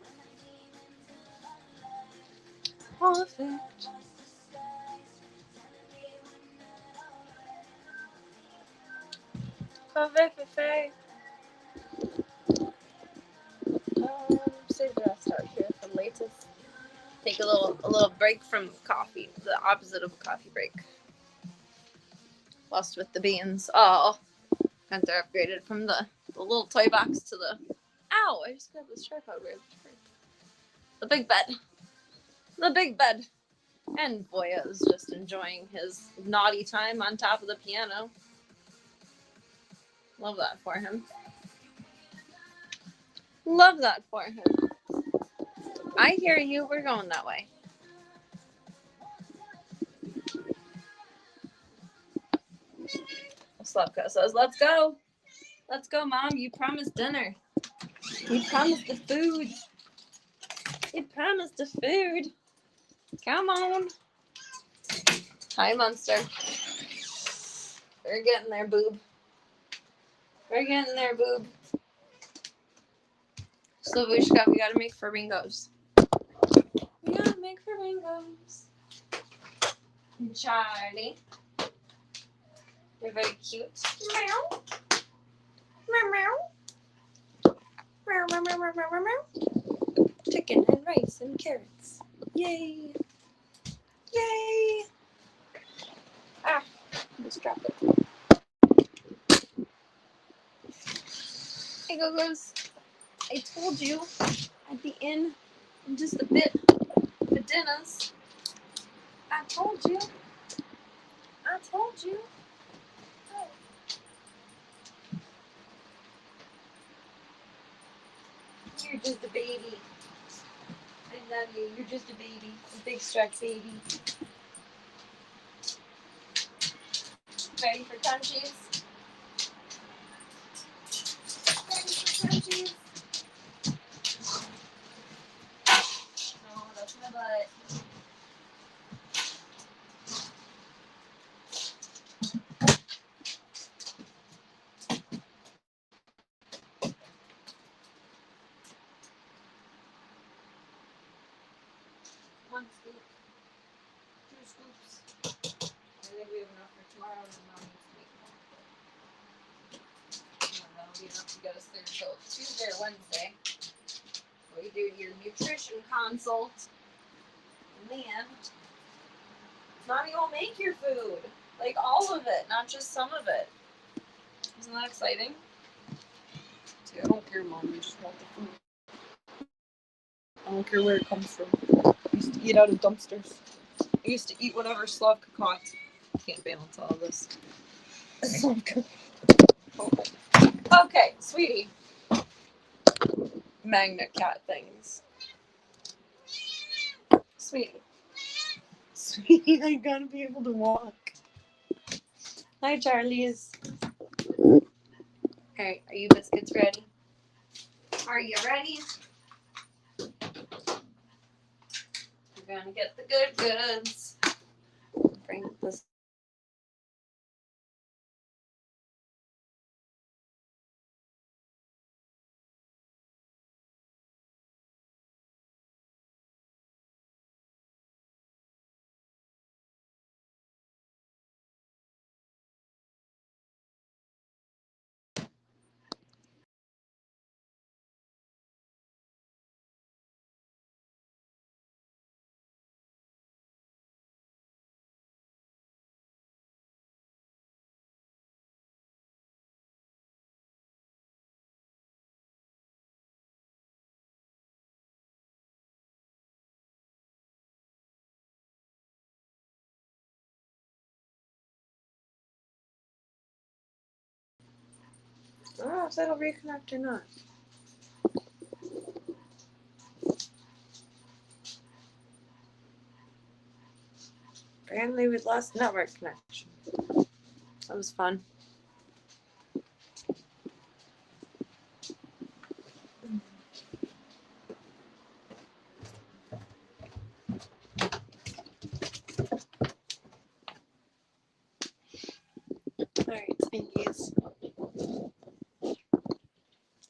Speaker 3: Perfect. Perfect. Save the rest out here for latest. Take a little break from coffee. The opposite of a coffee break. Lost with the beans. Oh, Hunter upgraded from the little toy box to the. Ow! I just grabbed this tripod. The big bed. The big bed. And Boya is just enjoying his naughty time on top of the piano. Love that for him. Love that for him. I hear you. We're going that way. Slupka says, let's go. Let's go, Mom. You promised dinner. You promised the food. You promised the food. Come on. Hi, Monster. We're getting there, boob. We're getting there, boob. Slavushka, we gotta make flamingos. We gotta make flamingos. And Charlie. They're very cute. Meow. Meow, meow. Meow, meow, meow, meow, meow, meow. Chicken and rice and carrots. Yay. Yay. Ah, I just dropped it. Hey, Go-Go's. I told you I'd be in just a bit for dinners. I told you. I told you. Oh. You're just a baby. I love you. You're just a baby. A big stretch baby. Ready for crunchies? Ready for crunchies? Oh, that's my butt. One scoop. 2 scoops. I think we have enough for tomorrow, and then Mom needs to make more. And that'll be enough to get us through until Tuesday or Wednesday. We do your nutrition consult. And then Mommy will make your food. Like all of it, not just some of it. Isn't that exciting? See, I don't care, Mom. I just want the food. I don't care where it comes from. I used to eat out of dumpsters. I used to eat whatever Slavka caught. I can't balance all of this. Slavka. Okay, sweetie. Magnet cat things. Sweetie. Sweetie, I gotta be able to walk. Hi, Charlies. Alright, are you biscuits ready? Are you ready? We're gonna get the good goods. Bring this. Oh, if that'll reconnect or not. Apparently, we lost network connection. That was fun. Alright, Twinkies.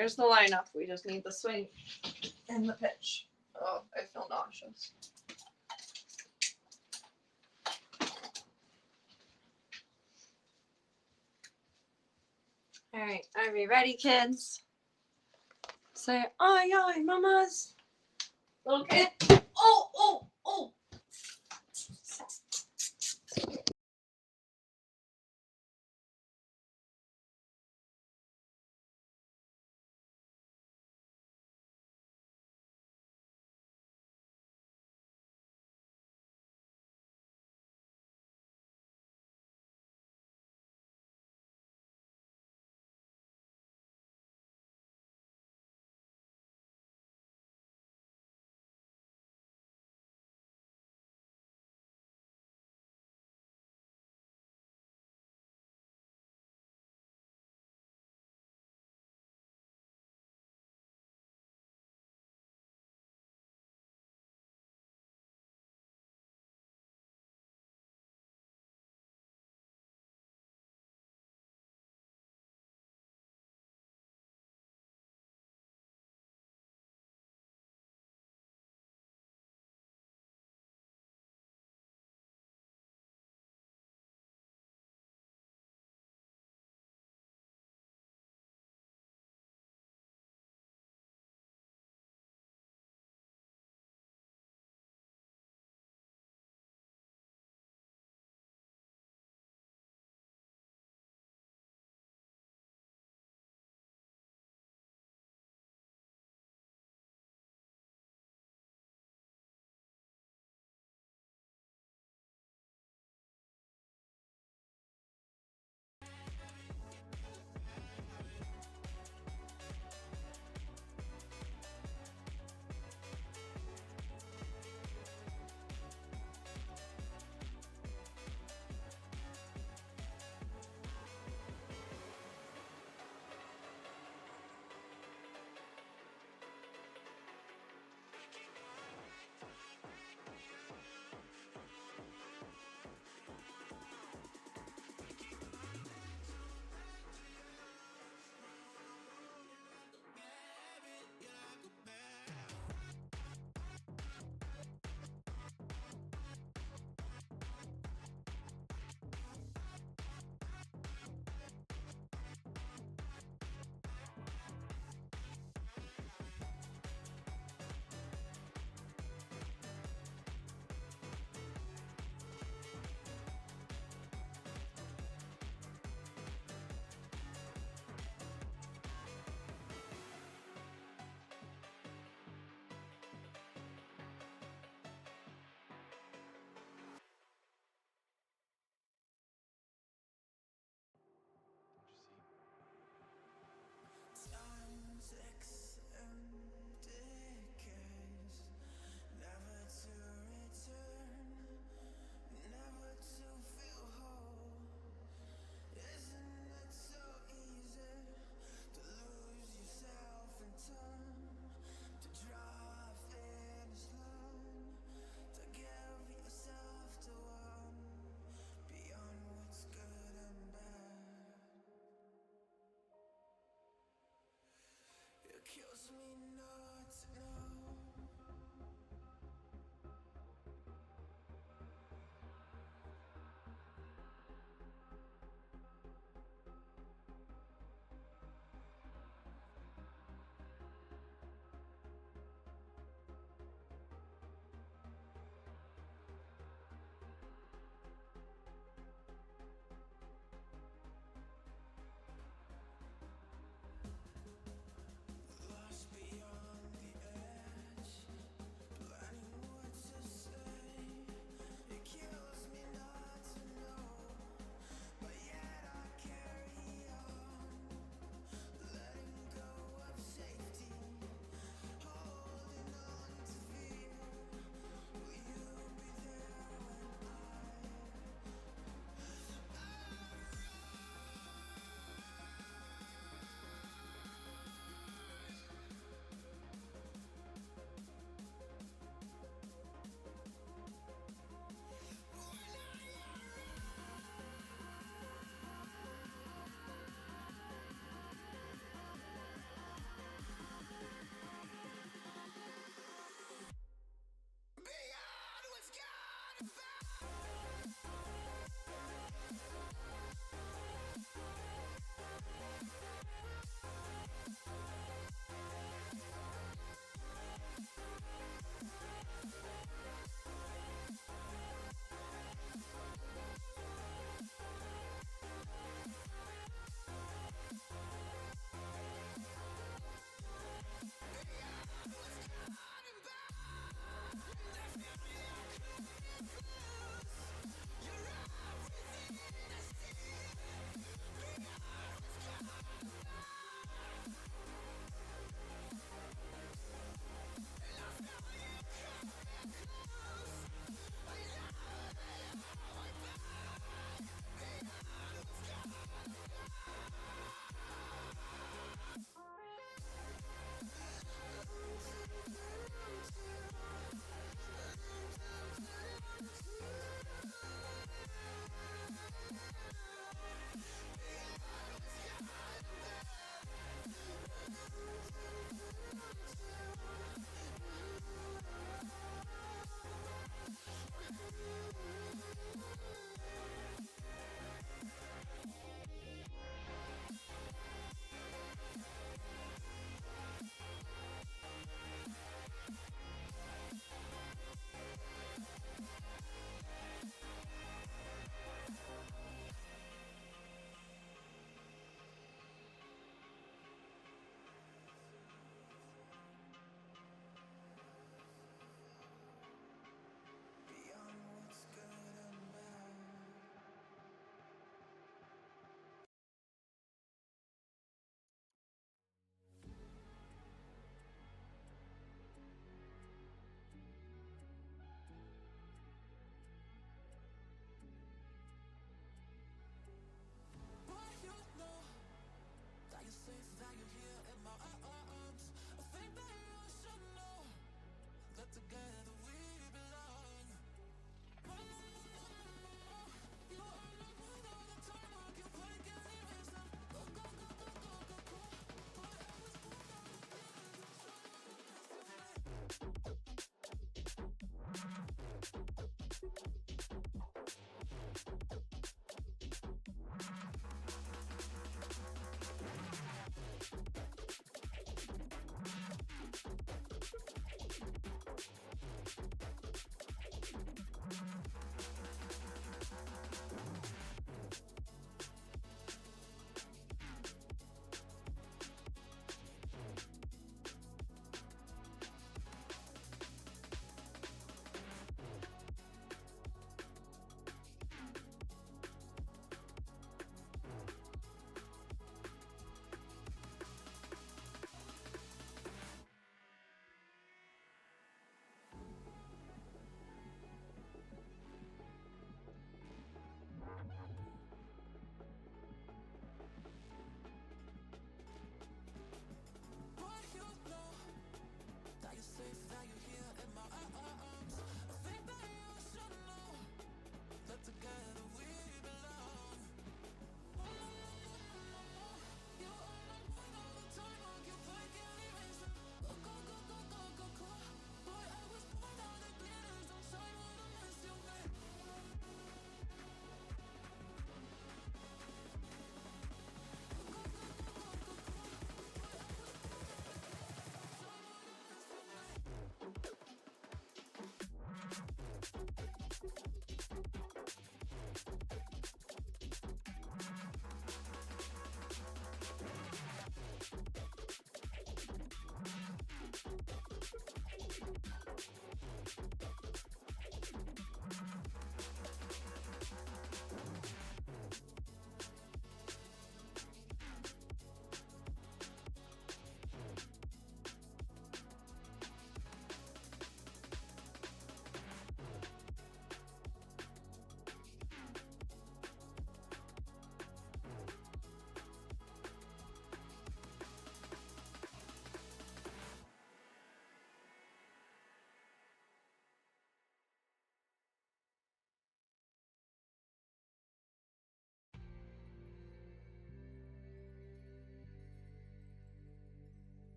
Speaker 3: There's the lineup. We just need the swing and the pitch. Oh, I feel nauseous. Alright, are we ready, kids? Say, aye, aye, mamas. Little kid. Oh, oh, oh.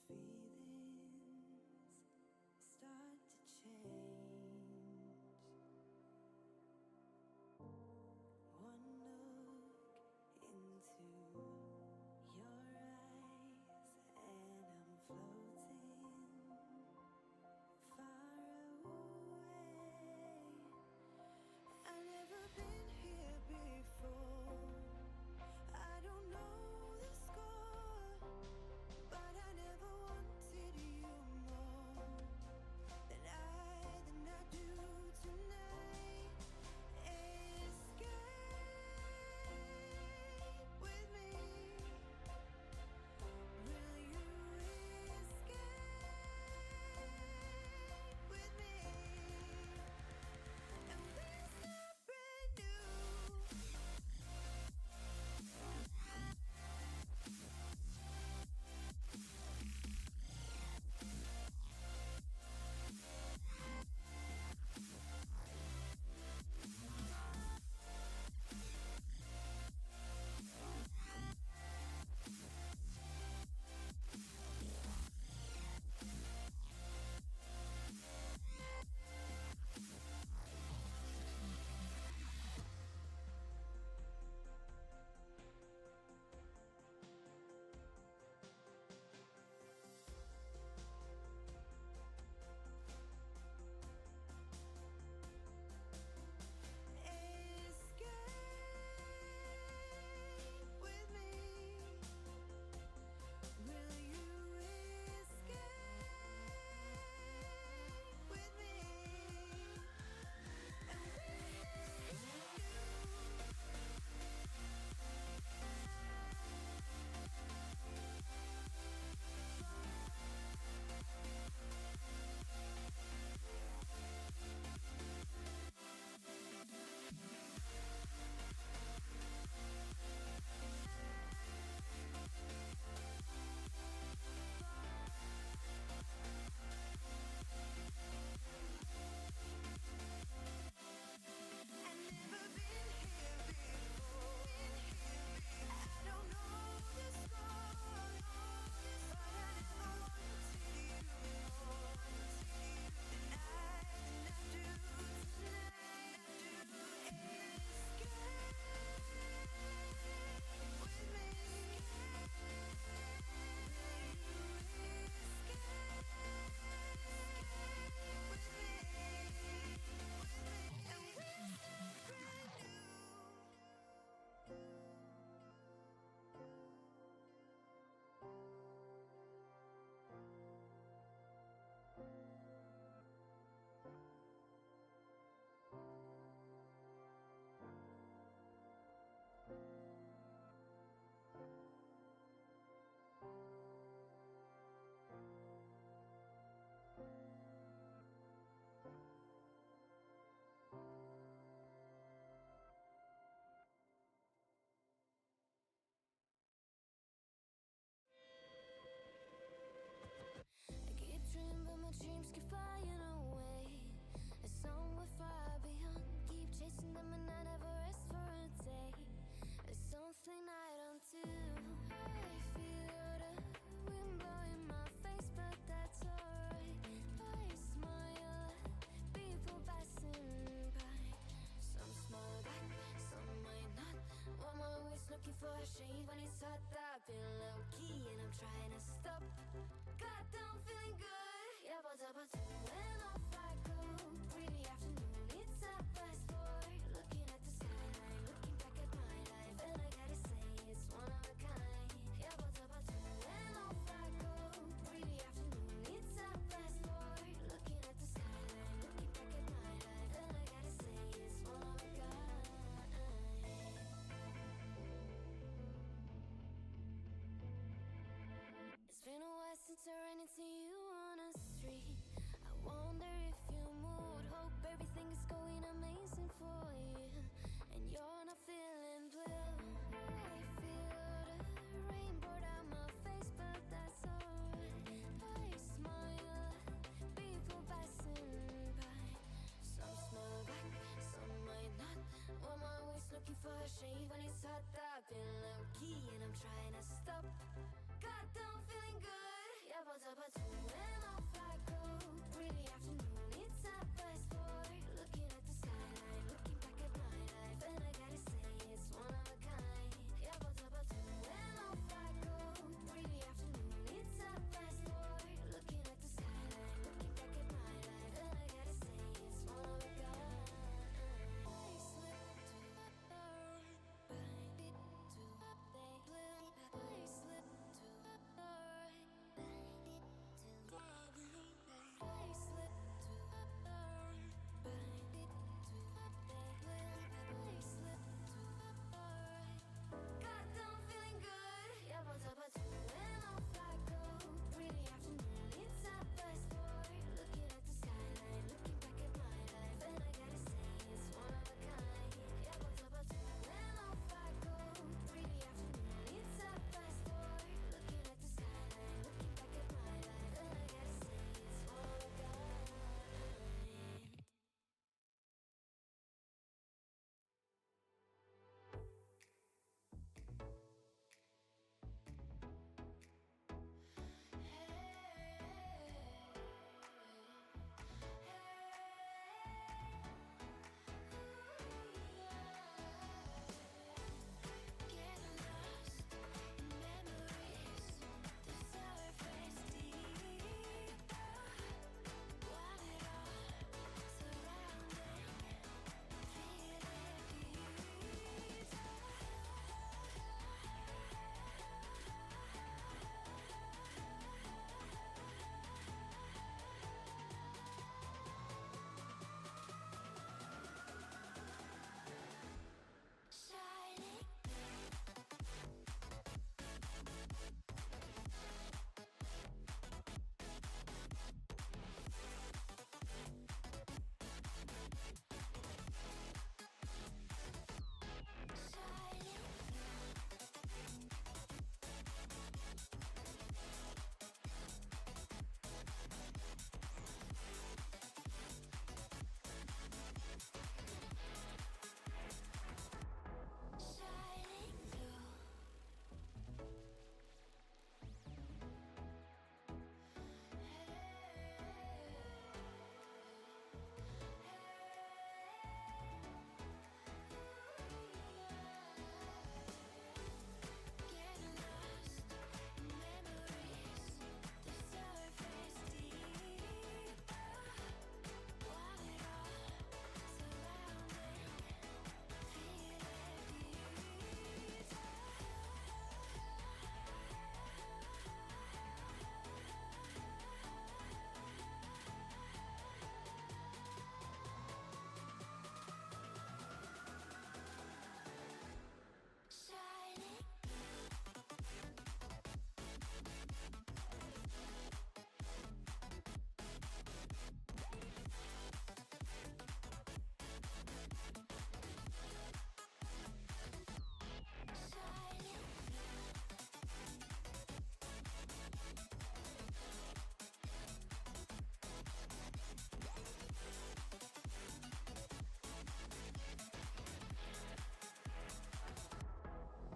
Speaker 1: feelings start to change. One look into your eyes and I'm floating far away. I've never been here before. I don't know the score, but I never wanted you more than I do tonight. Escape with me. Will you escape with me? And we'll start brand new. Escape with me. Will you escape with me? And I've never been here before. I don't know the score, but I never wanted you more than I do tonight. Escape with me. I keep dreaming, but my dreams keep flying away. A somewhere far beyond. Keep chasing them and I never rest for a day. There's something I don't do. I feel the wind blowing my face, but that's alright. I smile at people passing by. Some smile back, some might not. I'm always looking for a shade when it's hot. I've been low key and I'm trying to stop. God, I'm feeling good. Yeah, but when off I go. Pretty afternoon, it's a fast forward. Looking at the skyline, looking back at my life, and I gotta say it's one of a kind. Yeah, but when off I go. Pretty afternoon, it's a fast forward. Looking at the skyline, looking back at my life, and I gotta say it's one of a kind. It's been a while since I ran into you on a street. I wonder if you moved. Hope everything is going amazing for you, and you're not feeling blue. I feel the rain pour down my face, but that's alright. I smile at people passing by. Some smile back, some might not. I'm always looking for a shade when it's hot. I've been low key and I'm trying to stop. God, I'm feeling good. Yeah, but
Speaker 2: when off I go. Pretty afternoon, it's 4:30. Looking at the skyline, looking back at my life, and I gotta say it's one of a kind. Yeah, but when off I go. Pretty afternoon, it's 4:30. Looking at the skyline, looking back at my life, and I gotta say it's one of a kind. I slip to the door, bind it to the day. I slip to the door, bind it to the day. I slip to the door, bind it to the day. I slip to the door. God, I'm feeling good. Yeah, but when off I go. Pretty afternoon, it's 4:30. Looking at the skyline, looking back at my life, and I gotta say it's one of a kind. Yeah, but when off I go. Pretty afternoon, it's 4:30. Looking at the skyline, looking back at my life, and I gotta say it's one of a kind. Getting lost in memories, the surface deep. Want it all surrounding, feel it ease. Shining. Shining blue. Getting lost in memories, the surface deep. Want it all surrounding, feel it ease. Shining. Shining.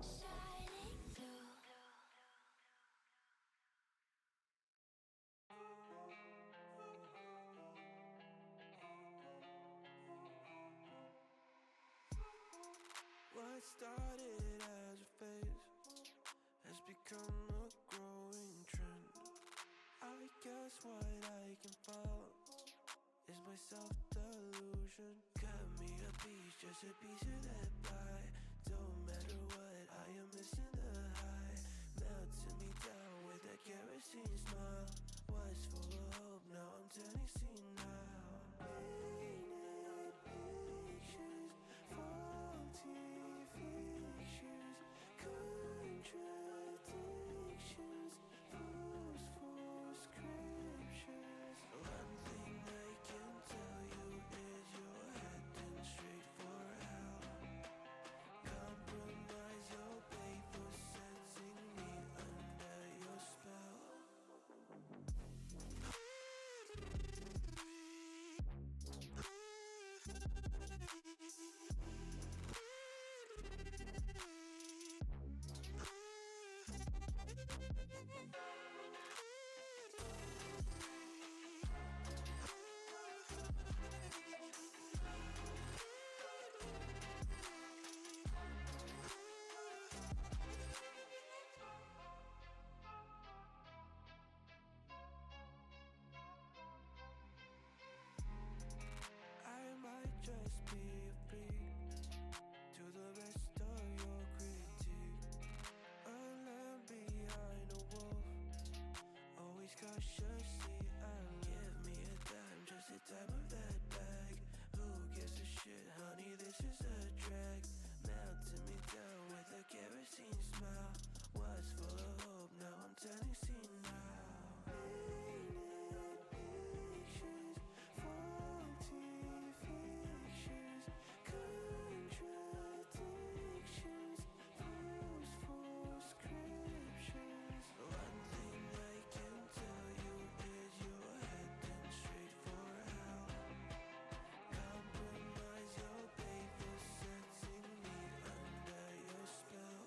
Speaker 2: Shining blue.
Speaker 1: What started as a phase has become a growing trend. I guess what I can follow is my self-delusion. Cut me a piece, just a piece of that pie. Don't matter what, I am missing the high. Melting me down with that kerosene smile. Was full of hope, now I'm turning senile. Painted pictures, faulty fictions, contradictions, forceful scriptures. One thing I can tell you is you're heading straight for hell. Compromise your faith for setting me under your spell. should see. Give me a dime just to type of that bag. Who gives a shit, honey? This is a drag. Melting me down with a kerosene smile. Was full of hope, now I'm turning senile. Painted pictures, faulty fictions, contradictions, false prescriptions. One thing I can tell you is you're heading straight for hell. Compromise your paper, setting me under your spell.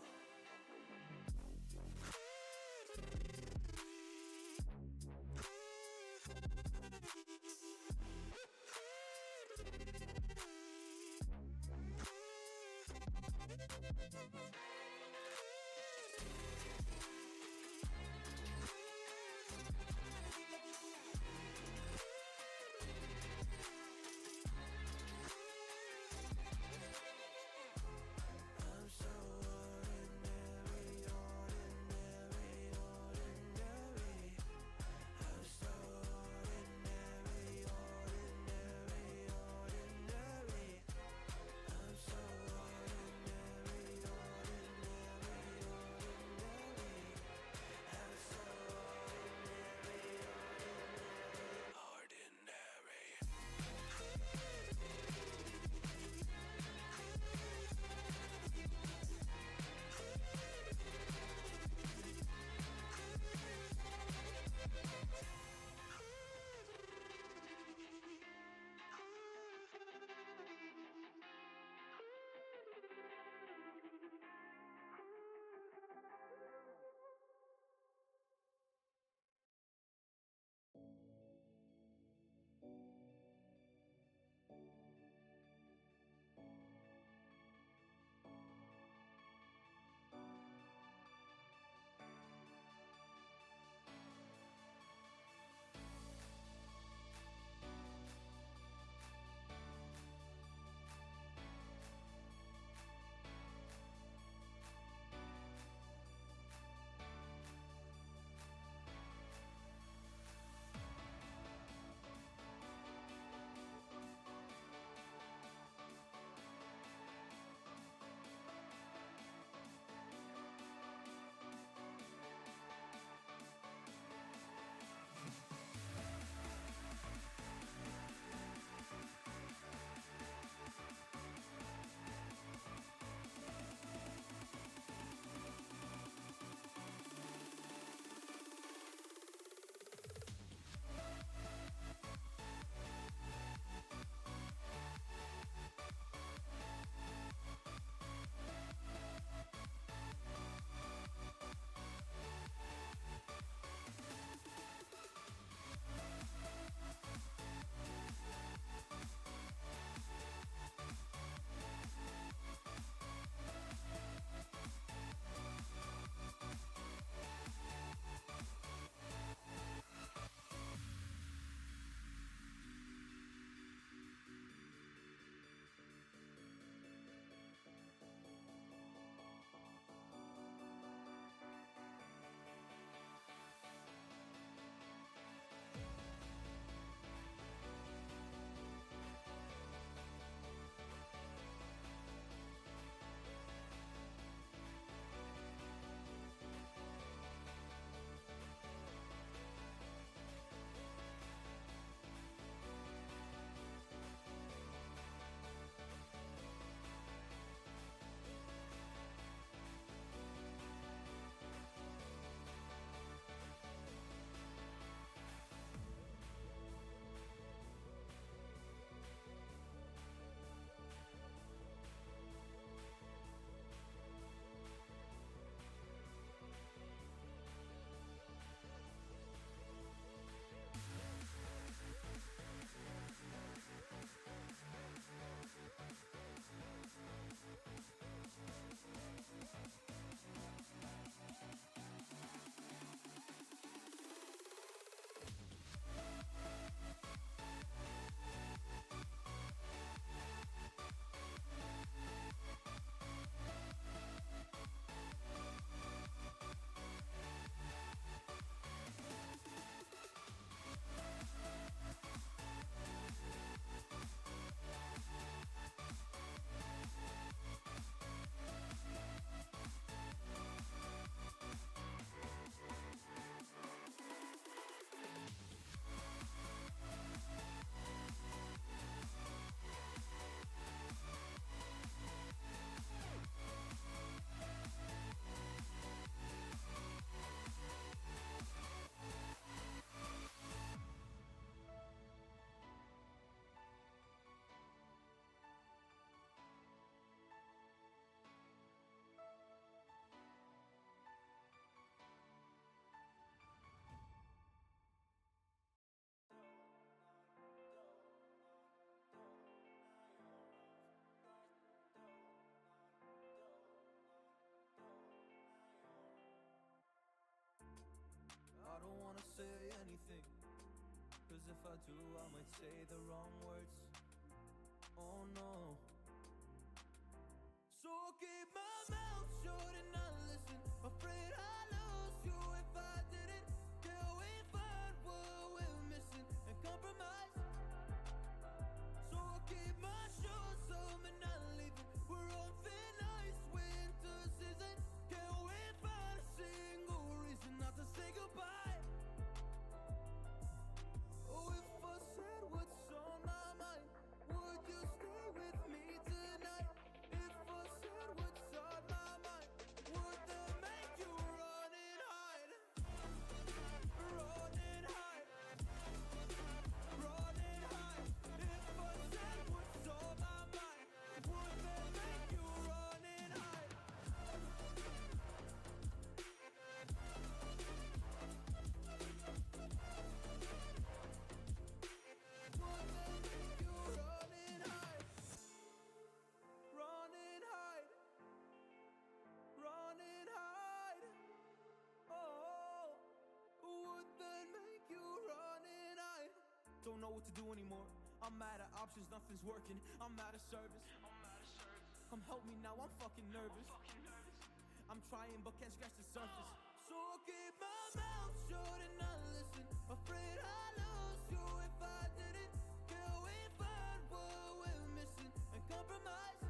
Speaker 1: if I do, I might say the wrong words. Oh no. So I'll keep my mouth shut and not listen. Afraid I lose you if I didn't. Till we find what we're missing and compromise. So I'll keep my shoes on and not leaving. We're on thin ice, winter season. Can't we find a single reason not to say goodbye? Oh, if I said what's on my mind, would you stay with me tonight? If I said what's on my mind, would that make you run and hide? Run and hide. Run and hide. If I said what's on my mind, would that make you run and hide? Would that make you run and hide? Run and hide. Run and hide. Oh, would that make you run and hide? Don't know what to do anymore. I'm out of options, nothing's working. I'm out of service. Come help me now, I'm fucking nervous. I'm trying but can't scratch the surface. So I'll keep my mouth shut and not listen. Afraid I lose you if I didn't. Till we find what we're missing and compromise.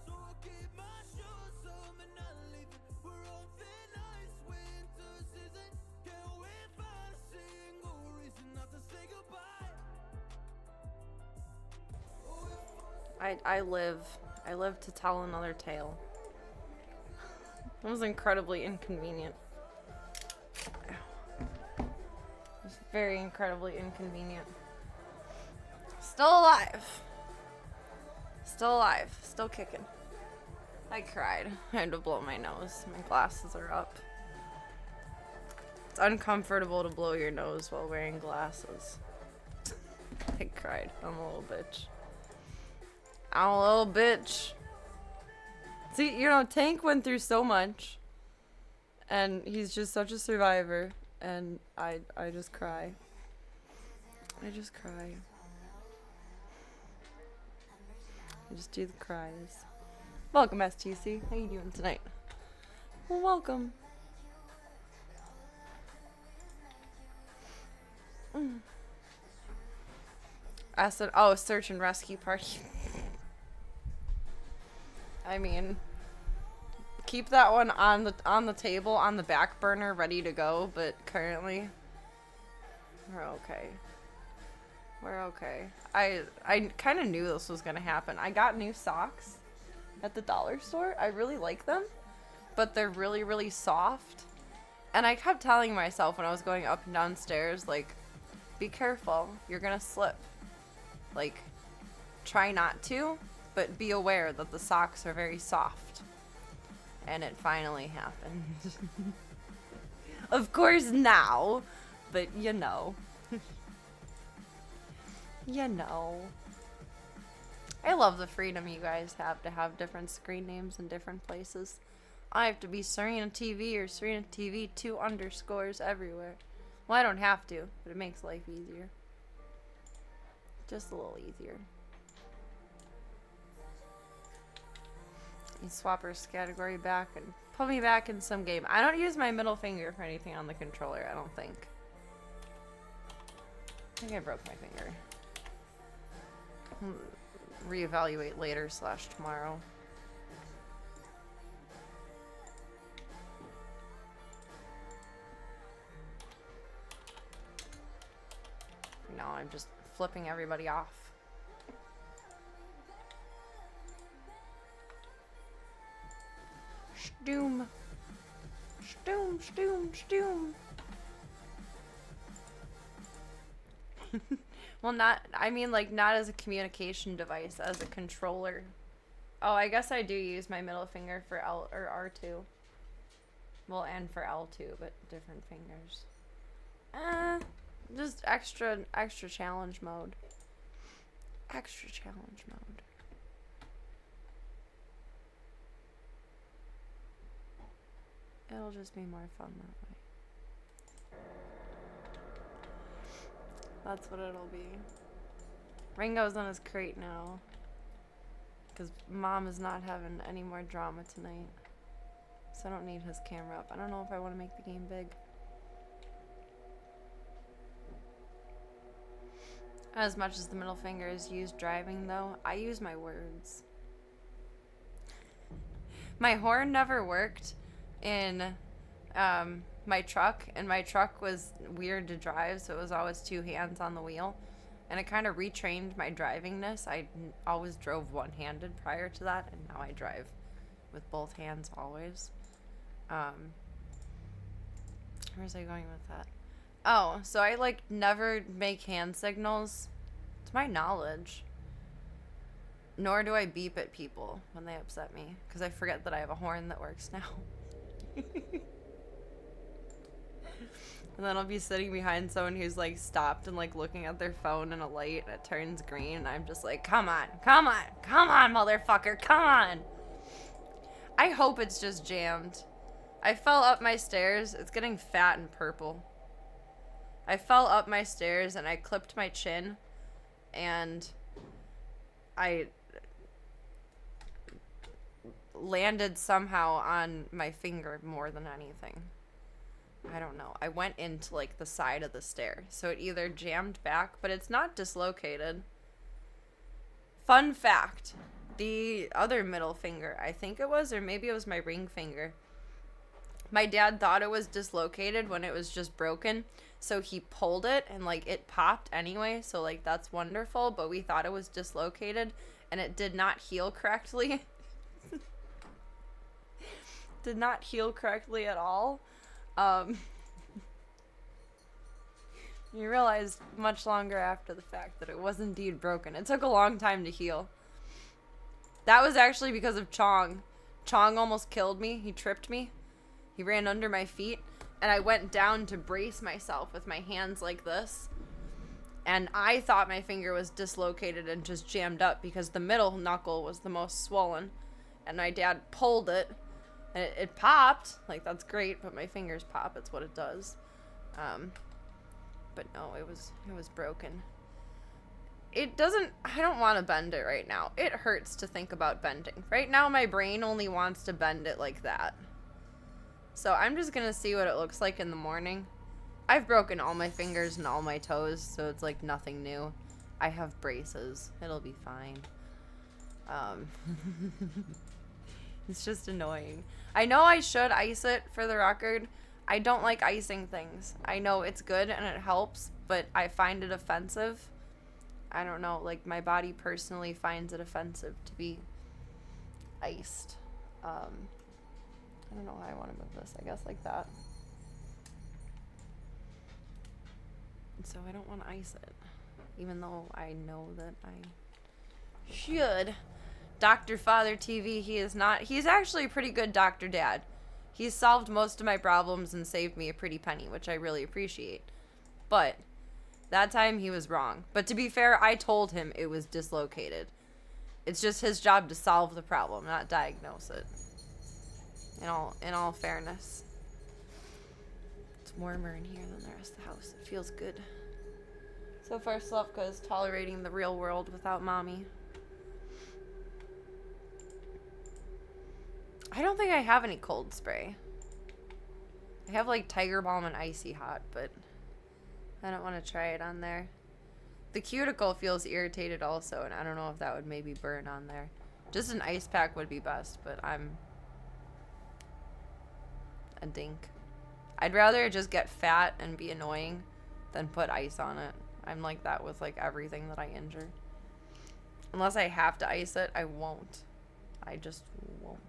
Speaker 1: So I'll keep my shoes on and not leaving. We're on thin ice, winter season. Can't we find a single reason not to say goodbye? Oh, if
Speaker 3: I live to tell another tale. It was incredibly inconvenient. It was very incredibly inconvenient. Still alive. Still alive. Still kicking. I cried. I had to blow my nose. My glasses are up. It's uncomfortable to blow your nose while wearing glasses. I cried. I'm a little bitch. I'm a little bitch. See, you know, Tank went through so much. And he's just such a survivor. And I just cry. I just cry. I just do the cries. Welcome, STC. How you doing tonight? Well, welcome. I said, oh, search and rescue party. I mean, keep that one on the table, on the back burner, ready to go, but currently we're okay. We're okay. I kind of knew this was going to happen. I got new socks at the dollar store. I really like them, but they're really, really soft. And I kept telling myself when I was going up and down stairs, like, be careful, you're going to slip. Like, try not to, but be aware that the socks are very soft. And it finally happened. Of course now, but you know. You know. I love the freedom you guys have to have different screen names in different places. I have to be SerenaTV or SerenaTV 2 underscores everywhere. Well, I don't have to, but it makes life easier. Just a little easier. You swap our category back and put me back in some game. I don't use my middle finger for anything on the controller, I don't think. I think I broke my finger. Reevaluate later / tomorrow. No, I'm just flipping everybody off. Stoom. Stoom, stoom, stoom. Well, I mean, like, not as a communication device, as a controller. Oh, I guess I do use my middle finger for L or R2. Well, and for L2, but different fingers. Just extra challenge mode. Extra challenge mode. It'll just be more fun that way. That's what it'll be. Ringo's on his crate now. Because Mom is not having any more drama tonight. So I don't need his camera up. I don't know if I want to make the game big. As much as the middle finger is used driving, though, I use my words. My horn never worked in my truck, and my truck was weird to drive, so it was always two hands on the wheel. And it kind of retrained my drivingness. I always drove one-handed prior to that, and now I drive with both hands always. Where was I going with that? Oh, so I like never make hand signals, to my knowledge. Nor do I beep at people when they upset me, because I forget that I have a horn that works now. And then I'll be sitting behind someone who's like stopped and like looking at their phone in a light and it turns green, and I'm just like, come on, come on, come on, motherfucker, come on. I hope it's just jammed. I fell up my stairs. It's getting fat and purple. I fell up my stairs and I clipped my chin, and I landed somehow on my finger more than anything. I don't know. I went into like the side of the stair, so it either jammed back, but it's not dislocated. Fun fact, the other middle finger, I think it was, or maybe it was my ring finger, my dad thought it was dislocated when it was just broken, so he pulled it and like it popped anyway, so like that's wonderful, but we thought it was dislocated and it did not heal correctly. Did not heal correctly at all. You realized much longer after the fact that it was indeed broken. It took a long time to heal. That was actually because of Chong. Chong almost killed me. He tripped me. He ran under my feet, and I went down to brace myself with my hands like this. And I thought my finger was dislocated and just jammed up because the middle knuckle was the most swollen. And my dad pulled it. And it popped. Like, that's great, but my fingers pop. It's what it does. But no, it was broken. It doesn't... I don't want to bend it right now. It hurts to think about bending. Right now, my brain only wants to bend it like that. So I'm just going to see what it looks like in the morning. I've broken all my fingers and all my toes, so it's like nothing new. I have braces. It'll be fine. It's just annoying. I know I should ice it, for the record. I don't like icing things. I know it's good and it helps, but I find it offensive. I don't know, like my body personally finds it offensive to be iced. I don't know how I want to move this. I guess like that. So I don't want to ice it, even though I know that I should. Dr. Father TV, he is not. He's actually a pretty good Dr. Dad. He's solved most of my problems and saved me a pretty penny, which I really appreciate. But that time he was wrong. But to be fair, I told him it was dislocated. It's just his job to solve the problem, not diagnose it. In all fairness. It's warmer in here than the rest of the house. It feels good. So far, Slavka is tolerating the real world without mommy. I don't think I have any cold spray. I have like Tiger Balm and Icy Hot, but I don't want to try it on there. The cuticle feels irritated also, and I don't know if that would maybe burn on there. Just an ice pack would be best, but I'm a dink. I'd rather just get fat and be annoying than put ice on it. I'm like that with like everything that I injure. Unless I have to ice it, I won't. I just won't.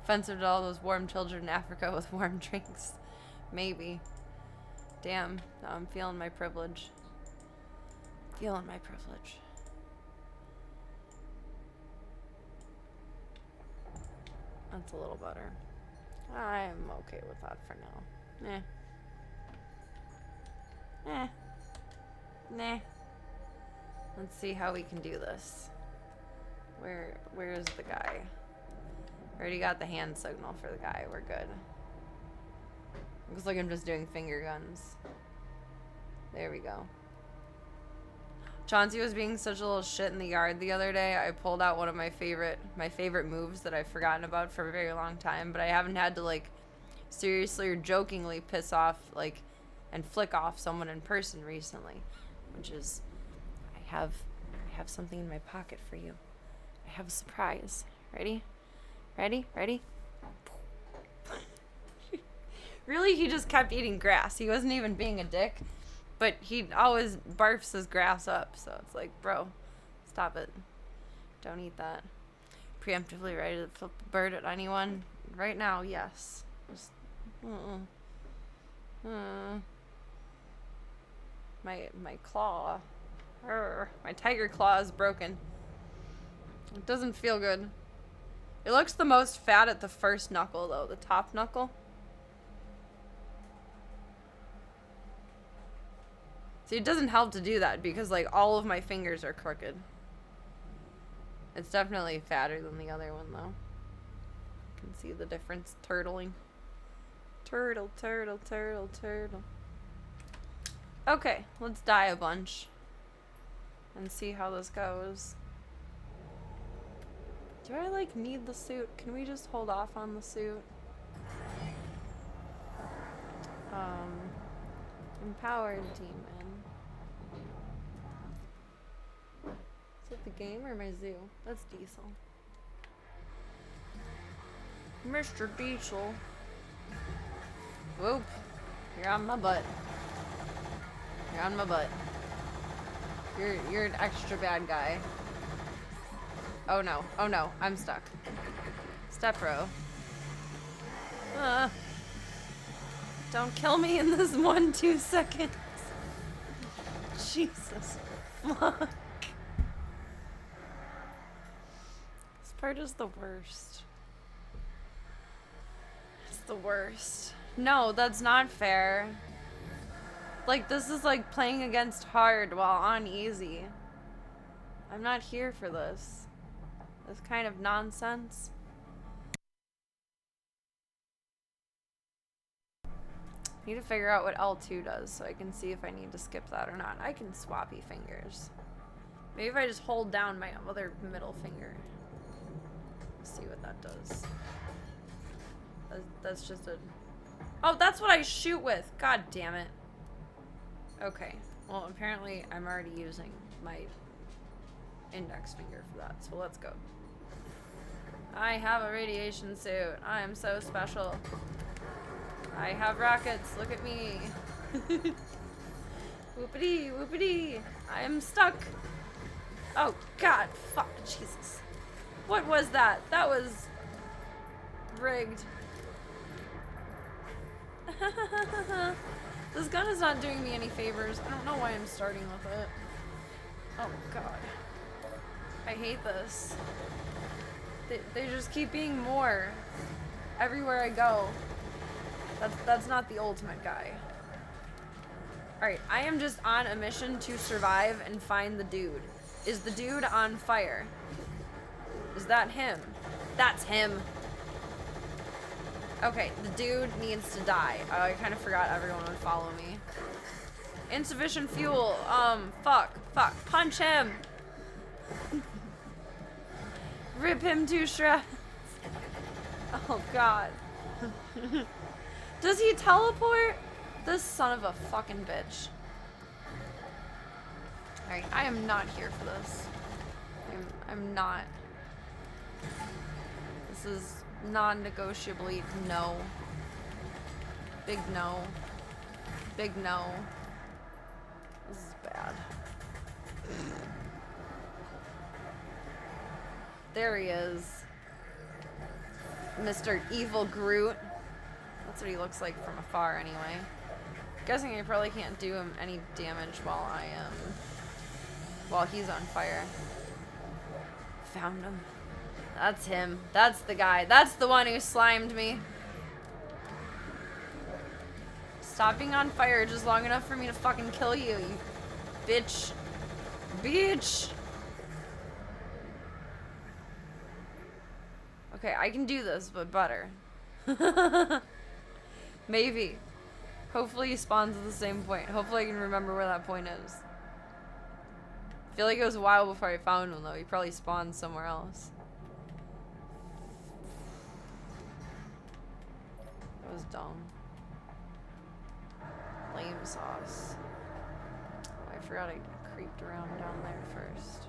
Speaker 3: Offensive to all those warm children in Africa with warm drinks. Maybe. Damn, now I'm feeling my privilege. Feeling my privilege. That's a little better. I'm okay with that for now. Nah. Let's see how we can do this. Where's the guy? Already got the hand signal for the guy. We're good. Looks like I'm just doing finger guns. There we go. Chauncey was being such a little shit in the yard the other day. I pulled out one of my favorite moves that I've forgotten about for a very long time, but I haven't had to like seriously or jokingly piss off like and flick off someone in person recently, which is I have something in my pocket for you. I have a surprise. Ready? Ready? Ready? Really, he just kept eating grass. He wasn't even being a dick. But he always barfs his grass up, so it's like, bro, stop it. Don't eat that. Preemptively ready to flip the bird at anyone? Right now, yes. Just, My claw. My tiger claw is broken. It doesn't feel good. It looks the most fat at the first knuckle, though. The top knuckle. See, it doesn't help to do that because, like, all of my fingers are crooked. It's definitely fatter than the other one, though. You can see the difference turtling. Turtle, turtle, turtle, turtle. Okay, let's die a bunch. And see how this goes. Do I, like, need the suit? Can we just hold off on the suit? Empowered demon. Is it the game or my zoo? That's Diesel. Mr. Diesel. Whoop. You're on my butt. You're on my butt. You're an extra bad guy. Oh no. Oh no. I'm stuck. Step row. Don't kill me in this 1-2 seconds. Jesus. Fuck. This part is the worst. It's the worst. No, that's not fair. Like, this is like playing against hard while on easy. I'm not here for this. This kind of nonsense. I need to figure out what L2 does so I can see if I need to skip that or not. I can swappy fingers. Maybe if I just hold down my other middle finger. Let's see what that does. That's just a... Oh, that's what I shoot with! God damn it. Okay. Well, apparently I'm already using my index finger for that, so let's go. I have a radiation suit. I am so special. I have rockets. Look at me. Whoopity, whoopity. I am stuck. Oh, God. Fuck. Jesus. What was that? That was rigged. This gun is not doing me any favors. I don't know why I'm starting with it. Oh, God. I hate this. They just keep being more everywhere I go. That's not the ultimate guy. Alright, I am just on a mission to survive and find the dude. Is the dude on fire? Is that him? That's him. Okay, the dude needs to die. I kind of forgot everyone would follow me. Insufficient fuel. Fuck. Punch him. Rip him to shreds. Oh, God. Does he teleport? This son of a fucking bitch. Alright, I am not here for this. I'm not. This is non-negotiably no. Big no. Big no. This is bad. There he is. Mr. Evil Groot. That's what he looks like from afar anyway. Guessing I probably can't do him any damage while he's on fire. Found him. That's him. That's the guy. That's the one who slimed me. Stop being on fire just long enough for me to fucking kill you, you bitch. Bitch! Okay, I can do this, but better. Maybe. Hopefully he spawns at the same point. Hopefully I can remember where that point is. I feel like it was a while before I found him though. He probably spawned somewhere else. That was dumb. Lame sauce. Oh, I forgot I creeped around down there first.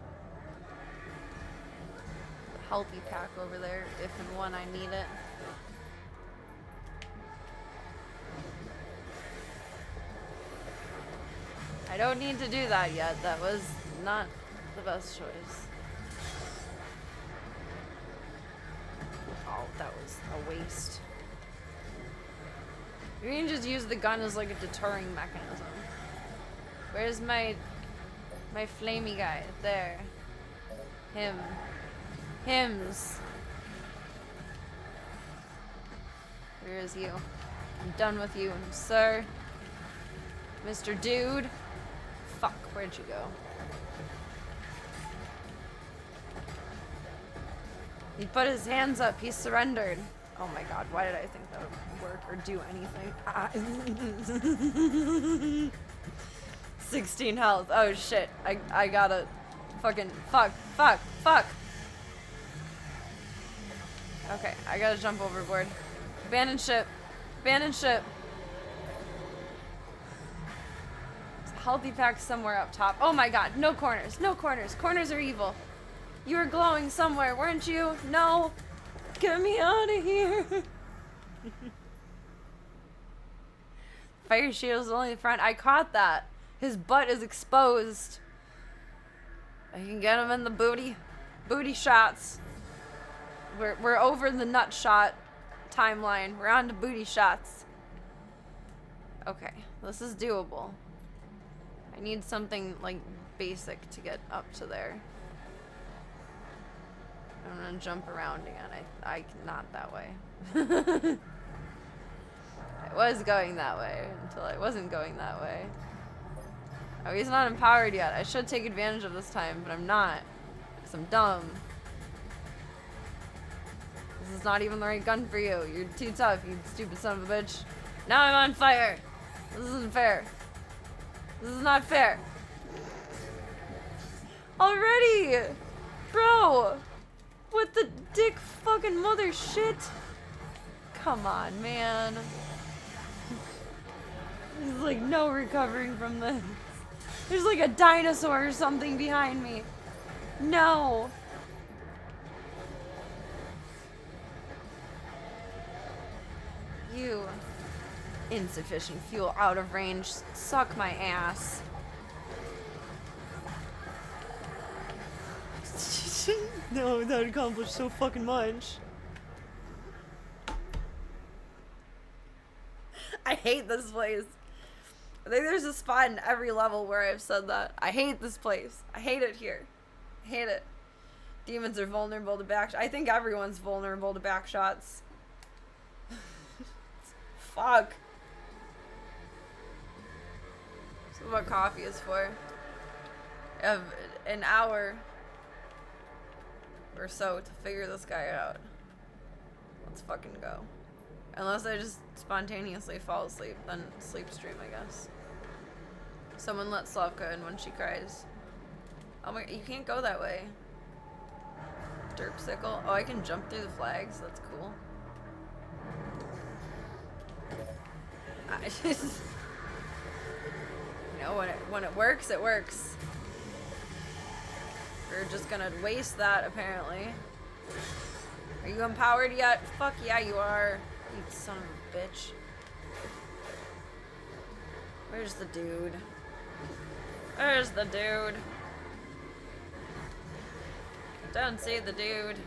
Speaker 3: The healthy pack over there, if and when I need it. I don't need to do that yet. That was not the best choice. Oh, that was a waste. You can just use the gun as like a deterring mechanism. Where's my flamey guy? There. Him. Hims. Where is you? I'm done with you, sir. Mr. Dude. Fuck, where'd you go? He put his hands up, he surrendered. Oh my god, why did I think that would work or do anything? 16 health. Oh shit. I gotta fucking fuck. Okay, I gotta jump overboard. Abandon ship. Abandon ship. Healthy pack somewhere up top. Oh my god, no corners. No corners. Corners are evil. You were glowing somewhere, weren't you? No. Get me out of here. Fire shield's only the front. I caught that. His butt is exposed. I can get him in the booty. Booty shots. We're over the nut shot timeline. We're on to booty shots. Okay, this is doable. I need something like basic to get up to there. I'm gonna jump around again. I not that way. I was going that way until I wasn't going that way. Oh, he's not empowered yet. I should take advantage of this time, but I'm not. Because I'm dumb. This is not even the right gun for you. You're too tough, you stupid son of a bitch. Now I'm on fire. This isn't fair. This is not fair. Already! Bro! What the dick fucking mother shit? Come on, man. There's like no recovering from this. There's like a dinosaur or something behind me. No. You insufficient fuel out of range. Suck my ass. No, that accomplished so fucking much. I hate this place. I think there's a spot in every level where I've said that. I hate this place. I hate it here. I hate it. Demons are vulnerable to back. I think everyone's vulnerable to back shots. Fuck. This is what coffee is for. I have an hour or so to figure this guy out. Let's fucking go. Unless I just spontaneously fall asleep, then sleep stream, I guess. Someone let Slavka in when she cries. Oh my, you can't go that way. Derpsicle. Oh, I can jump through the flags. That's cool. I just, you know, when it works, it works. We're just gonna waste that, apparently. Are you empowered yet? Fuck yeah, you are. You son of a bitch. Where's the dude? Where's the dude? Don't see the dude.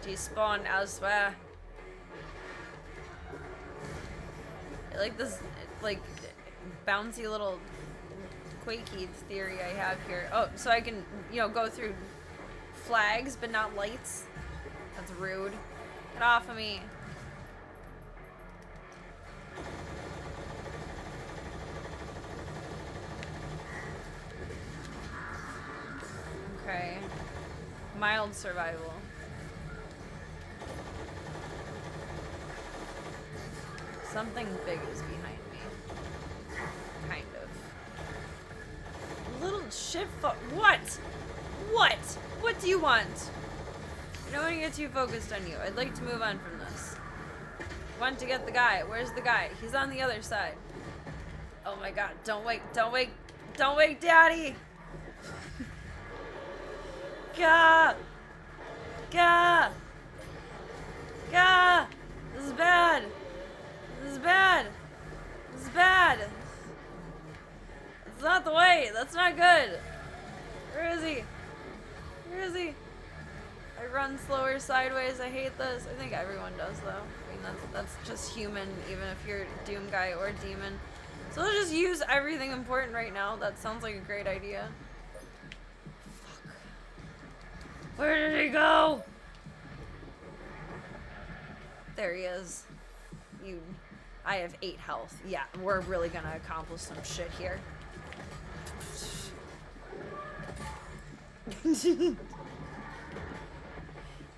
Speaker 3: Did he spawn elsewhere? I like this, like, bouncy little quakey theory I have here. Oh, so I can, you know, go through flags but not lights? That's rude. Get off of me. Okay. Mild survival. Something big is behind me. Kind of. Little shit what? What? What do you want? I don't want to get too focused on you. I'd like to move on from this. Want to get the guy. Where's the guy? He's on the other side. Oh my god. Don't wake. Don't wake. Don't wake, Daddy. Gah. Gah. Gah. This is bad. This is bad. This is bad. It's not the way. That's not good. Where is he? Where is he? I run slower sideways. I hate this. I think everyone does, though. I mean, that's just human, even if you're Doom Guy or Demon. So let's just use everything important right now. That sounds like a great idea. Fuck. Where did he go? There he is. I have 8 health. Yeah, we're really gonna accomplish some shit here.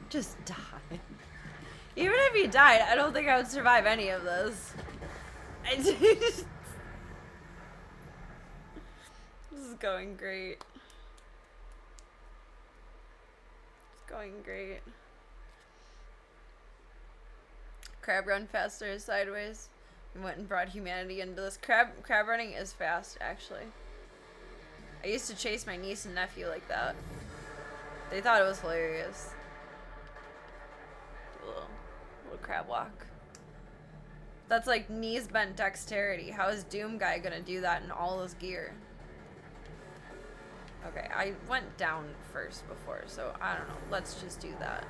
Speaker 3: Just die. Even if you died, I don't think I would survive any of this. This is going great. It's going great. Crab run faster sideways. We went and brought humanity into this. Crab running is fast, actually. I used to chase my niece and nephew like that. They thought it was hilarious. Little crab walk. That's like knees bent dexterity. How is Doom Guy gonna do that in all his gear? Okay, I went down first before, so I don't know. Let's just do that.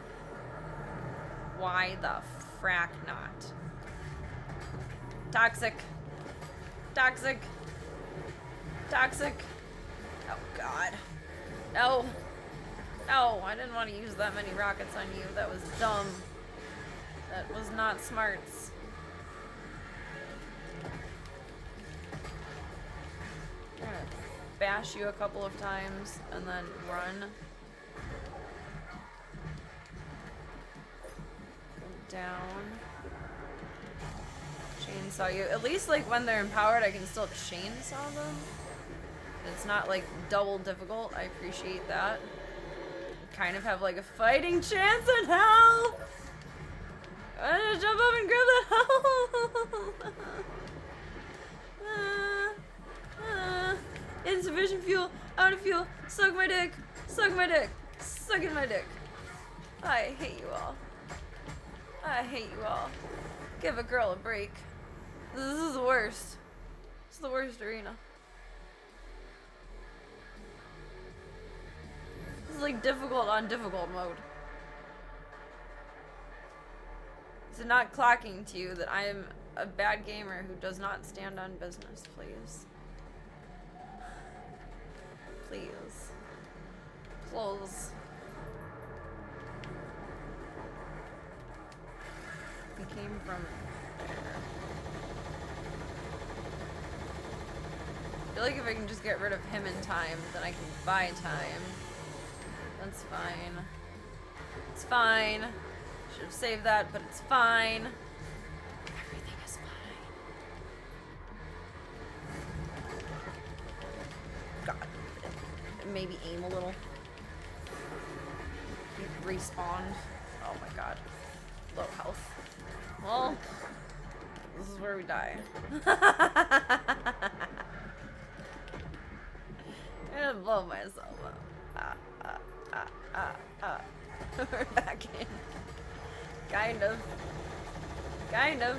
Speaker 3: Why the frack not? Toxic. Toxic. Toxic. Oh god. No. No, I didn't want to use that many rockets on you. That was dumb. That was not smarts. I'm gonna bash you a couple of times and then run. Go down. Chainsaw you. At least like when they're empowered I can still chainsaw them. It's not like double difficult. I appreciate that. Kind of have like a fighting chance in hell. I'm gonna jump up and grab that hell. Insufficient fuel, out of fuel, suck my dick, suck my dick, suck in my dick. I hate you all. I hate you all. Give a girl a break. This is the worst. It's the worst arena. This is like difficult on difficult mode. Is it not clocking to you that I am a bad gamer who does not stand on business, please? Please. Close. We came from there. I feel like if I can just get rid of him in time, then I can buy time. That's fine. It's fine. Should have saved that, but it's fine. Everything is fine. God. Maybe aim a little. He respawned. Oh my god. Low health. Well, this is where we die. I'm gonna blow myself up. We're back in. Kind of. Kind of.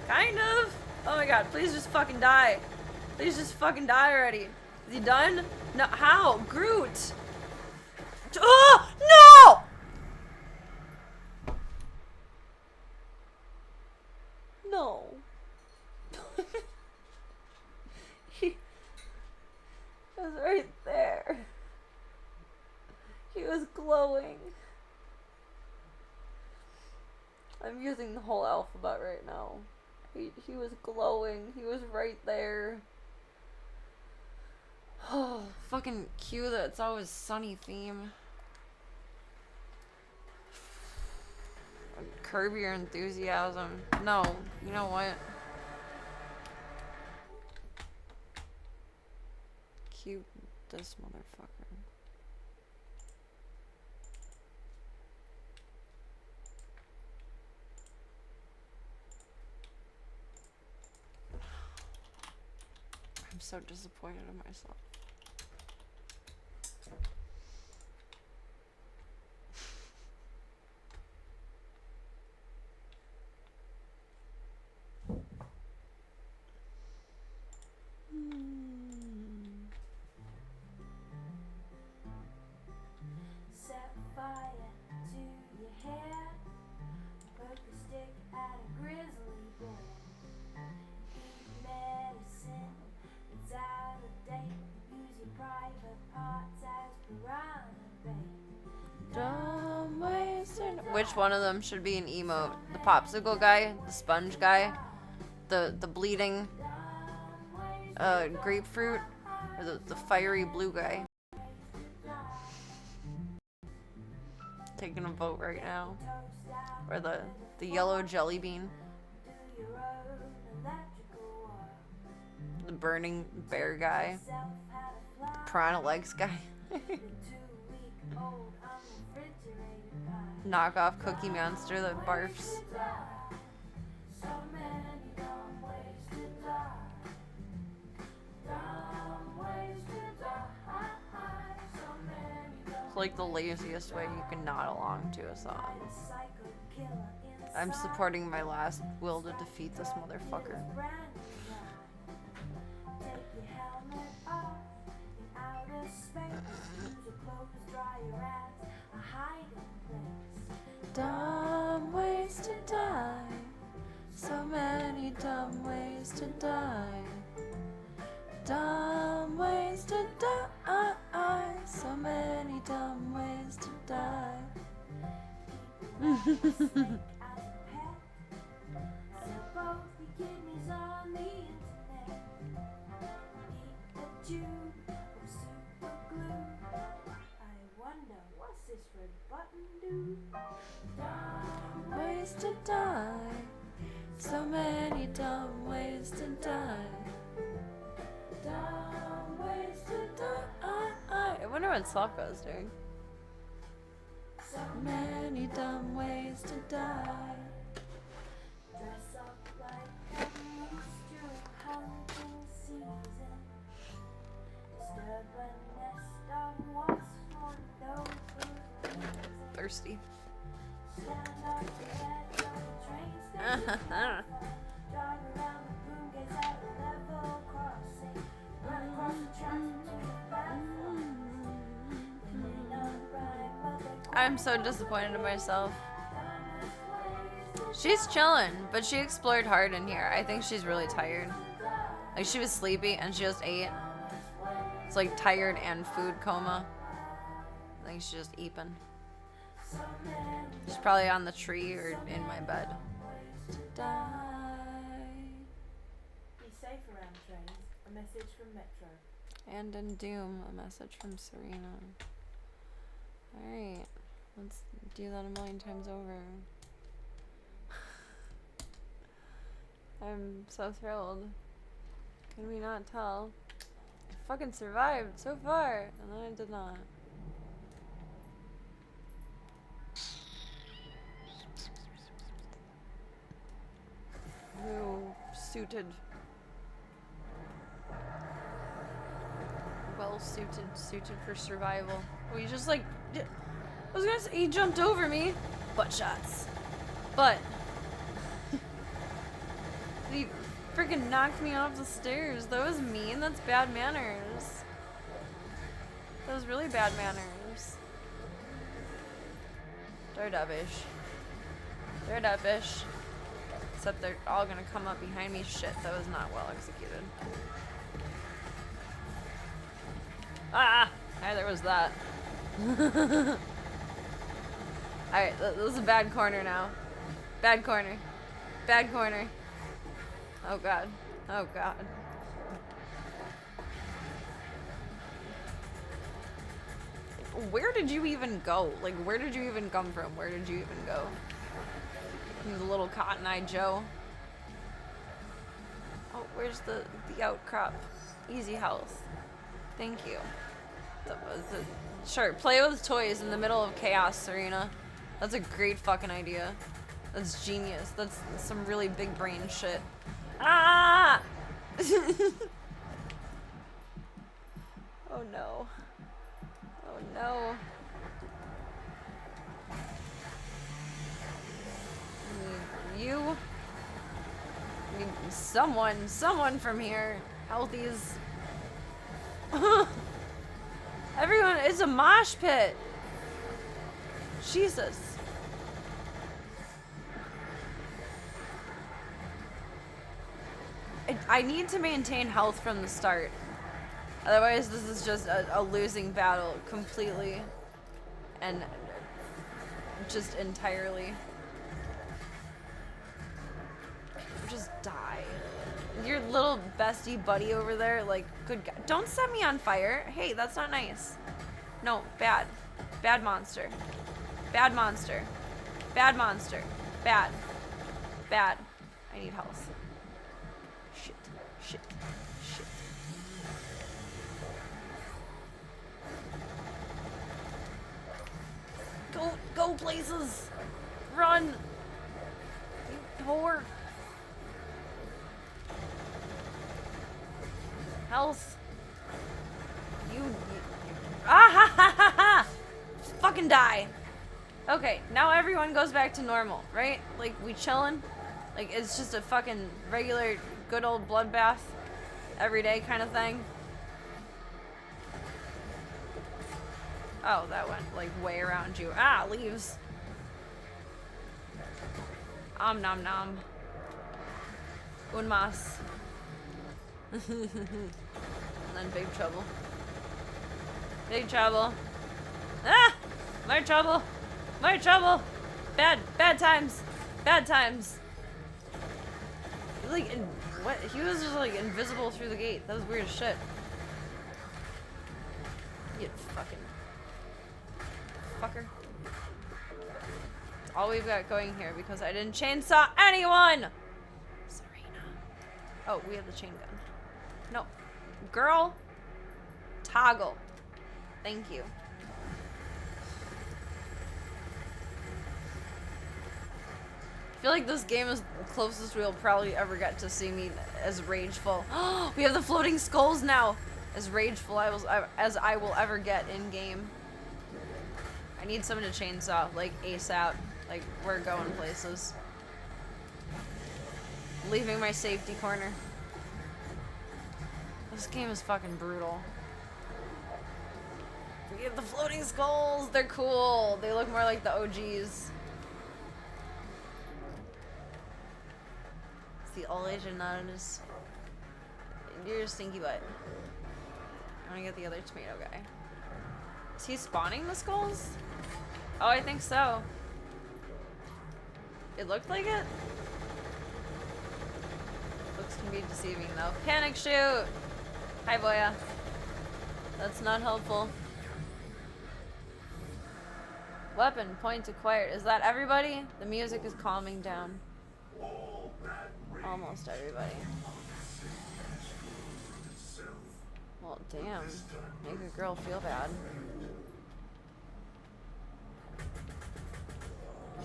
Speaker 3: Kind of. Oh my god, please just fucking die. Please just fucking die already. Is he done? No, how? Groot! Oh, no! No. He was right there. He was glowing. I'm using the whole alphabet right now. He was glowing. He was right there. Oh, fucking cue that It's Always Sunny theme. Curb your enthusiasm. No, you know what? Cute this motherfucker. I'm so disappointed in myself.
Speaker 2: Set fire to your hair. Poke a stick at a grizzly bear. Eat medicine, it's out of date. Use your private parts as piranha bait.
Speaker 3: Dumb wasted. Which one of them should be an emote? The popsicle guy, the sponge guy, the bleeding grapefruit, or the fiery blue guy? Taking a vote right now. Or the yellow jelly bean.
Speaker 2: Do your own electrical work.
Speaker 3: The burning bear guy. The piranha legs guy.
Speaker 2: The 2-week-old unrefrigerated pie.
Speaker 3: Knockoff Cookie Monster that barfs.
Speaker 2: So many dumb ways to die. Dumb ways to die. So many dumb
Speaker 3: It's like the laziest way you can nod along to a song.
Speaker 2: psycho killer inside.
Speaker 3: I'm supporting my last will to defeat this motherfucker.
Speaker 2: Brand new guy. Take your helmet off in outer space. Use your clothes, dry your ass, a hiding place.
Speaker 3: Dumb ways to die. So many dumb ways to die. Dumb ways to die. So many dumb ways to die.
Speaker 2: As a pet, sell both your kidneys on the internet. Eat a tube of super glue. I wonder what's this red button do? Dumb
Speaker 3: Ways to die. So many dumb ways to die. Dumb ways to die. I wonder what Sokka's doing.
Speaker 2: so
Speaker 3: Many dumb ways to die.
Speaker 2: dress up like a moose during hunting season. Disturb a nest of wasps for no good reason.
Speaker 3: Thirsty.
Speaker 2: Stand up the edge of the train station. Drive around the boom gates at a level crossing. Run across the tracks to the platform. They may not rhyme, but they
Speaker 3: I'm so disappointed in myself. She's chilling, but she explored hard in here. I think she's really tired. Like, she was sleepy and she just ate. It's like tired and food coma. I think she's just eeping. She's probably on the tree or in my bed.
Speaker 2: Be safe around trains. A message from Metro.
Speaker 3: And in Doom, a message from Serena. Alright, let's do that a million times over. I'm so thrilled. Can we not tell? I fucking survived so far, and then I did not. Ooh, suited. Well suited for survival. Oh, he just like, I was gonna say, he jumped over me. Butt shots. But he freaking knocked me off the stairs. That was mean. That's bad manners. That was really bad manners. Daredevilish. Daredevilish. Except they're all gonna come up behind me. Shit, that was not well executed. Ah! There was that. Alright, this is a bad corner now. Bad corner. Bad corner. Oh god. Oh god. Where did you even go? Like, where did you even come from? Where did you even go? He's a little Cotton Eye Joe. Oh, where's the outcrop? Easy health. Thank you. Sure, play with toys in the middle of chaos, Serena. That's a great fucking idea. That's genius. That's some really big brain shit. Ah! Oh no. Oh no. You need someone from here. Healthies. Everyone, it's a mosh pit. Jesus. I need to maintain health from the start. Otherwise, this is just a losing battle completely. And just entirely. Just die. Your little bestie buddy over there, like, good God. Don't set me on fire. Hey, that's not nice. No, bad. Bad monster. Bad monster. Bad monster. Bad. Bad. I need health. Shit. Shit. Shit. Go places. Run. You whore. Health. You ah ha ha ha ha! Fucking die. Okay, now everyone goes back to normal, right? Like, we chillin'? Like, it's just a fucking regular, good old bloodbath, everyday kind of thing. Oh, that went, like, way around you. Ah, leaves. Om nom nom. Un mas. And then big trouble. Big trouble. Ah! More trouble. More trouble. Bad times. Bad times. Like, what? He was just like invisible through the gate. That was weird as shit. You fucking fucker. That's all we've got going here because I didn't chainsaw anyone! Serena. Oh, we have the chain gun. No. Girl. Toggle. Thank you. I feel like this game is the closest we'll probably ever get to see me as rageful. We have the floating skulls now! As rageful as I will ever get in game. I need someone to chainsaw, like ASAP. Like, we're going places. Leaving my safety corner. This game is fucking brutal. We have the floating skulls! They're cool! They look more like the OGs. It's the all-Asian-ness. You're a stinky butt. I'm gonna get the other tomato guy. Is he spawning the skulls? Oh, I think so. It looked like it? Looks can be deceiving though. Panic shoot! Hi, Boya. That's not helpful. Weapon, point acquired. Is that everybody? The music is calming down. Almost everybody. Well, damn. Make a girl feel bad.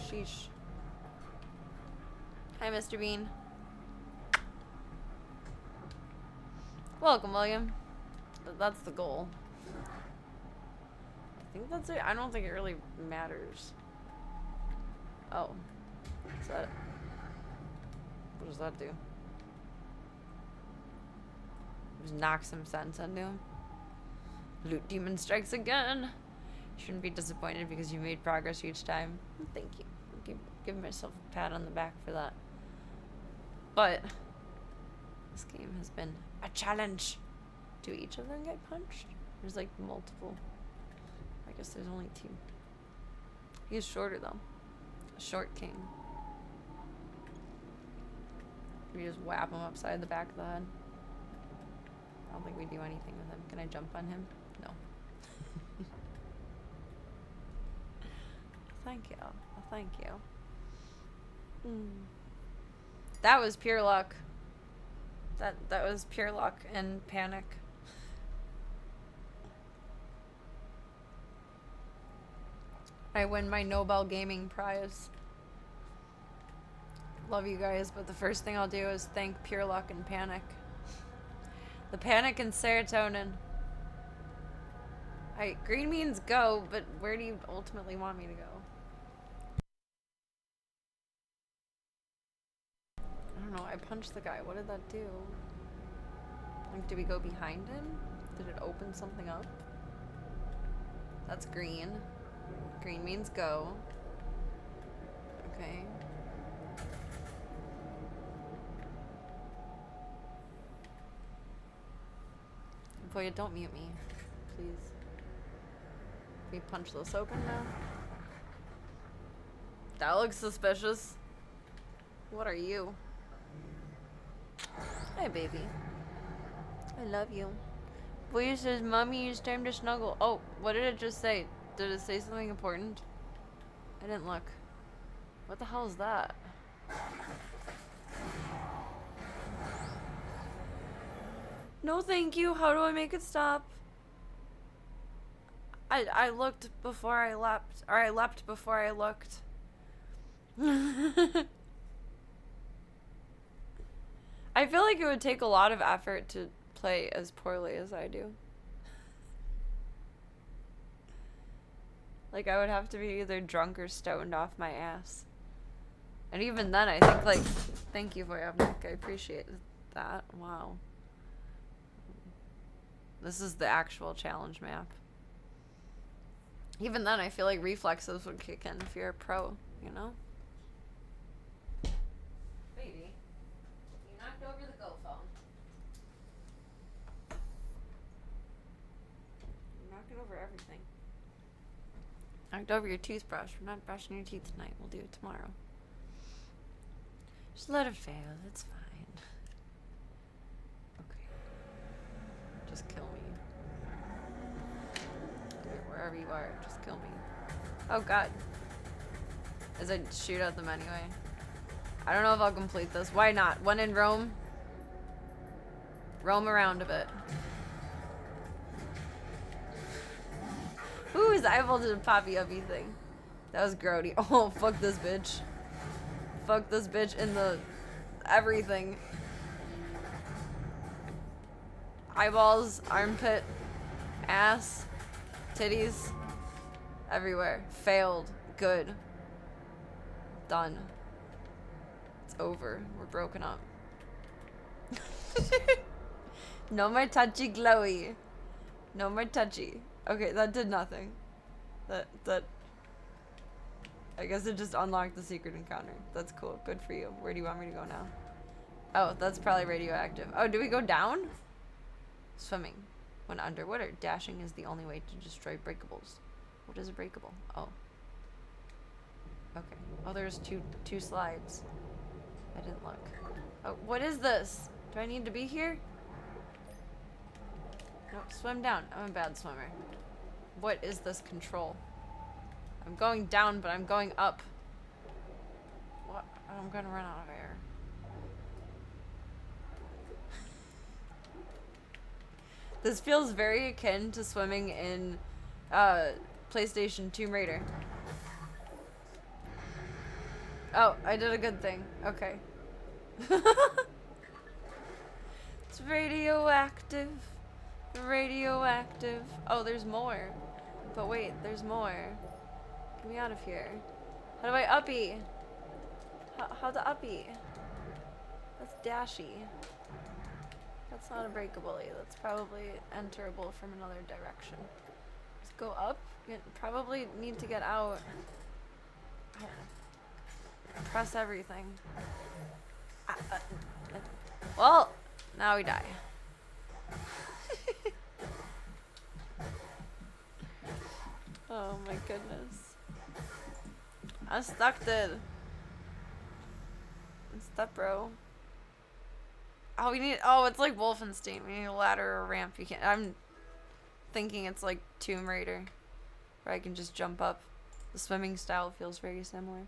Speaker 3: Sheesh. Hi, Mr. Bean. Welcome, William. That's the goal. I think that's it. I don't think it really matters. Oh. Is that... What does that do? Just knock some sense into him. Loot demon strikes again. You shouldn't be disappointed because you made progress each time. Thank you. Give myself a pat on the back for that. But this game has been a challenge. Do each of them get punched? There's like multiple. I guess there's only two. He's shorter though. A short king. We just whap him upside the back of the head. I don't think we do anything with him. Can I jump on him? No. Thank you. Thank you. That was pure luck. That was pure luck and panic. I win my Nobel Gaming Prize. Love you guys, but the first thing I'll do is thank pure luck and panic. The panic and serotonin. Green means go, but where do you ultimately want me to go? I don't know, I punched the guy. What did that do? Like, did we go behind him? Did it open something up? That's green. Green means go. Okay. Boy, don't mute me, please. Can we punch this open now? That looks suspicious. What are you? Hi, baby. I love you. Boy says, Mommy, it's time to snuggle. Oh, what did it just say? Did it say something important? I didn't look. What the hell is that? No, thank you. How do I make it stop? I looked before I leapt. Or I leapt before I looked. I feel like it would take a lot of effort to play as poorly as I do. Like, I would have to be either drunk or stoned off my ass. And even then, I think, like... Thank you, Voyavnik. I appreciate that. Wow. This is the actual challenge map. Even then, I feel like reflexes would kick in if you're a pro, you know? Baby, you knocked over the go phone. You're knocking over everything. Knocked over your toothbrush. We're not brushing your teeth tonight. We'll do it tomorrow. Just let it fail. It's fine. Okay. Just kill me. Wherever you are, just kill me. Oh god. As I shoot at them anyway. I don't know if I'll complete this. Why not? When in Rome, roam around a bit. Ooh, his eyeball did a poppy uppy thing. That was grody. Oh, fuck this bitch. Fuck this bitch in the everything. Eyeballs, armpit, ass, titties, everywhere. Failed. Good. Done. It's over. We're broken up. No more touchy glowy. No more touchy. Okay, that did nothing. That I guess it just unlocked the secret encounter. That's cool. Good for you. Where do you want me to go now? Oh, that's probably radioactive. Oh, do we go down? Swimming. When underwater, dashing is the only way to destroy breakables. What is a breakable? Oh. Okay. Oh, there's two slides. I didn't look. Oh, what is this? Do I need to be here? Nope, swim down. I'm a bad swimmer. What is this control? I'm going down, but I'm going up. What? I'm gonna run out of air. This feels very akin to swimming in PlayStation Tomb Raider. Oh, I did a good thing. Okay. It's radioactive. Radioactive. Oh, there's more. But wait, there's more. Get me out of here. How do I uppy? How to uppy? That's dashy. That's not a breakable-y. That's probably enterable from another direction. Just go up. You probably need to get out. Press everything. Well, now we die. Oh my goodness. I'm stuck, dude. I'm stuck, bro. Oh, we need. Oh, it's like Wolfenstein. We need a ladder or a ramp. You can't. I'm thinking it's like Tomb Raider, where I can just jump up. The swimming style feels very similar.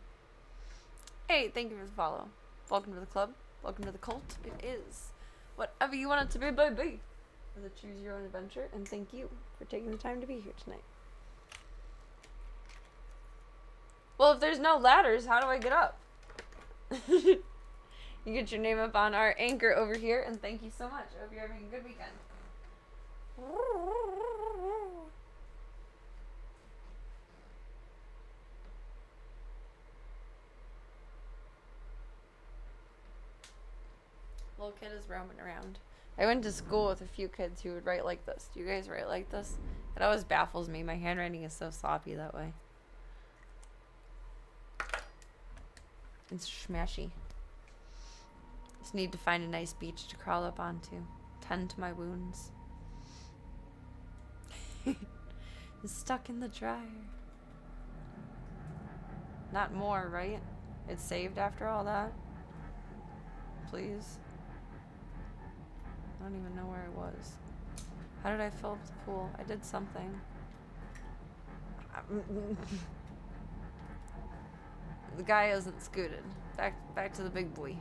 Speaker 3: Hey, thank you for the follow. Welcome to the club. Welcome to the cult. It is whatever you want it to be, baby. It's a choose your own adventure, and thank you for taking the time to be here tonight. Well, if there's no ladders, how do I get up? You get your name up on our anchor over here, and thank you so much. I hope you're having a good weekend. Little kid is roaming around. I went to school with a few kids who would write like this. Do you guys write like this? It always baffles me. My handwriting is so sloppy that way. It's smashy. Just need to find a nice beach to crawl up onto. Tend to my wounds. It's stuck in the dryer. Not more, right? It's saved after all that? Please. I don't even know where I was. How did I fill up the pool? I did something. The guy isn't scooted. Back to the big boy.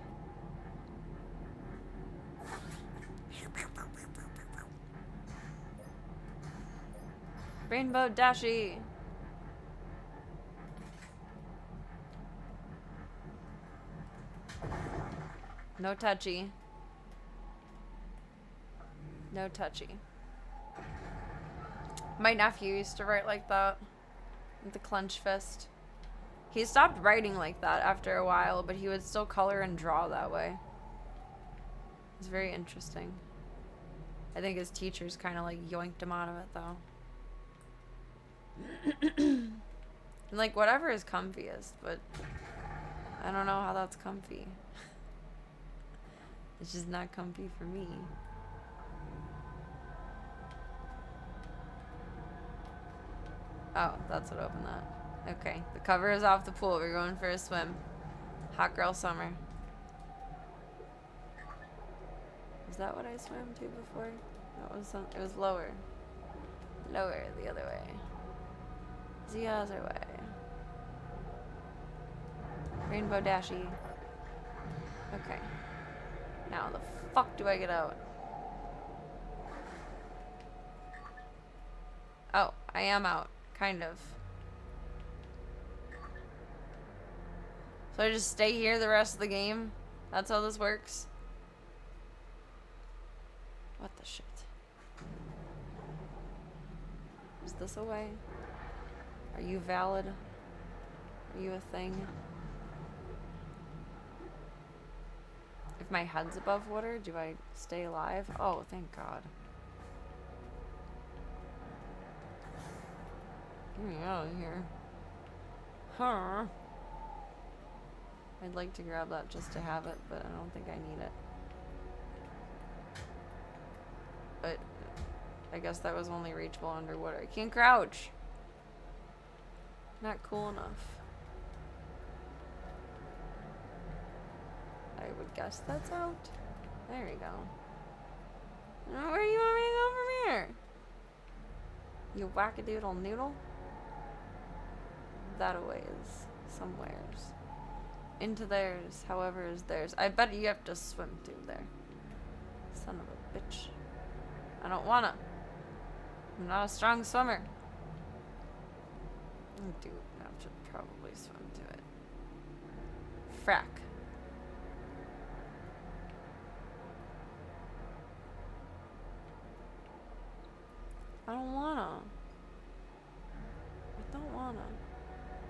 Speaker 3: Rainbow Dashy. No touchy. No touchy. My nephew used to write like that. With the clench fist. He stopped writing like that after a while, but he would still color and draw that way. It's very interesting. I think his teachers kind of like yoinked him out of it though. And like whatever is comfiest, but I don't know how that's comfy. It's just not comfy for me. Oh, that's what opened that. Okay, the cover is off the pool. We're going for a swim. Hot girl summer. Is that what I swam to before? That was some. It was lower. Lower the other way. The other way. Rainbow Dashy. Okay. Now the fuck do I get out? Oh, I am out. Kind of. So I just stay here the rest of the game? That's how this works? What the shit? Is this a way? Are you valid? Are you a thing? If my head's above water, do I stay alive? Oh, thank God. Get me out of here. Huh. I'd like to grab that just to have it, but I don't think I need it. But I guess that was only reachable underwater. I can't crouch. Not cool enough. I would guess that's out. There you go. Where do you want me to go from here? You wackadoodle noodle? That a ways. Somewheres. Into theirs, however is theirs. I bet you have to swim through there. Son of a bitch. I don't wanna. I'm not a strong swimmer. I do have to probably swim to it. Frack. I don't wanna. I don't wanna.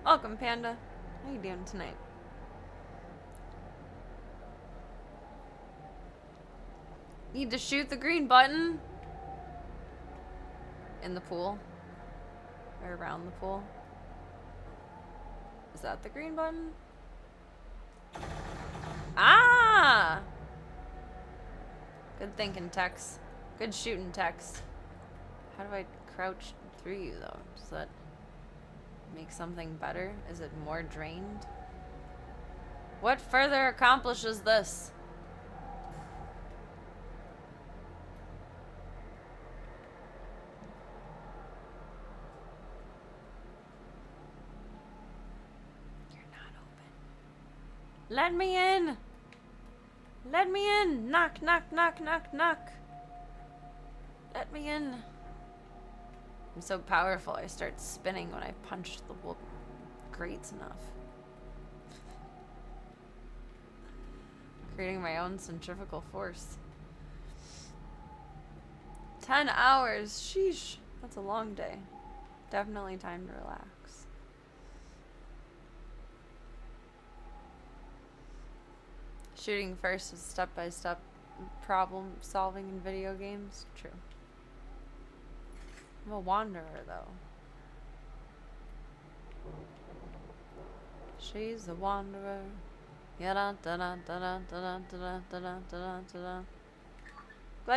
Speaker 3: Welcome, Panda. How you doing tonight? Need to shoot the green button. In the pool. Or around the pool. Is that the green button? Ah! Good thinking, Tex. Good shooting, Tex. How do I crouch through you, though? Does that make something better? Is it more drained? What further accomplishes this? Let me in! Let me in! Knock, knock, knock, knock, knock! Let me in! I'm so powerful, I start spinning when I punch the wood grates enough. Creating my own centrifugal force. 10 hours! Sheesh! That's a long day. Definitely time to relax. Shooting first is step-by-step problem solving in video games. True. I'm a wanderer, though. She's a wanderer. Glad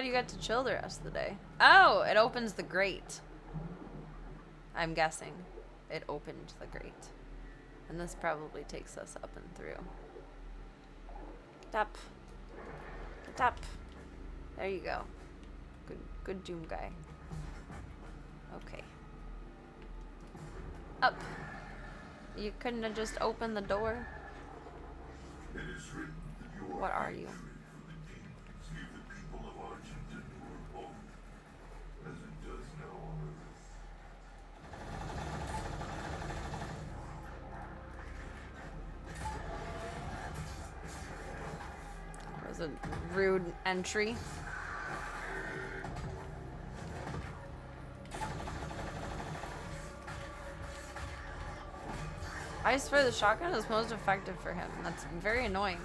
Speaker 3: you got to chill the rest of the day. Oh, it opens the grate. I'm guessing it opened the grate. And this probably takes us up and through. Get up. Get up. There you go. Good Doom guy. Okay. Up. You couldn't have just opened the door?
Speaker 8: It is written that you
Speaker 3: What are you?
Speaker 8: hatred for the demons give the people of Argentina hope, as it does now on Earth.
Speaker 3: That was a rude entry. I swear the shotgun is most effective for him. That's very annoying.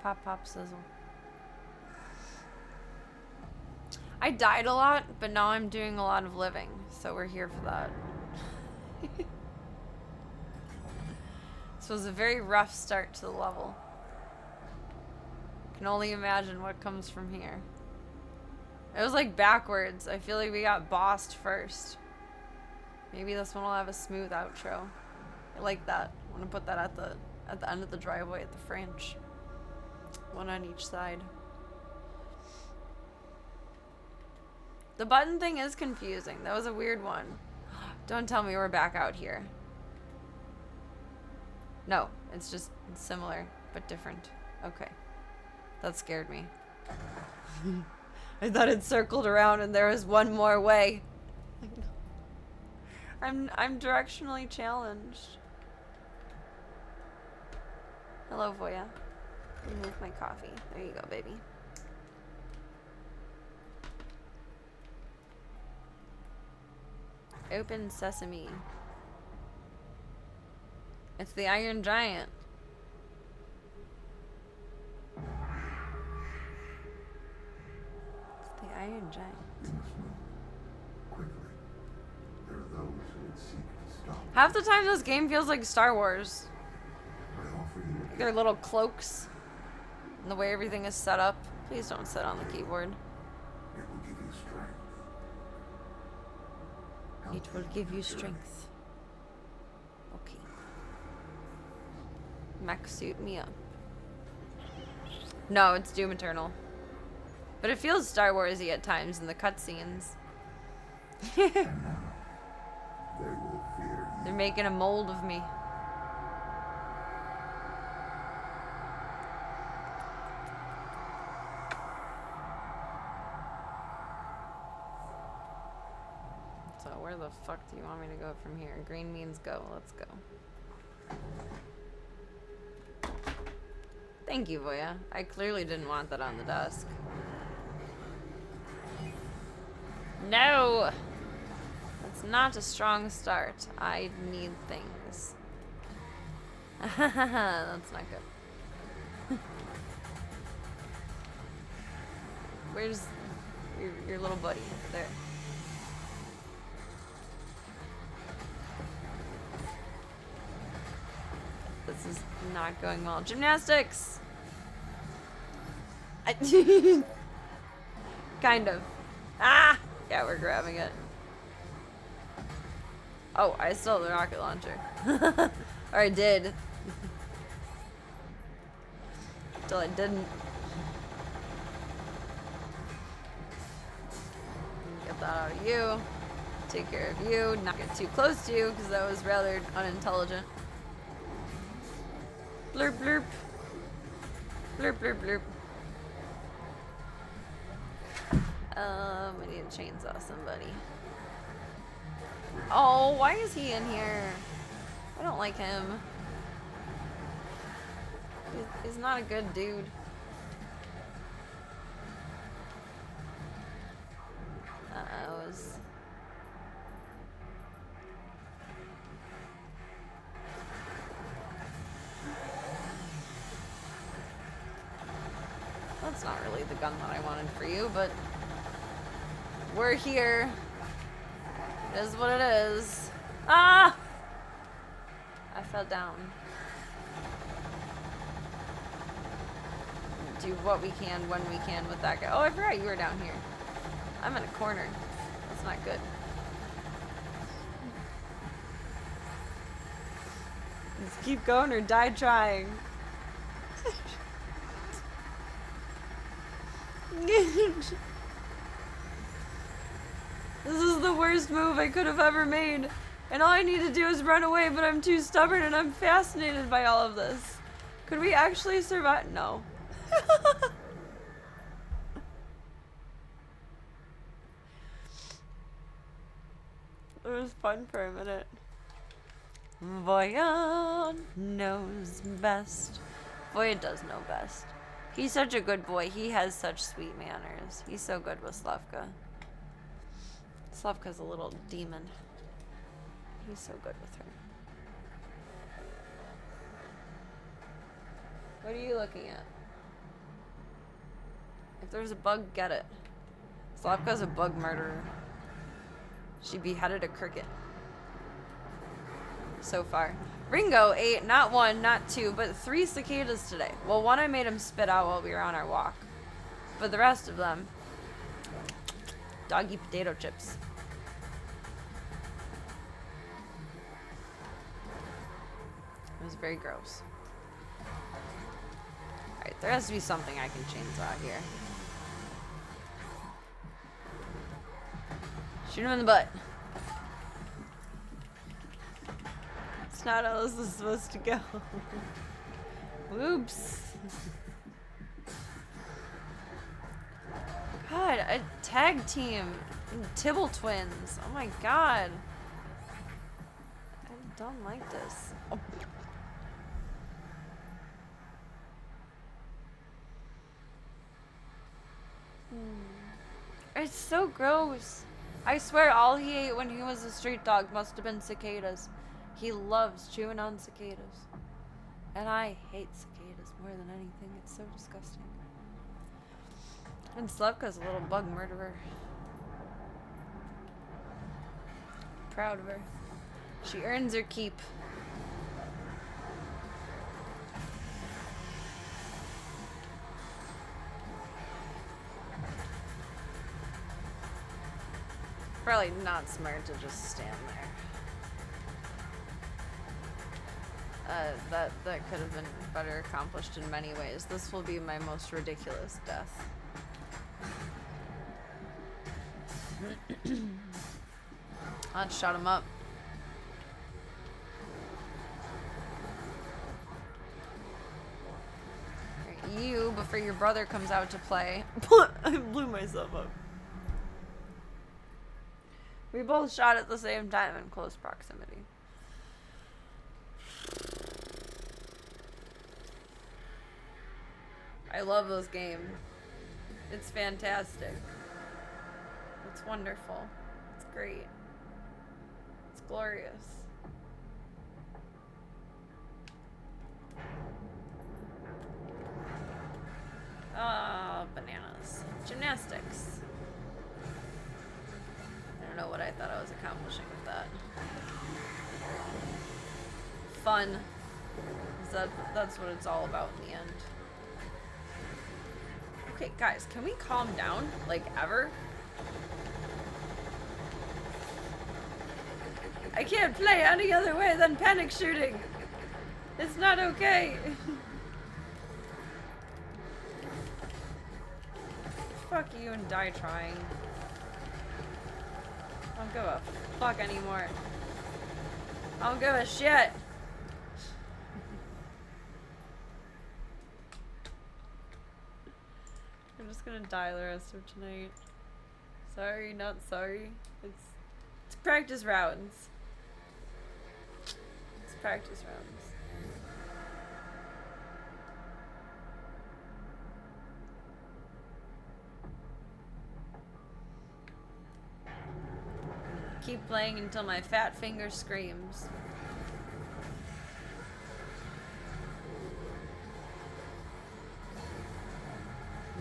Speaker 3: Pop, pop, sizzle. I died a lot, but now I'm doing a lot of living, so we're here for that. This was a very rough start to the level. Can only imagine what comes from here. It was like backwards. I feel like we got bossed first. Maybe this one will have a smooth outro. I like that. I want to put that at the end of the driveway at the French. One on each side. The button thing is confusing. That was a weird one. Don't tell me we're back out here. No, it's just similar but different. Okay. That scared me. I thought it circled around and there was one more way. I'm directionally challenged. Hello, Voya. Remove my coffee. There you go, baby. Open sesame. It's the Iron Giant. The Iron Giant.
Speaker 8: Quickly. There are those who would seek to stop.
Speaker 3: Half the time this game feels like Star Wars.
Speaker 8: I offer you
Speaker 3: Like their little cloaks. And the way everything is set up. Please don't sit on the keyboard.
Speaker 8: it will give you strength.
Speaker 3: It will give you strength. Okay. Mech suit me up. No, it's Doom Eternal. But it feels Star Wars-y at times in the cutscenes.
Speaker 8: They will fear you.
Speaker 3: They're making a mold of me. So where the fuck do you want me to go from here? Green means go. Let's go. Thank you, Voya. I clearly didn't want that on the desk. No! That's not a strong start. I need things. That's not good. Where's your little buddy? There. This is not going well. Gymnastics! Kind of. Ah! Yeah, we're grabbing it. Oh, I still have the rocket launcher. Or I did. Till I didn't. Get that out of you. Take care of you. Not get too close to you because that was rather unintelligent. Blurp, blurp. Blurp, blurp, blurp. I need to chainsaw somebody. Oh, why is he in here? I don't like him. He's not a good dude. That's not really the gun that I wanted for you, but we're here. It is what it is. Ah! I fell down. Do what we can when we can with that guy. Oh, I forgot you were down here. I'm in a corner. That's not good. Just keep going or die trying. This is the worst move I could have ever made. And all I need to do is run away, but I'm too stubborn and I'm fascinated by all of this. Could we actually survive? No. It was fun for a minute. Voya knows best. Voya does know best. He's such a good boy. He has such sweet manners. He's so good with Slavka. Slavka's a little demon. He's so good with her. What are you looking at? If there's a bug, get it. Slavka's a bug murderer. She beheaded a cricket. So far. Ringo ate not 1, not 2, but 3 cicadas today. Well, one I made him spit out while we were on our walk. But the rest of them, doggy potato chips. It was very gross. Alright, there has to be something I can chainsaw here. Shoot him in the butt. It's not how this is supposed to go. Oops. God, a tag team. Tibble twins. Oh my god. I don't like this. Oh. It's so gross. I swear all he ate when he was a street dog must have been cicadas. He loves chewing on cicadas. And I hate cicadas more than anything. It's so disgusting. And Slavka's a little bug murderer. Proud of her. She earns her keep. Probably not smart to just stand there. That could have been better accomplished in many ways. This will be my most ridiculous death. Let's shut him up. Right, you, before your brother comes out to play. I blew myself up. We both shot at the same time in close proximity. I love this game. It's fantastic. It's wonderful. It's great. It's glorious. Oh, bananas. Gymnastics. I don't know what I thought I was accomplishing with that. Fun. That's what it's all about in the end. Okay, guys, can we calm down? Like, ever? I can't play any other way than panic shooting. It's not okay. Fuck you and die trying. I don't give a fuck anymore. I don't give a shit. I'm just gonna die the rest of tonight. Sorry, not sorry. It's practice rounds. It's practice rounds. Keep playing until my fat finger screams.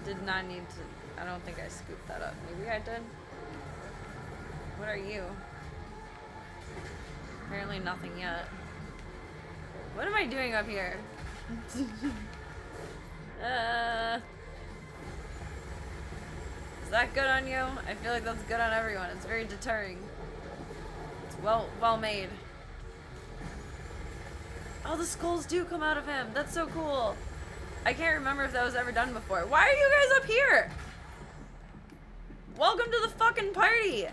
Speaker 3: Did not need to. I don't think I scooped that up. Maybe I did. What are you? Apparently nothing yet. What am I doing up here? Is that good on you? I feel like that's good on everyone. It's very deterring. It's well made. Oh, the skulls do come out of him. That's so cool. I can't remember if that was ever done before. Why are you guys up here? Welcome to the fucking party.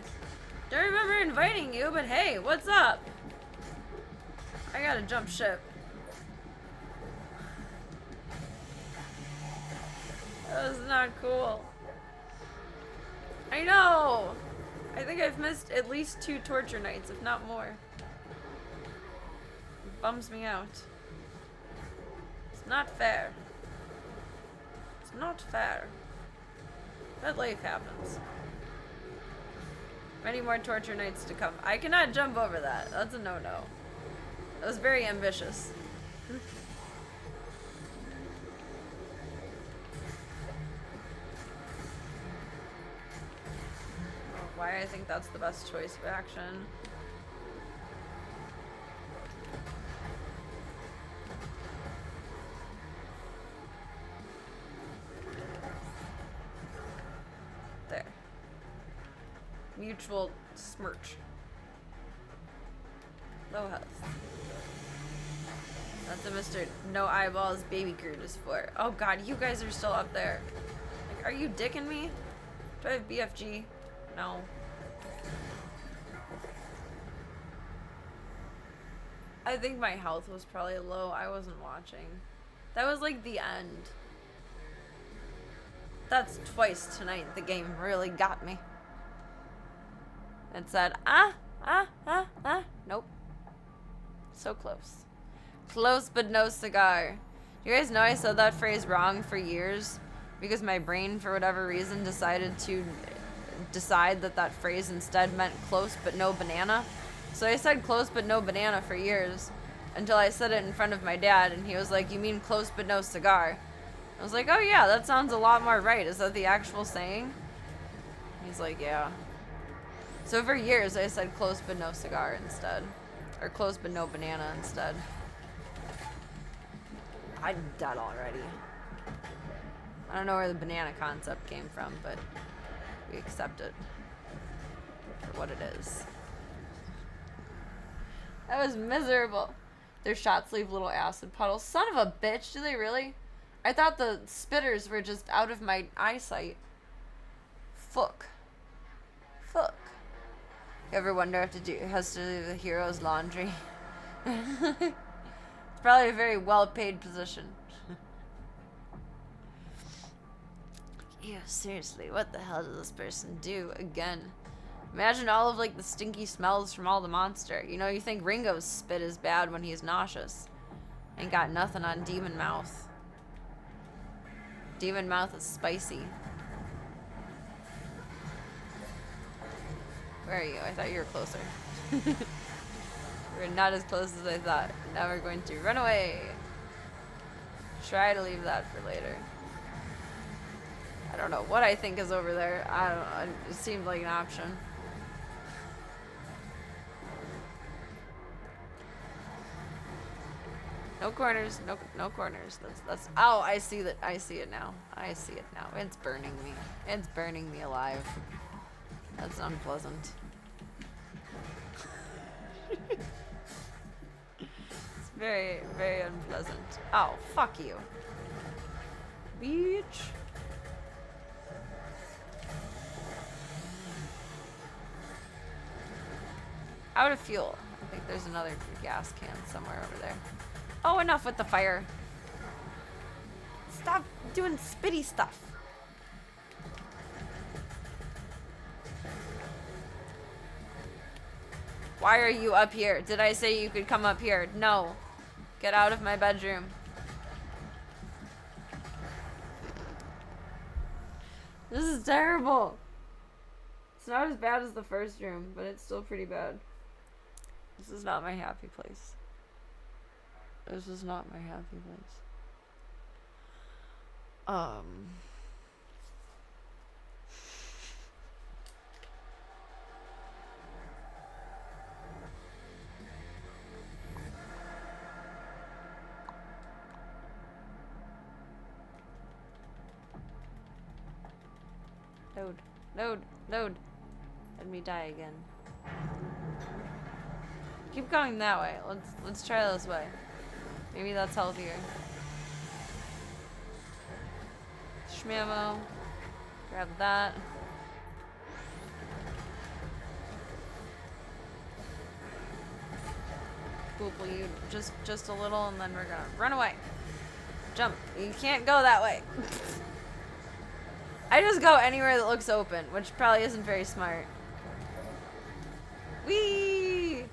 Speaker 3: Don't remember inviting you, but hey, what's up? I gotta jump ship. That was not cool. I know. I think I've missed at least 2 torture nights, if not more. It bums me out. It's not fair. It's not fair. But life happens. Many more torture nights to come. I cannot jump over that. That's a no-no. That was very ambitious. Why I think that's the best choice of action. There. Mutual smirch. Low health. That's what Mr. No Eyeballs Baby Groot is for. Oh god, you guys are still up there. Like, are you dicking me? Do I have BFG? No. I think my health was probably low. I wasn't watching. That was like the end. That's twice tonight the game really got me. It said, nope. So close. Close but no cigar. You guys know I said that phrase wrong for years because my brain, for whatever reason, decided to decide that phrase instead meant close but no banana. So I said close but no banana for years until I said it in front of my dad and he was like, you mean close but no cigar? I was like, oh yeah, that sounds a lot more right. Is that the actual saying? He's like, yeah. So for years I said close but no cigar instead. Or close but no banana instead. I'm dead already. I don't know where the banana concept came from, but we accept it for what it is. That was miserable. Their shots leave little acid puddles. Son of a bitch, do they really? I thought the spitters were just out of my eyesight. Fuck. Fuck. You ever wonder if has to do the hero's laundry? It's probably a very well-paid position. Yeah, seriously, what the hell does this person do again? Imagine all of like the stinky smells from all the monster. You know, you think Ringo's spit is bad when he's nauseous. Ain't got nothing on Demon Mouth. Demon Mouth is spicy. Where are you? I thought you were closer. We're not as close as I thought. Now we're going to run away. Try to leave that for later. I don't know what I think is over there. I don't know. It seemed like an option. No corners. No corners. That's. Oh, I see that. I see it now. I see it now. It's burning me. It's burning me alive. That's unpleasant. It's very, very unpleasant. Oh, fuck you. Bitch. Out of fuel. I think there's another gas can somewhere over there. Oh, enough with the fire. Stop doing spitty stuff. Why are you up here? Did I say you could come up here? No. Get out of my bedroom. This is terrible. It's not as bad as the first room, but it's still pretty bad. This is not my happy place. This is not my happy place. Load, load, load. Let me die again. Keep going that way. Let's try this way. Maybe that's healthier. Shmammo. Grab that. Poople you just a little, and then we're gonna run away. Jump. You can't go that way. I just go anywhere that looks open, which probably isn't very smart. Whee!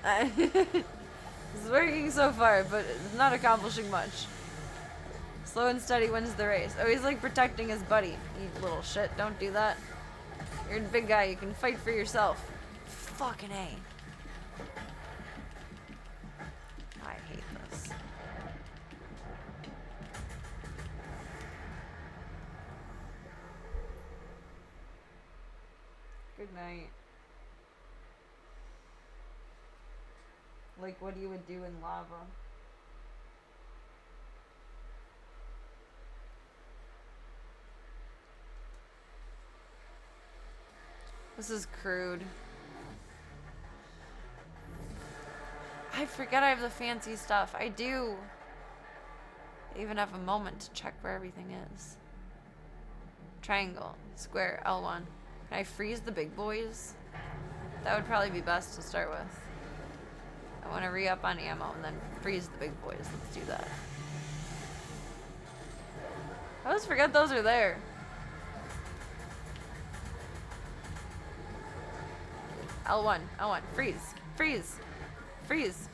Speaker 3: It's working so far, but it's not accomplishing much. Slow and steady wins the race. Oh, he's like protecting his buddy. You little shit, don't do that. You're a big guy, you can fight for yourself. Fucking A. I hate this. Good night. Like what you would do in lava. This is crude. I forget I have the fancy stuff. I do. I even have a moment to check where everything is. Triangle, square, L1. Can I freeze the big boys? That would probably be best to start with. I want to re-up on ammo and then freeze the big boys. Let's do that. I always forget those are there. L1, L1, freeze, freeze, freeze.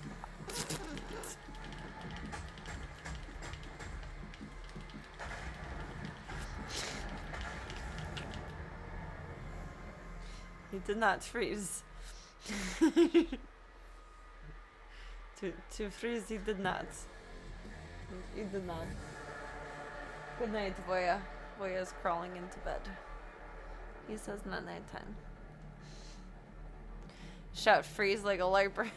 Speaker 3: He did not freeze. To freeze, he did not. He did not. Good night, Voya. Voya is crawling into bed. He says not nighttime. Shout freeze like a liper.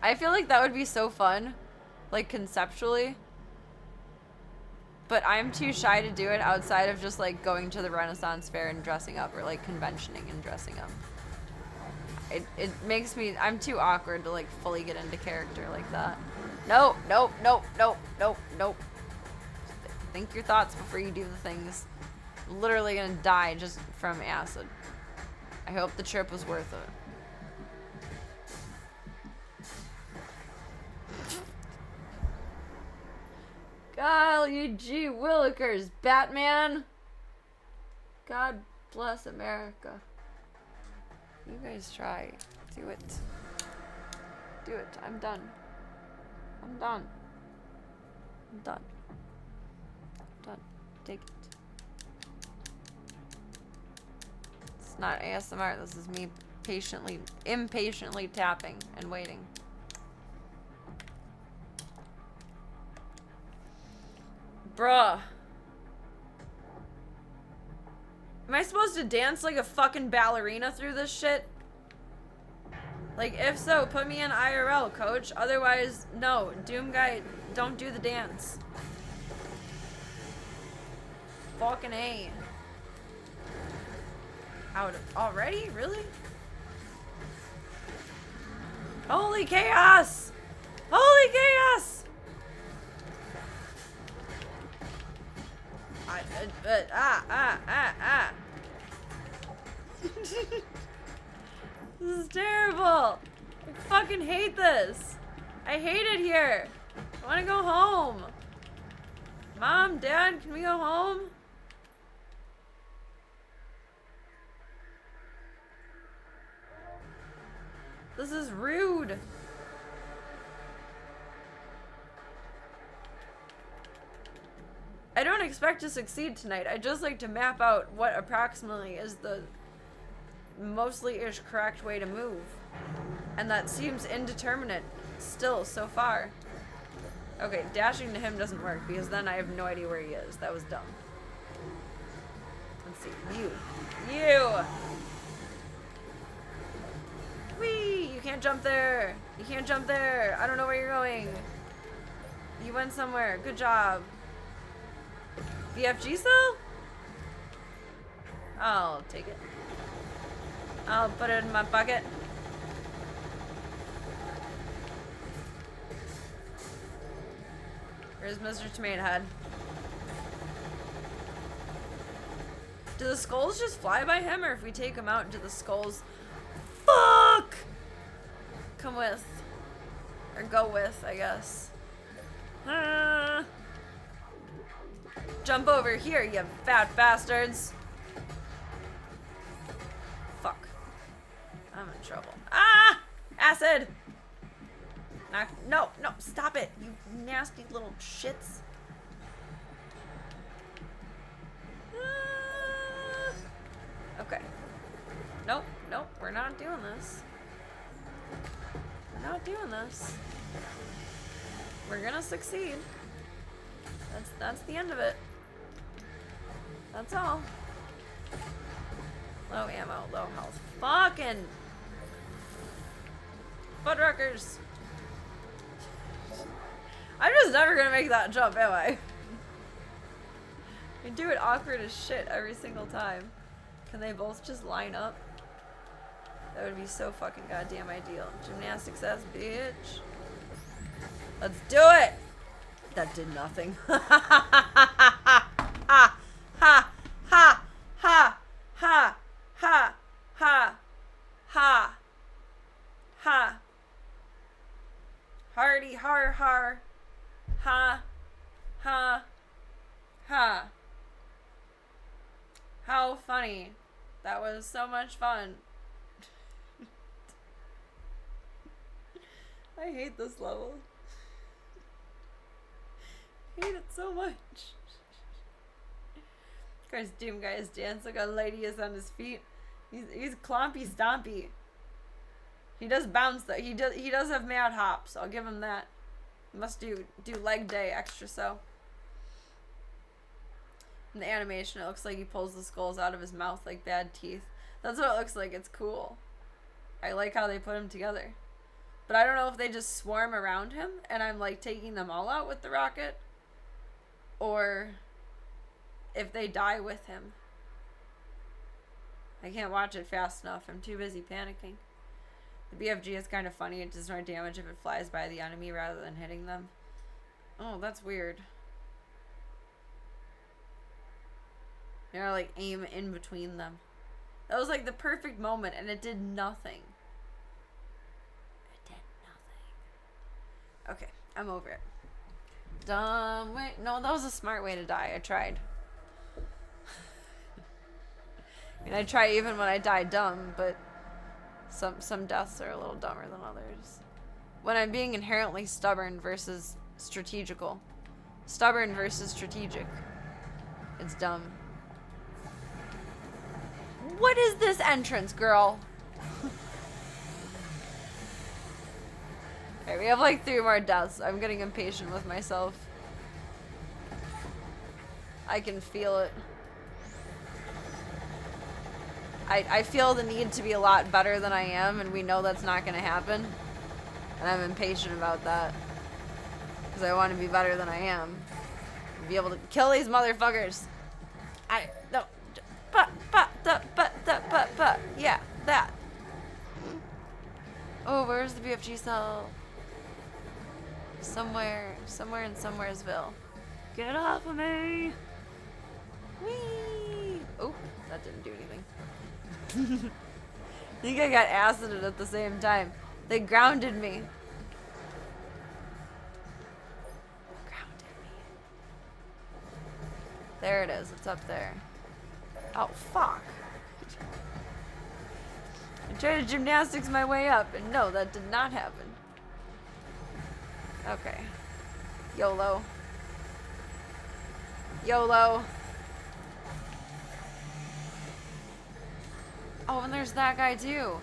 Speaker 3: I feel like that would be so fun, like conceptually. But I'm too shy to do it outside of just like going to the Renaissance Fair and dressing up, or like conventioning and dressing up. It makes me, I'm too awkward to like fully get into character like that. Nope, nope, nope, nope, nope, nope. Think your thoughts before you do the things. I'm literally gonna die just from acid. I hope the trip was worth it. Golly gee willikers, Batman! God bless America. You guys try. Do it. Do it. I'm done. I'm done. I'm done. I'm done. Take it. It's not ASMR. This is me impatiently tapping and waiting. Bruh. Am I supposed to dance like a fucking ballerina through this shit? Like, if so, put me in IRL, coach. Otherwise, no. Doom guy, don't do the dance. Fucking A. Out of, already? Really? Holy chaos! Holy chaos! This is terrible. I fucking hate this. I hate it here. I want to go home. Mom, Dad, can we go home? This is rude. I don't expect to succeed tonight. I just like to map out what approximately is the mostly-ish correct way to move. And that seems indeterminate still so far. Okay, dashing to him doesn't work because then I have no idea where he is. That was dumb. Let's see. You! Whee! You can't jump there! You can't jump there! I don't know where you're going. You went somewhere. Good job. VFG cell? I'll take it. I'll put it in my bucket. Where's Mr. Tomato Head? Do the skulls just fly by him, or if we take him out, do the skulls... Fuck! Come with. Or go with, I guess. Jump over here, you fat bastards. Fuck. I'm in trouble. Ah! Acid! No, stop it, you nasty little shits. Okay. Nope, we're not doing this. We're not doing this. We're gonna succeed. That's the end of it. That's all. Low ammo, low health. Fucking Fuddruckers. I'm just never gonna make that jump, am I? I do it awkward as shit every single time. Can they both just line up? That would be so fucking goddamn ideal. Gymnastics ass bitch. Let's do it! That did nothing. Ha ha ha ha ha ha ha ha ha ha. Hardy har har. Ha ha ha. How funny. That was so much fun. I hate this level. I hate it so much. Of course, Doom Guy's dance. Look how light he is on his feet. He's clompy stompy. He does bounce though. He does have mad hops. I'll give him that. Must do leg day extra so. In the animation, it looks like he pulls the skulls out of his mouth like bad teeth. That's what it looks like. It's cool. I like how they put him together. But I don't know if they just swarm around him and I'm like taking them all out with the rocket. Or if they die with him. I can't watch it fast enough. I'm too busy panicking. The BFG is kind of funny. It does more damage if it flies by the enemy rather than hitting them. Oh, that's weird. You know, like aim in between them. That was like the perfect moment and it did nothing. It did nothing. Okay, I'm over it. Dumb. Wait, no, that was a smart way to die. I tried. I mean, I try even when I die dumb, but some deaths are a little dumber than others. When I'm being inherently stubborn versus strategical. Stubborn versus strategic. It's dumb. What is this entrance, girl? Okay, we have like 3 more deaths. I'm getting impatient with myself. I can feel it. I feel the need to be a lot better than I am, and we know that's not going to happen. And I'm impatient about that. Because I want to be better than I am. Be able to kill these motherfuckers. No. Yeah, that. Oh, where's the BFG cell? Somewhere in Somewheresville. Get off of me! didn't do anything. I think I got acided at the same time. They grounded me. Grounded me. There it is. It's up there. Oh, fuck. I tried to gymnastics my way up, and no, that did not happen. Okay. YOLO. YOLO. Oh, and there's that guy too.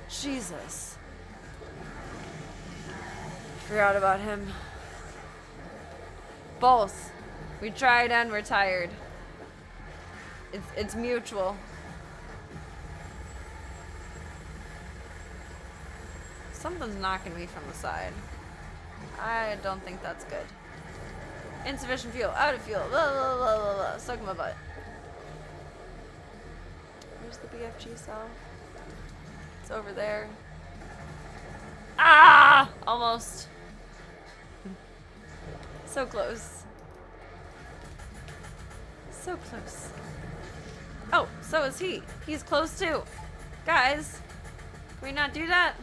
Speaker 3: Jesus. Forgot about him. Both. We tried and we're tired. It's mutual. Something's knocking me from the side. I don't think that's good. Insufficient fuel. Out of fuel. Blah, blah, blah, blah, blah. Suck my butt. Where's the BFG cell? It's over there. Ah! Almost. So close. So close. Oh, so is he. He's close too. Guys, can we not do that?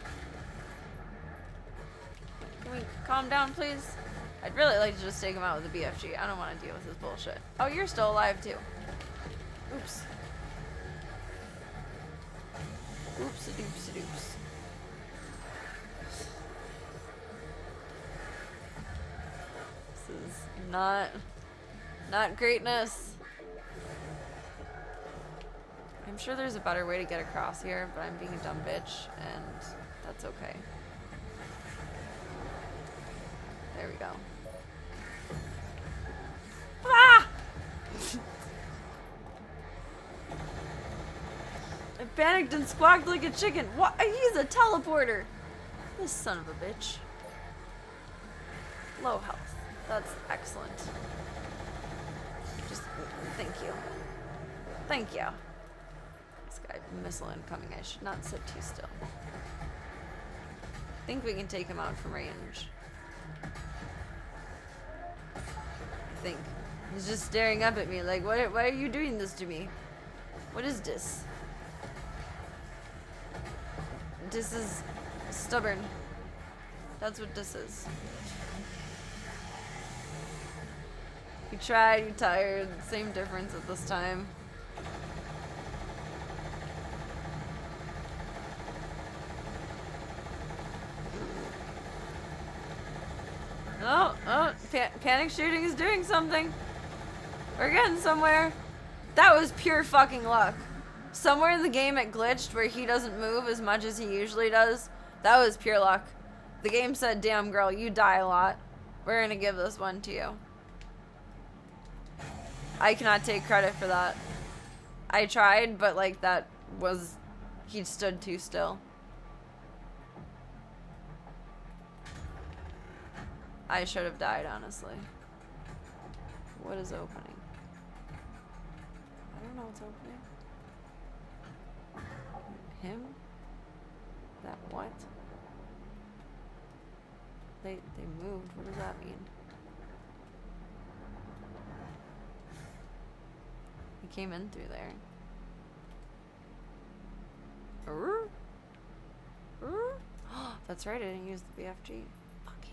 Speaker 3: Can we calm down, please? I'd really like to just take him out with the BFG. I don't want to deal with this bullshit. Oh, you're still alive too. Oops. Oops-a-doops-a-doops. This is not greatness. I'm sure there's a better way to get across here, but I'm being a dumb bitch, and that's okay. There we go. Ah! I panicked and squawked like a chicken. What? He's a teleporter. This son of a bitch. Low health. That's excellent. Just thank you. Thank you. This guy, missile incoming. I should not sit too still. I think we can take him out from range. I think. He's just staring up at me like, why are you doing this to me? What is this? This is stubborn. That's what this is. You tried, you tired. Same difference at this time. Oh, panic shooting is doing something. We're getting somewhere. That was pure fucking luck. Somewhere in the game it glitched where he doesn't move as much as he usually does. That was pure luck. The game said, damn girl, you die a lot. We're gonna give this one to you. I cannot take credit for that. I tried, but like that was... he stood too still. I should have died, honestly. What is opening? I don't know what's opening. Him? That what? They moved. What does that mean? He came in through there. That's right, I didn't use the BFG. Fuck yeah.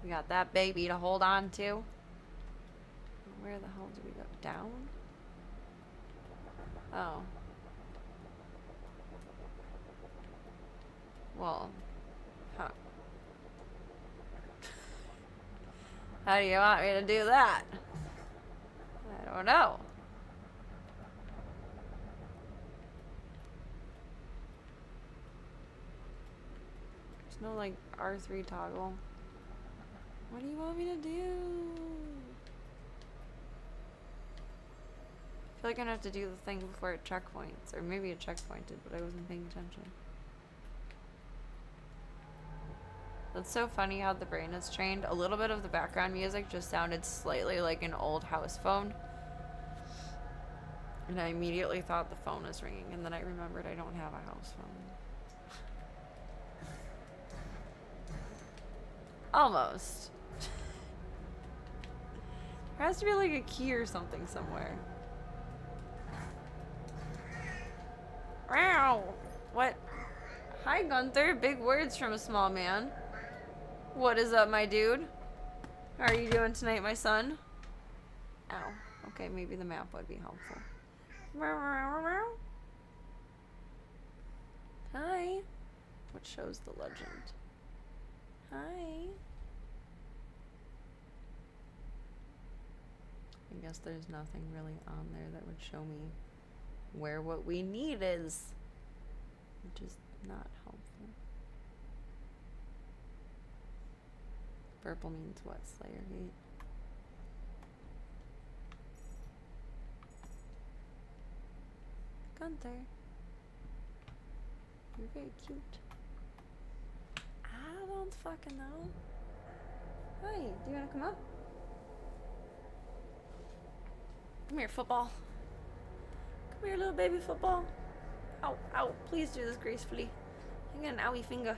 Speaker 3: We got that baby to hold on to. Where the hell do we go? Down? Oh. Well, huh. How do you want me to do that? I don't know. There's no, like, R3 toggle. What do you want me to do? I feel like I'm gonna have to do the thing before it checkpoints. Or maybe it checkpointed, but I wasn't paying attention. That's so funny how the brain is trained. A little bit of the background music just sounded slightly like an old house phone. And I immediately thought the phone was ringing, and then I remembered I don't have a house phone. Almost. There has to be like a key or something somewhere. Wow. What? Hi, Gunther. Big words from a small man. What is up, my dude? How are you doing tonight, my son? Ow. Okay, maybe the map would be helpful. Hi. What shows the legend? Hi. I guess there's nothing really on there that would show me where what we need is, which is not helpful. Purple means what? Slayer gate. Gunther. You're very cute. I don't fucking know. Hi, do you want to come up? Come here, football. Come here, little baby football. Ow, ow. Please do this gracefully. I got an owie finger.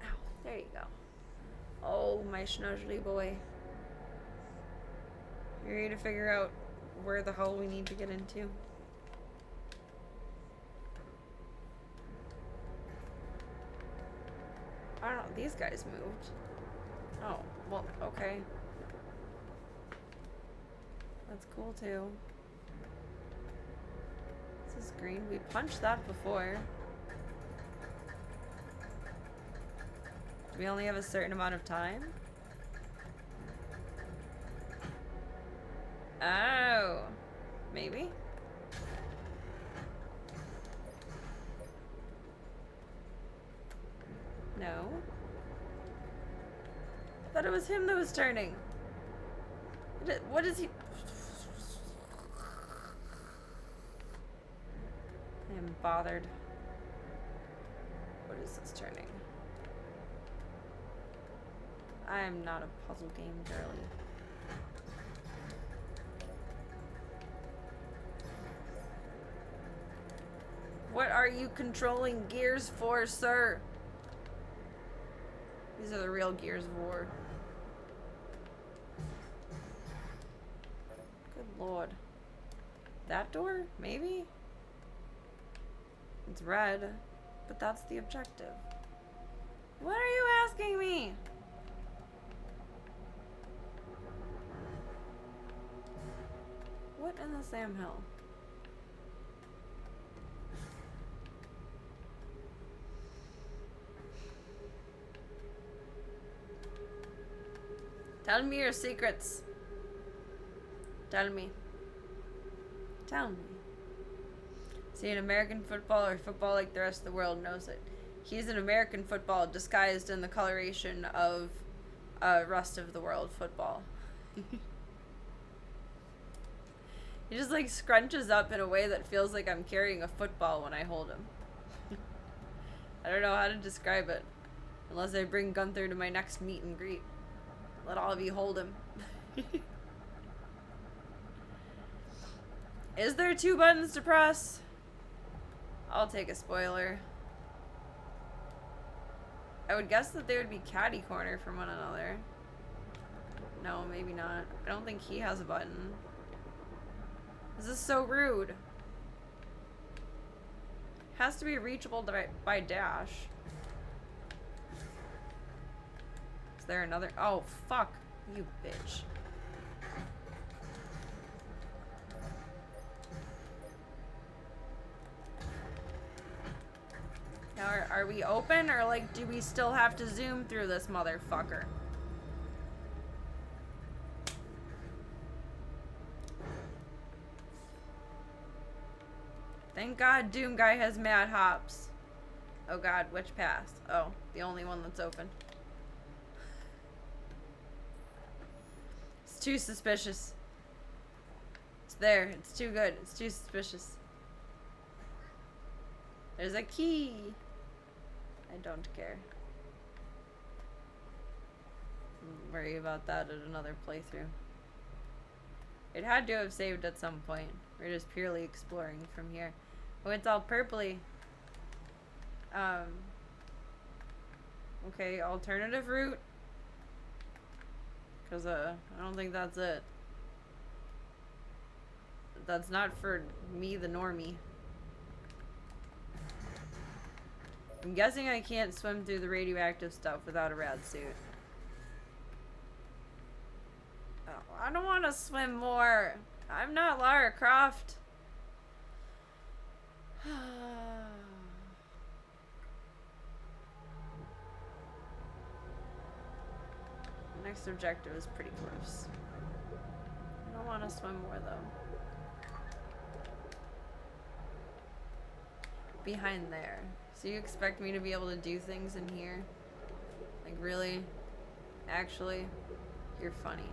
Speaker 3: Ow, there you go. Oh, my schnuzzly boy. You ready to figure out where the hell we need to get into? I don't know. These guys moved. Oh, well, okay. That's cool too. This is green. We punched that before. We only have a certain amount of time. Oh, maybe. No. I thought it was him that was turning. What is he? I am bothered. What is this turning? I am not a puzzle game girly. What are you controlling gears for, sir? These are the real Gears of War. Good lord. That door? Maybe? It's red, but that's the objective. What are you asking me? What in the Sam Hill? Tell me your secrets. Tell me. Tell me. See, an American football or football like the rest of the world knows it. He's an American football disguised in the coloration of rest of the world football. He just like scrunches up in a way that feels like I'm carrying a football when I hold him. I don't know how to describe it. Unless I bring Gunther to my next meet and greet. Let all of you hold him. Is there 2 buttons to press? I'll take a spoiler. I would guess that they would be catty corner from one another. No, maybe not. I don't think he has a button. This is so rude. Has to be reachable by dash. Is there another? Oh, fuck. You bitch. Now, are we open, or, like, do we still have to zoom through this motherfucker? Thank God Doom Guy has mad hops. Oh god, which path? Oh, the only one that's open. It's too suspicious. It's there. It's too good. It's too suspicious. There's a key. I don't care. I'll worry about that at another playthrough. It had to have saved at some point. We're just purely exploring from here. Oh, it's all purpley. Okay, alternative route. Because, I don't think that's it. That's not for me, the normie. I'm guessing I can't swim through the radioactive stuff without a rad suit. Oh, I don't want to swim more. I'm not Lara Croft. Next objective is pretty close. I don't want to swim more though. Behind there. So you expect me to be able to do things in here? Like really? Actually? You're funny.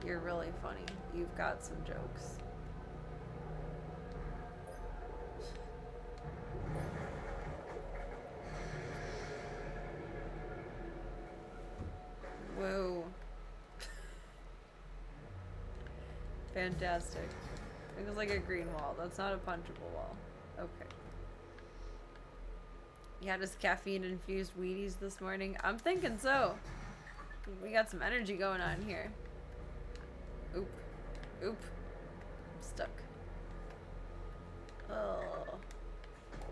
Speaker 3: You're really funny. You've got some jokes. Whoa. Fantastic. It was like a green wall. That's not a punchable wall. Okay. You had us caffeine-infused Wheaties this morning? I'm thinking so. We got some energy going on here. Oop. Oop. I'm stuck. Oh.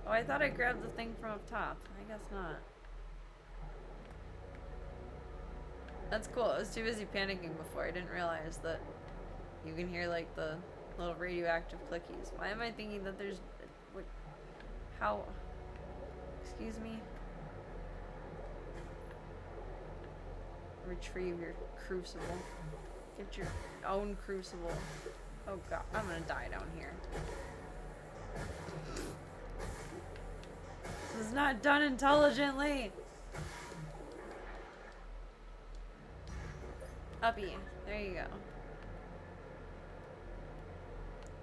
Speaker 3: Oh, I thought I grabbed the thing from up top. I guess not. That's cool. I was too busy panicking before. I didn't realize that you can hear like the little radioactive clickies. Why am I thinking that there's... What, how... Excuse me? Retrieve your crucible. Get your own crucible. Oh god, I'm gonna die down here. This is not done intelligently! Uppy. There you go.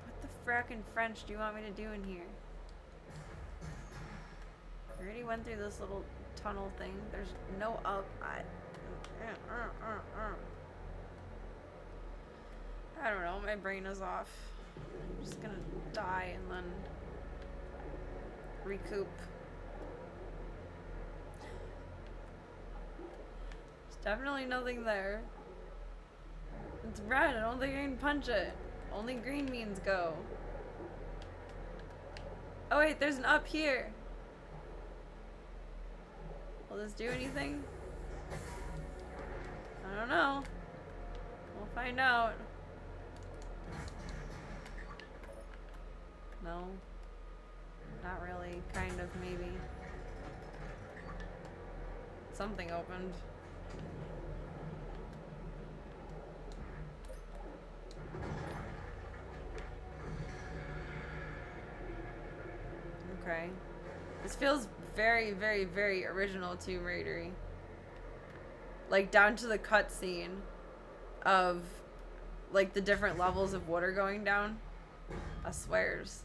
Speaker 3: What the frackin' French do you want me to do in here? I already went through this little tunnel thing. There's no up. I don't know. My brain is off. I'm just gonna die and then recoup. There's definitely nothing there. It's red. I don't think I can punch it. Only green means go. Oh wait, there's an up here. Will this do anything? I don't know. We'll find out. No. Not really. Kind of, maybe. Something opened. Okay. This feels very, very, very original Tomb Raider-y. Like, down to the cutscene of, like, the different levels of water going down. I swears.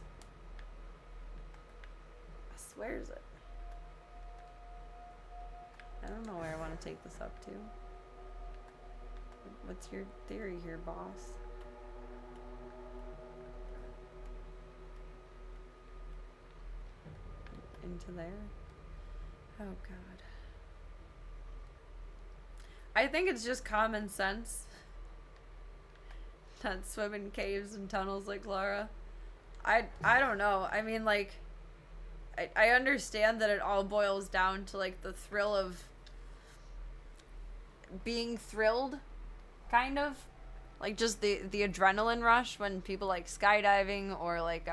Speaker 3: I swears it. I don't know where I want to take this up to. What's your theory here, boss? Into there? Oh god. I think it's just common sense not swim in caves and tunnels like Lara. I don't know. I mean, like, I understand that it all boils down to like the thrill of being thrilled, kind of like just the adrenaline rush when people like skydiving or like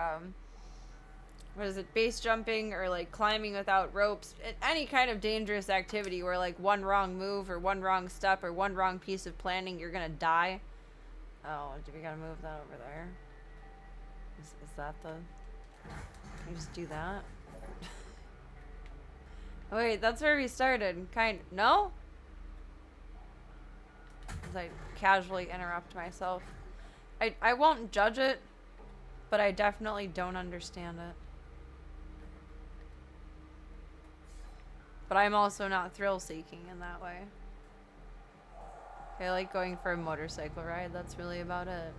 Speaker 3: what is it, base jumping or like climbing without ropes, any kind of dangerous activity where like one wrong move or one wrong step or one wrong piece of planning, you're gonna die. Oh, do we gotta move that over there? Is that the... Can we just do that? Oh, wait, that's where we started. No? As I casually interrupt myself. I won't judge it, but I definitely don't understand it. But I'm also not thrill-seeking in that way. I like going for a motorcycle ride. That's really about it.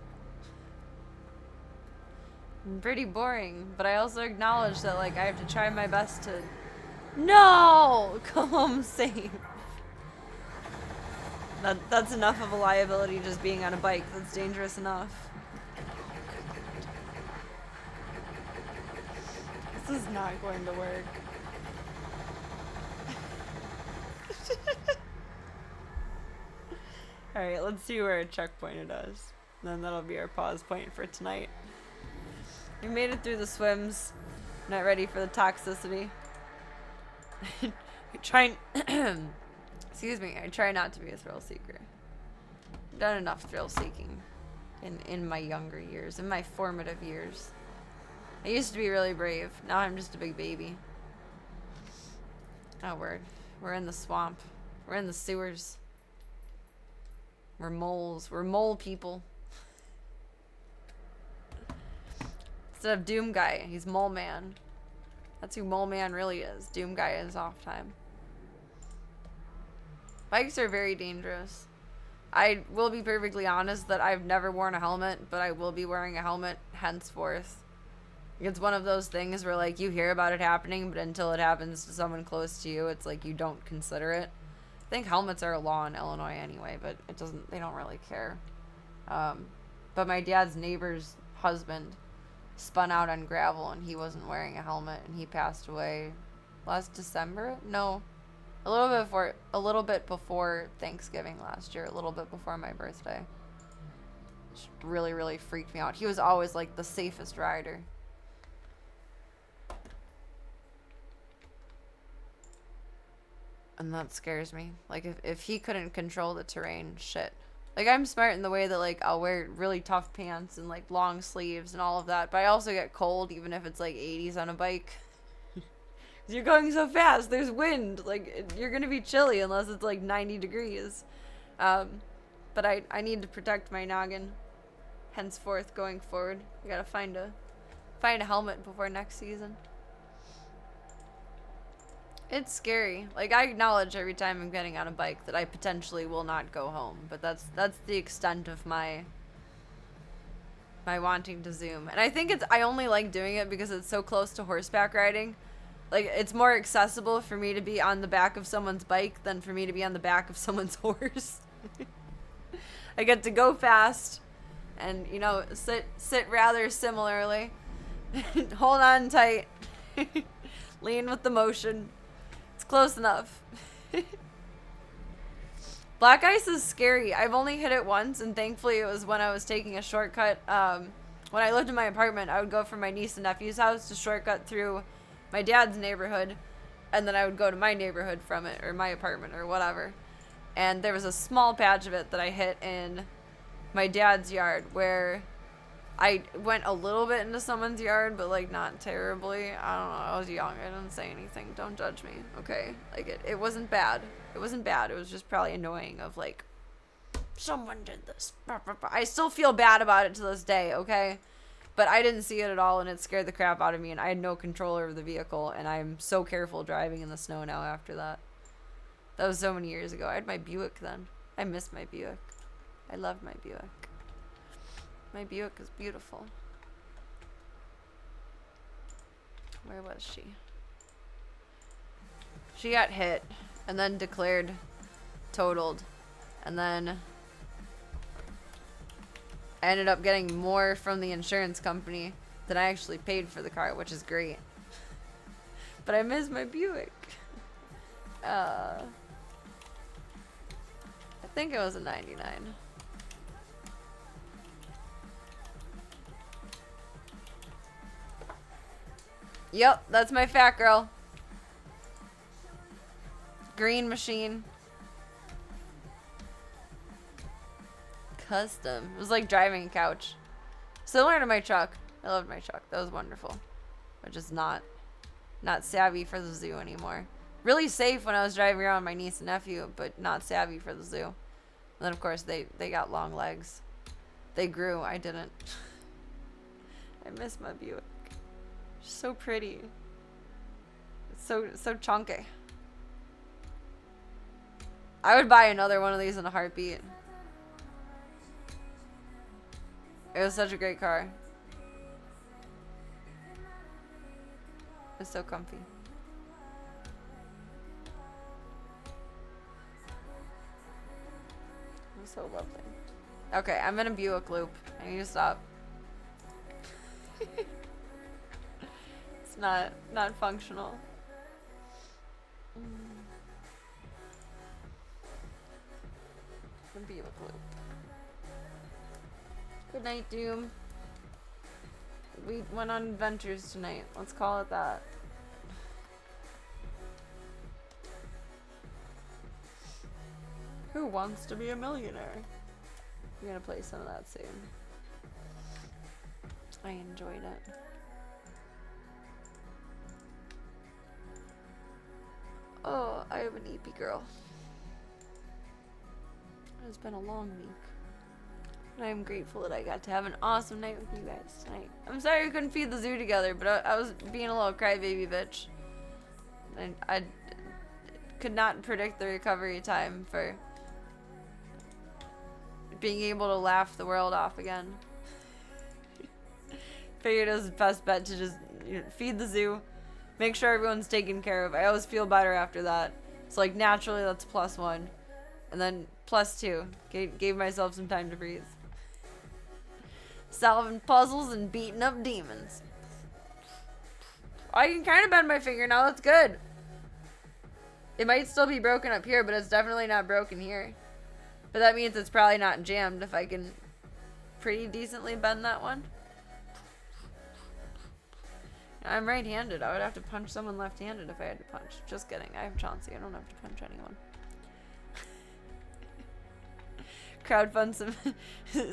Speaker 3: Pretty boring, but I also acknowledge that like I have to try my best to... No! Come home safe. That's enough of a liability just being on a bike. That's dangerous enough. This is not going to work. Alright, let's see where a checkpoint it is. And then that'll be our pause point for tonight. We made it through the swims. Not ready for the toxicity. I try excuse me, I try not to be a thrill seeker. I've done enough thrill seeking in my younger years, in my formative years. I used to be really brave. Now I'm just a big baby. Oh, we're in the swamp. We're in the sewers. We're moles. We're mole people. Instead of Doom Guy, he's Mole Man. That's who Mole Man really is. Doom Guy is off time. Bikes are very dangerous. I will be perfectly honest that I've never worn a helmet, but I will be wearing a helmet henceforth. It's one of those things where, like, you hear about it happening, but until it happens to someone close to you, it's like you don't consider it. I think helmets are a law in Illinois anyway, but it doesn't, they don't really care. But my dad's neighbor's husband spun out on gravel and he wasn't wearing a helmet and he passed away last December? No. A little bit before Thanksgiving last year, a little bit before my birthday. Which really, really freaked me out. He was always like the safest rider. And that scares me. Like, if he couldn't control the terrain, shit. Like, I'm smart in the way that, like, I'll wear really tough pants and, like, long sleeves and all of that. But I also get cold, even if it's, like, 80s on a bike. You're going so fast. There's wind. Like, you're going to be chilly unless it's, like, 90 degrees. But I need to protect my noggin. Henceforth, going forward. I gotta find a helmet before next season. It's scary. Like, I acknowledge every time I'm getting on a bike that I potentially will not go home, but that's the extent of my wanting to zoom. And I think I only like doing it because it's so close to horseback riding. Like, it's more accessible for me to be on the back of someone's bike than for me to be on the back of someone's horse. I get to go fast and, you know, sit rather similarly. Hold on tight. Lean with the motion. Close enough. Black ice is scary. I've only hit it once, and thankfully it was when I was taking a shortcut. When I lived in my apartment, I would go from my niece and nephew's house to shortcut through my dad's neighborhood, and then I would go to my neighborhood from it, or my apartment, or whatever. And there was a small patch of it that I hit in my dad's yard, where I went a little bit into someone's yard, but, like, not terribly. I don't know. I was young. I didn't say anything. Don't judge me, okay? Like, it wasn't bad. It wasn't bad. It was just probably annoying of, like, someone did this. I still feel bad about it to this day, okay? But I didn't see it at all, and it scared the crap out of me, and I had no control over the vehicle, and I'm so careful driving in the snow now after that. That was so many years ago. I had my Buick then. I miss my Buick. I loved my Buick. My Buick is beautiful. Where was she? She got hit and then declared totaled. And then I ended up getting more from the insurance company than I actually paid for the car, which is great. But I miss my Buick. I think it was a 99. Yep, that's my fat girl. Green machine. Custom. It was like driving a couch. Similar to my truck. I loved my truck. That was wonderful. But just not savvy for the zoo anymore. Really safe when I was driving around with my niece and nephew, but not savvy for the zoo. And then of course they got long legs. They grew. I didn't. I miss my Buick. So pretty. It's so chunky. I would buy another one of these in a heartbeat. It was such a great car. It's so comfy. It was so lovely. Okay, I'm in a Buick loop. I need to stop. It's not functional. Would be a clue. Good night, Doom. We went on adventures tonight. Let's call it that. Who wants to be a millionaire? We're gonna play some of that soon. I enjoyed it. Oh, I am an EP girl. It's been a long week. And I am grateful that I got to have an awesome night with you guys tonight. I'm sorry we couldn't feed the zoo together, but I was being a little crybaby bitch. And I could not predict the recovery time for being able to laugh the world off again. Figured it was the best bet to just feed the zoo, make sure everyone's taken care of. I always feel better after that. So like naturally that's +1. And then +2. Gave myself some time to breathe. Solving puzzles and beating up demons. I can kind of bend my finger now. That's good. It might still be broken up here, but it's definitely not broken here. But that means it's probably not jammed if I can pretty decently bend that one. I'm right-handed. I would have to punch someone left-handed if I had to punch. Just kidding. I have Chauncey. I don't have to punch anyone. Crowdfund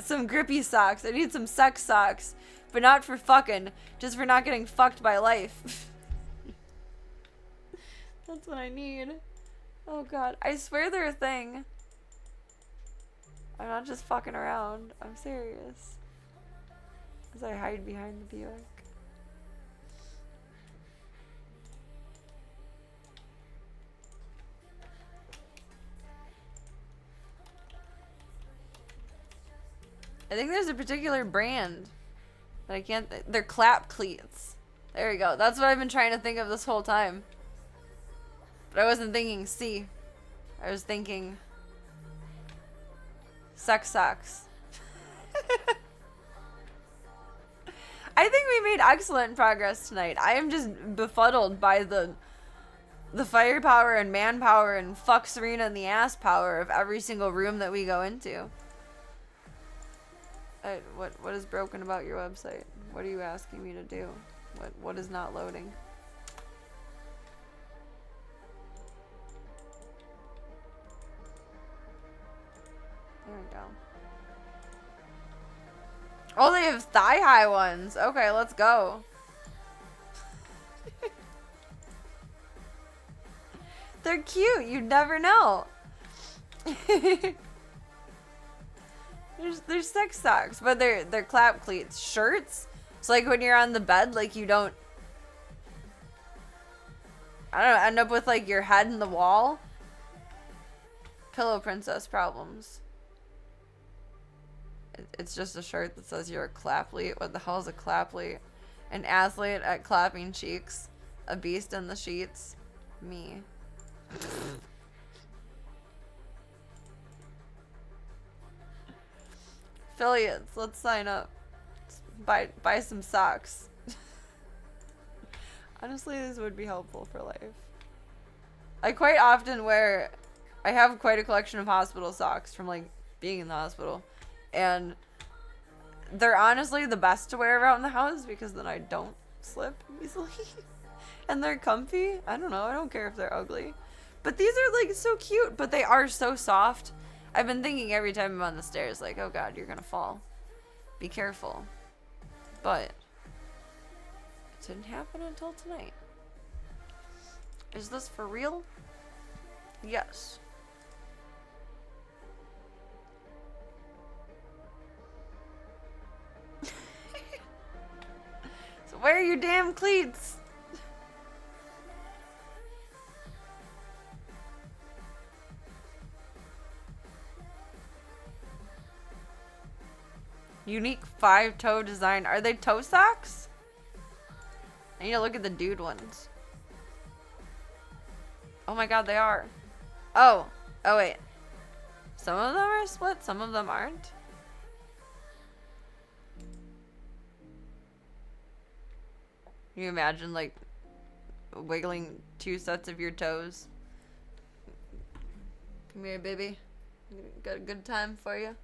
Speaker 3: some grippy socks. I need some sex socks. But not for fucking. Just for not getting fucked by life. That's what I need. Oh god. I swear they're a thing. I'm not just fucking around. I'm serious. As I hide behind the Buick. I think there's a particular brand that I can't. They're clap cleats. There we go. That's what I've been trying to think of this whole time. But I wasn't thinking C. I was thinking sex socks. I think we made excellent progress tonight. I am just befuddled by the firepower and manpower and fuck Serena in the ass power of every single room that we go into. What is broken about your website? What are you asking me to do? What is not loading? There we go. Oh, they have thigh-high ones. Okay, let's go. They're cute. You'd never know. There's sex socks, but they're clap cleats. Shirts? So like when you're on the bed, like you don't, I don't know, end up with like your head in the wall. Pillow princess problems. It's just a shirt that says you're a clapleat. What the hell is a clapleat? An athlete at clapping cheeks. A beast in the sheets. Me. Affiliates, let's sign up. Let's buy some socks. Honestly, this would be helpful for life. I quite often wear, I have quite a collection of hospital socks from like being in the hospital. And they're honestly the best to wear around the house because then I don't slip easily. And they're comfy. I don't know, I don't care if they're ugly. But these are like so cute, but they are so soft. I've been thinking every time I'm on the stairs, like, oh god, you're gonna fall. Be careful. But it didn't happen until tonight. Is this for real? Yes. So where are your damn cleats? Unique 5-toe design. Are they toe socks? I need to look at the dude ones. Oh my god, they are. Oh. Oh wait. Some of them are split, some of them aren't. Can you imagine, like, wiggling 2 sets of your toes? Come here, baby. Got a good time for you.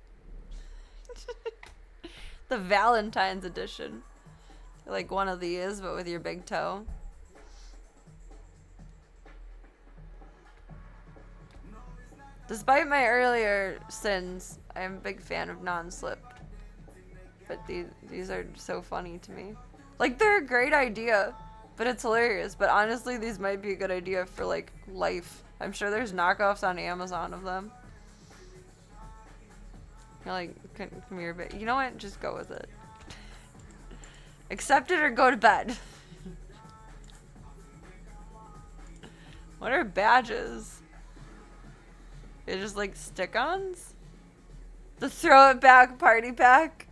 Speaker 3: The Valentine's edition. Like one of these, but with your big toe. Despite my earlier sins, I am a big fan of non-slip. But these are so funny to me. Like, they're a great idea, but it's hilarious. But honestly, these might be a good idea for, like, life. I'm sure there's knockoffs on Amazon of them. You're like, come here, but you know what? Just go with it. Accept it or go to bed. What are badges? They're just like stick-ons? The throw it back party pack?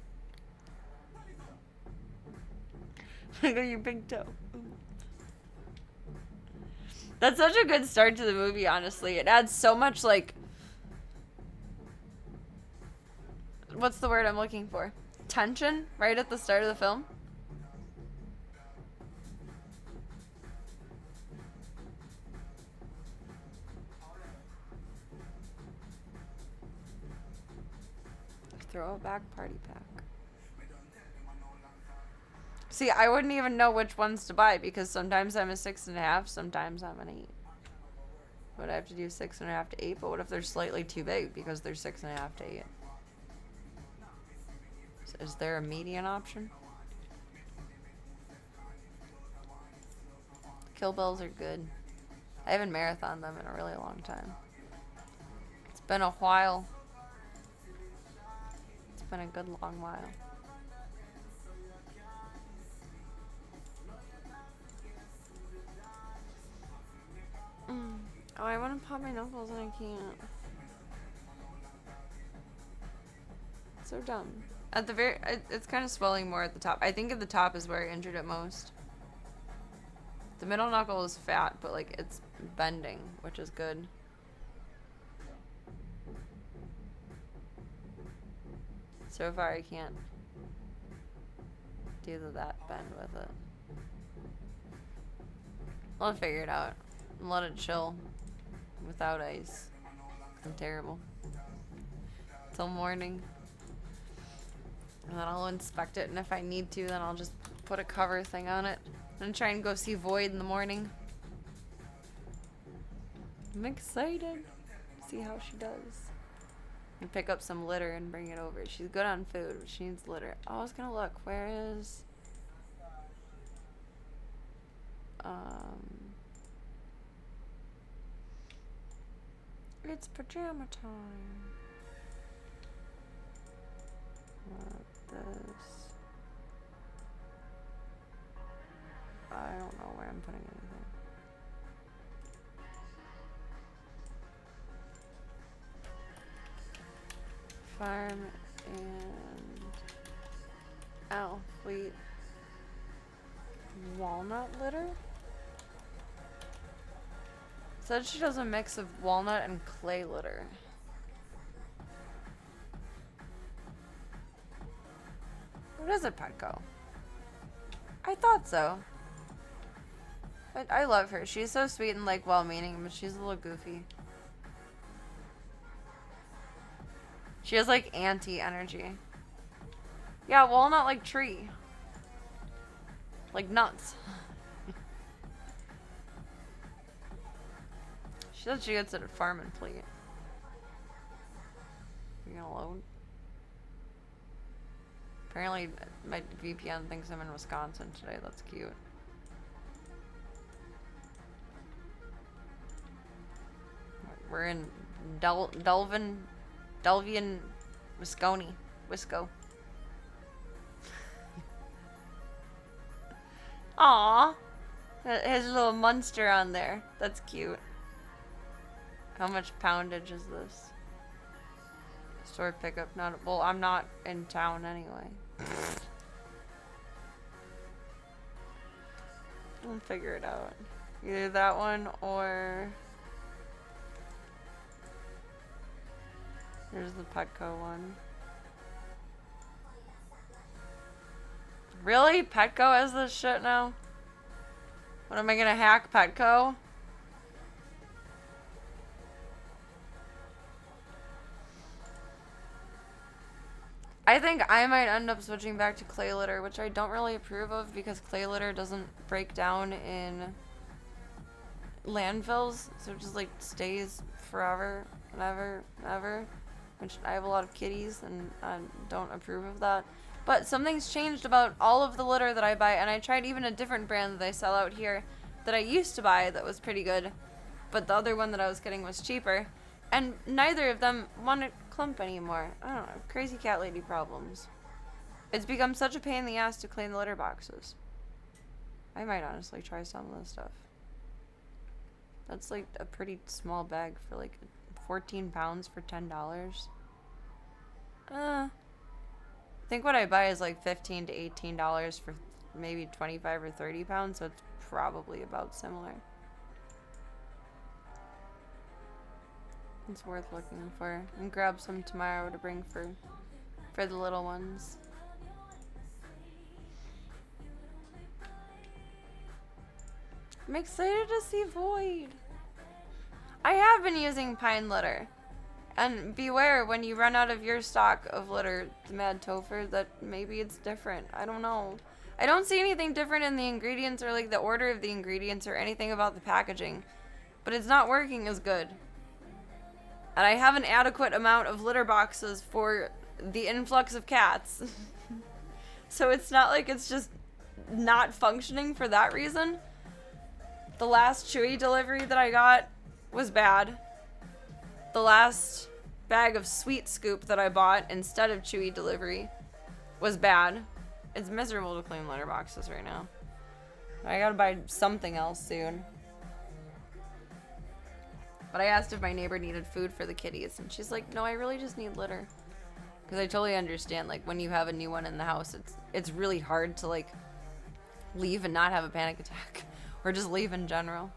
Speaker 3: Look at your big toe. That's such a good start to the movie, honestly. It adds so much, like... What's the word I'm looking for? Tension, right at the start of the film. Throw it back party pack. See, I wouldn't even know which ones to buy because sometimes I'm a 6.5, sometimes I'm an 8. Would I have to do 6.5 to 8? But what if they're slightly too big because they're 6.5 to 8? Is there a median option? Kill Bills are good. I haven't marathoned them in a really long time. It's been a while. It's been a good long while. Oh, I want to pop my knuckles and I can't. So dumb. At the very, it's kind of swelling more at the top. I think at the top is where I injured it most. The middle knuckle is fat, but like it's bending, which is good. So far I can't do that bend with it. I'll figure it out and let it chill without ice. I'm terrible. Till morning. And then I'll inspect it, and if I need to, then I'll just put a cover thing on it. And try and go see Void in the morning. I'm excited to see how she does. And pick up some litter and bring it over. She's good on food, but she needs litter. Oh, I was gonna look. Where is... It's pajama time. This. I don't know where I'm putting anything. Farm and Fleet walnut litter? Said she does a mix of walnut and clay litter. What is it, Petco? I thought so. But I love her. She's so sweet and like well-meaning, but she's a little goofy. She has like anti-energy. Yeah, walnut like tree. Like nuts. She said she gets it at Farm and Fleet. You gonna load? Apparently my VPN thinks I'm in Wisconsin today. That's cute. We're in Delvian, Wisco. Aww. It has a little monster on there. That's cute. How much poundage is this? Store pickup. Not well, I'm not in town anyway. We'll figure it out. Either that one or there's the Petco one. Really? Petco has this shit now? What am I gonna hack, Petco? I think I might end up switching back to clay litter, which I don't really approve of because clay litter doesn't break down in landfills, so it just like stays forever and ever and ever, which I have a lot of kitties and I don't approve of that. But something's changed about all of the litter that I buy, and I tried even a different brand that they sell out here that I used to buy that was pretty good, but the other one that I was getting was cheaper, and neither of them want to clump anymore. I don't know, crazy cat lady problems. It's become such a pain in the ass to clean the litter boxes. I might honestly try some of this stuff. That's like a pretty small bag for like 14 pounds for $10. I think what I buy is like $15 to $18 for maybe 25 or 30 pounds, so it's probably about similar. It's worth looking for. And grab some tomorrow to bring for the little ones. I'm excited to see Void. I have been using pine litter. And beware when you run out of your stock of litter, Mad Topher, that maybe it's different. I don't know. I don't see anything different in the ingredients or like the order of the ingredients or anything about the packaging. But it's not working as good. And I have an adequate amount of litter boxes for the influx of cats. So it's not like it's just not functioning for that reason. The last Chewy delivery that I got was bad. The last bag of Sweet Scoop that I bought instead of Chewy delivery was bad. It's miserable to clean litter boxes right now. I gotta buy something else soon. But I asked if my neighbor needed food for the kitties, and she's like, no, I really just need litter. Because I totally understand, like, when you have a new one in the house, it's really hard to, like, leave and not have a panic attack. Or just leave in general.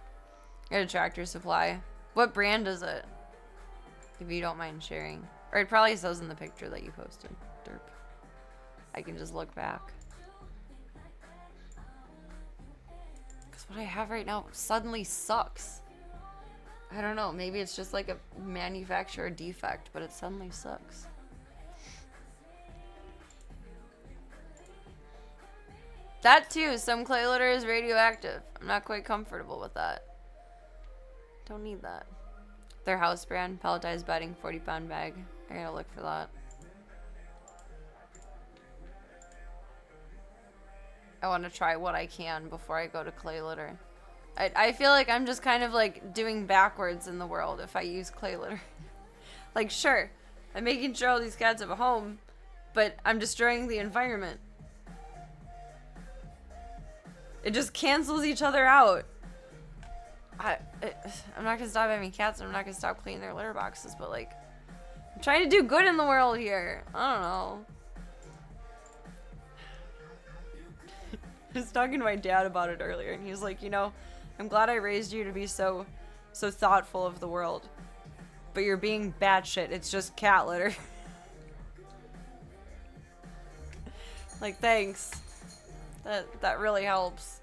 Speaker 3: At a Tractor Supply. What brand is it? If you don't mind sharing. Or it probably says in the picture that you posted. Derp. I can just look back. Because what I have right now suddenly sucks. I don't know. Maybe it's just like a manufacturer defect, but it suddenly sucks. That too, some clay litter is radioactive. I'm not quite comfortable with that. Don't need that. Their house brand, pelletized bedding, 40-pound bag. I gotta look for that. I want to try what I can before I go to clay litter. I feel like I'm just kind of like doing backwards in the world if I use clay litter. Like, sure, I'm making sure all these cats have a home, but I'm destroying the environment. It just cancels each other out. I'm not gonna stop having cats and I'm not gonna stop cleaning their litter boxes, but like, I'm trying to do good in the world here. I don't know. I was talking to my dad about it earlier and he was like, you know, I'm glad I raised you to be so thoughtful of the world. But you're being batshit. It's just cat litter. Like, thanks. That really helps.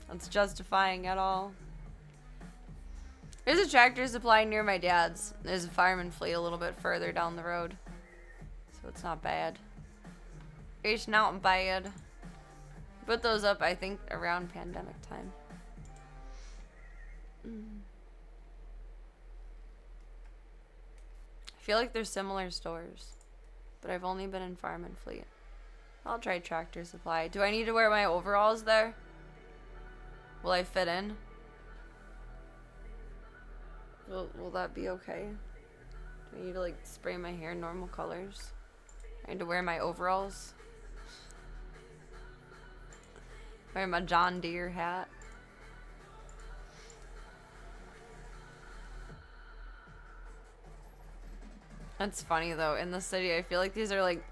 Speaker 3: That's justifying at all. There's a Tractor Supply near my dad's. There's a Fireman Fleet a little bit further down the road. So it's not bad. It's not bad. Put those up, I think, around pandemic time. I feel like they're similar stores. But I've only been in Fireman Fleet. I'll try Tractor Supply. Do I need to wear my overalls there? Will I fit in? Will that be okay? Do I need to like spray my hair normal colors? I need to wear my overalls? Wear my John Deere hat? That's funny though. In the city, I feel like these are like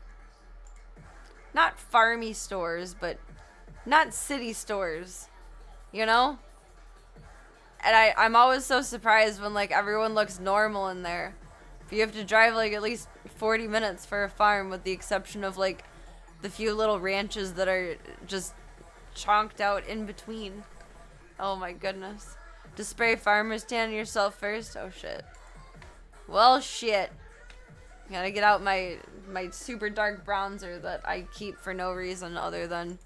Speaker 3: not farmy stores, but not city stores, you know? And I'm always so surprised when like everyone looks normal in there. You have to drive like at least 40 minutes for a farm, with the exception of like the few little ranches that are just chonked out in between. Oh my goodness. To spray farmer's tan on yourself first? Oh shit. Well shit. Gotta get out my super dark bronzer that I keep for no reason other than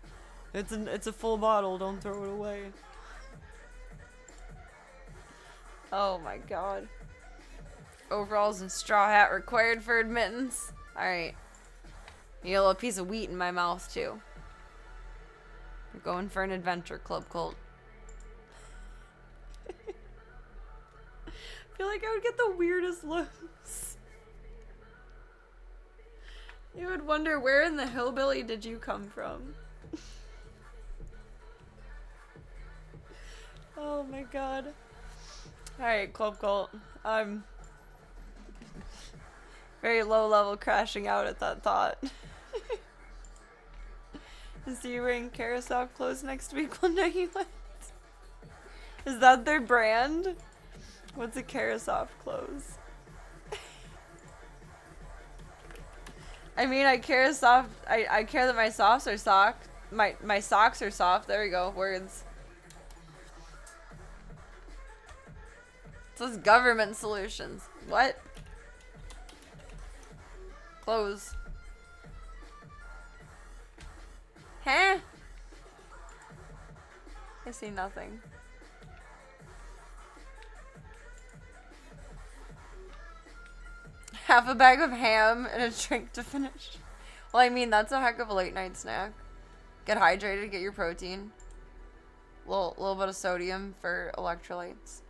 Speaker 3: it's a full bottle, don't throw it away. Oh my god. Overalls and straw hat required for admittance. Alright. Need a little piece of wheat in my mouth too. We're going for an adventure club cult. I feel like I would get the weirdest looks. You would wonder, where in the hillbilly did you come from? Oh my god. Alright, club cult. I'm very low level crashing out at that thought. Is he wearing Carousel clothes next week? Well, no, he went. Is that their brand? What's a Carousel clothes? I mean, I care soft. I care that my socks are soft. My socks are soft. There we go. Words. It says government solutions. What? Clothes. Huh? I see nothing. Half a bag of ham and a drink to finish. Well, I mean, that's a heck of a late night snack. Get hydrated, get your protein. Little bit of sodium for electrolytes.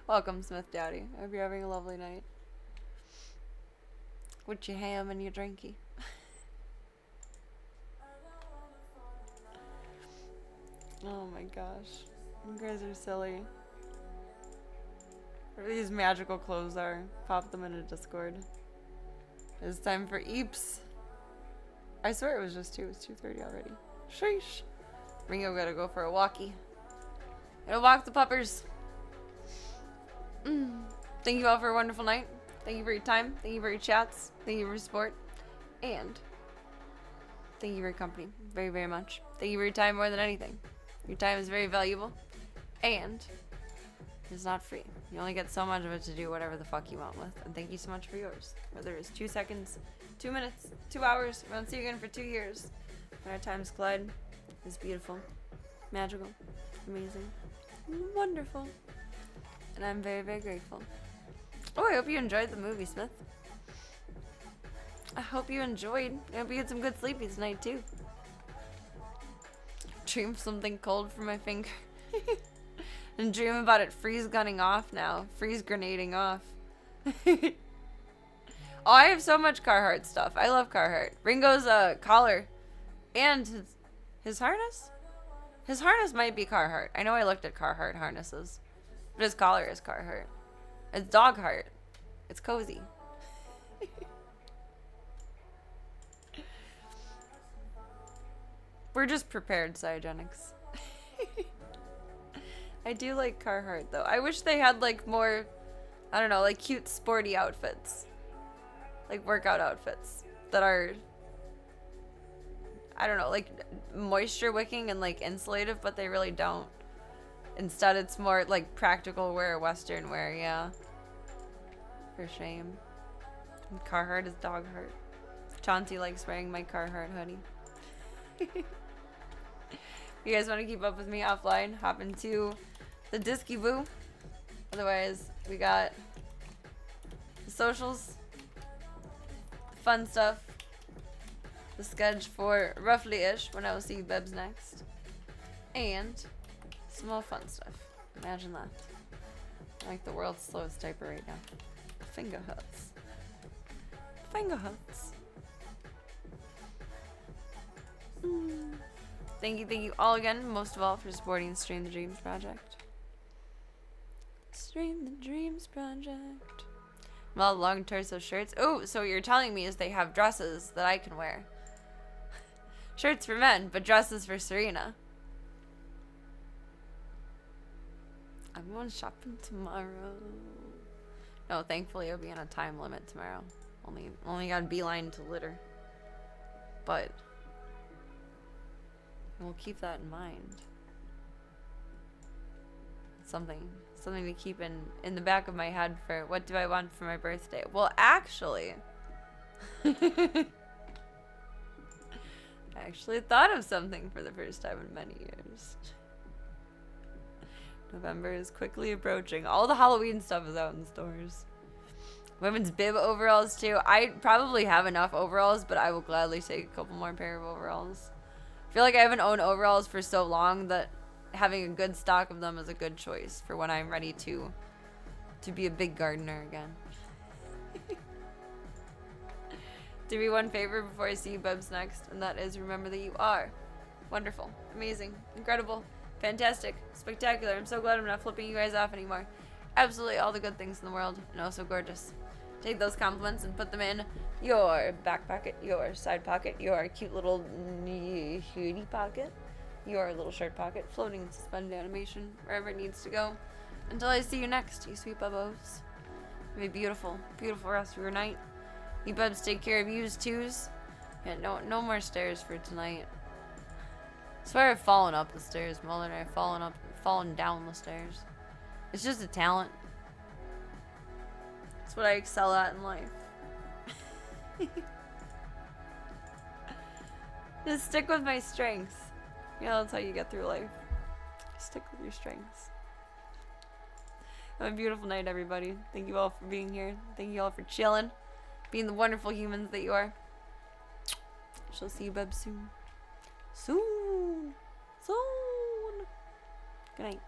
Speaker 3: Welcome, Smith Daddy. I hope you're having a lovely night. With your ham and your drinky. Oh my gosh. You guys are silly. Whatever these magical clothes are, pop them into Discord. It's time for Eeps. I swear it was just 2. It's 2:30 already. Sheesh. Ringo gotta go for a walkie. Gotta walk the puppers. Thank you all for a wonderful night. Thank you for your time. Thank you for your chats. Thank you for your support. And thank you for your company very, very much. Thank you for your time more than anything. Your time is very valuable. And it's not free. You only get so much of it to do whatever the fuck you want with. And thank you so much for yours. Whether it's 2 seconds, 2 minutes, 2 hours, we won't see you again for 2 years. When our times collide, it's beautiful, magical, amazing, wonderful. And I'm very, very grateful. Oh, I hope you enjoyed the movie, Smith. I hope you enjoyed. I hope you had some good sleepies tonight, too. Dream something cold from my finger. And dream about it freeze gunning off now. Freeze grenading off. Oh, I have so much Carhartt stuff. I love Carhartt. Ringo's collar. And his harness? His harness might be Carhartt. I know I looked at Carhartt harnesses. But his collar is Carhartt. It's dog heart. It's cozy. We're just prepared, Cyogenics. I do like Carhartt, though. I wish they had, like, more, I don't know, like, cute, sporty outfits. Like, workout outfits that are, I don't know, like, moisture wicking and, like, insulative, but they really don't. Instead, it's more, like, practical wear, Western wear, yeah. For shame. And Carhartt is dog heart. Chauncey likes wearing my Carhartt hoodie. You guys want to keep up with me offline? Hop into the Disky Boo. Otherwise, we got the socials, the fun stuff, the schedule for roughly-ish when I will see you Bebs next, and some more fun stuff. Imagine that. I'm like the world's slowest typer right now. Finger hurts. Finger hurts. Thank you all again, most of all, for supporting the Stream the Dreams project. Stream the Dreams project. Well, long torso shirts. Oh, so what you're telling me is they have dresses that I can wear. Shirts for men, but dresses for Serena. I'm going shopping tomorrow. No, thankfully I'll be on a time limit tomorrow. Only got a beeline to litter. But We'll keep that in mind. Something to keep in the back of my head for what do I want for my birthday. Well, actually, I actually thought of something for the first time in many years. November is quickly approaching. All the Halloween stuff is out in stores. Women's bib overalls too. I probably have enough overalls, but I will gladly take a couple more pair of overalls. I feel like I haven't owned overalls for so long that having a good stock of them is a good choice for when I'm ready to be a big gardener again. Do me one favor before I see you bubs next, and that is remember that you are wonderful, amazing, incredible, fantastic, spectacular. I'm so glad I'm not flipping you guys off anymore. Absolutely all the good things in the world, and oh so gorgeous. Take those compliments and put them in your back pocket, your side pocket, your cute little cutie pocket, your little shirt pocket, floating in suspended animation, wherever it needs to go. Until I see you next, you sweet bubbos. Have a beautiful, beautiful rest of your night. You bubs take care of yous twos. Yeah, no more stairs for tonight. I swear I've fallen up the stairs more than I've fallen down the stairs. It's just a talent. It's what I excel at in life. Just stick with my strengths. You know, that's how you get through life. Stick with your strengths. Have a beautiful night, everybody. Thank you all for being here. Thank you all for chilling. Being the wonderful humans that you are. Shall see you, bub, soon. Soon. Good night.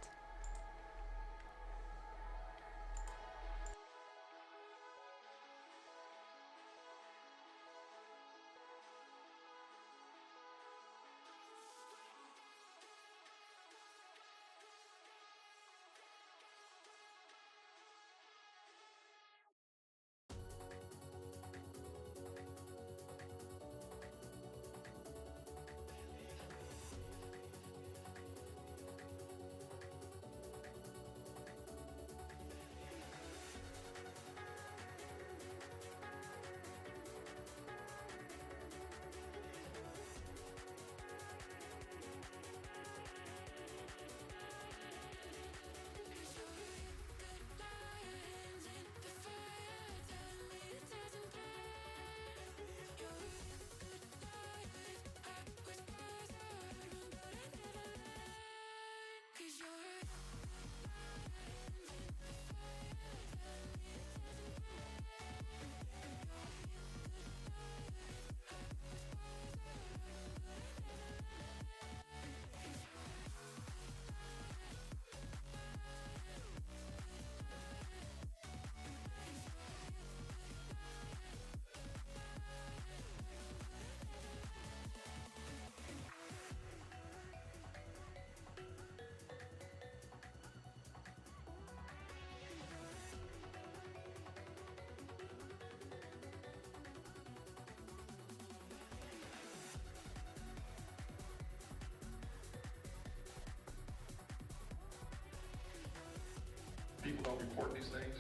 Speaker 8: People don't report these things.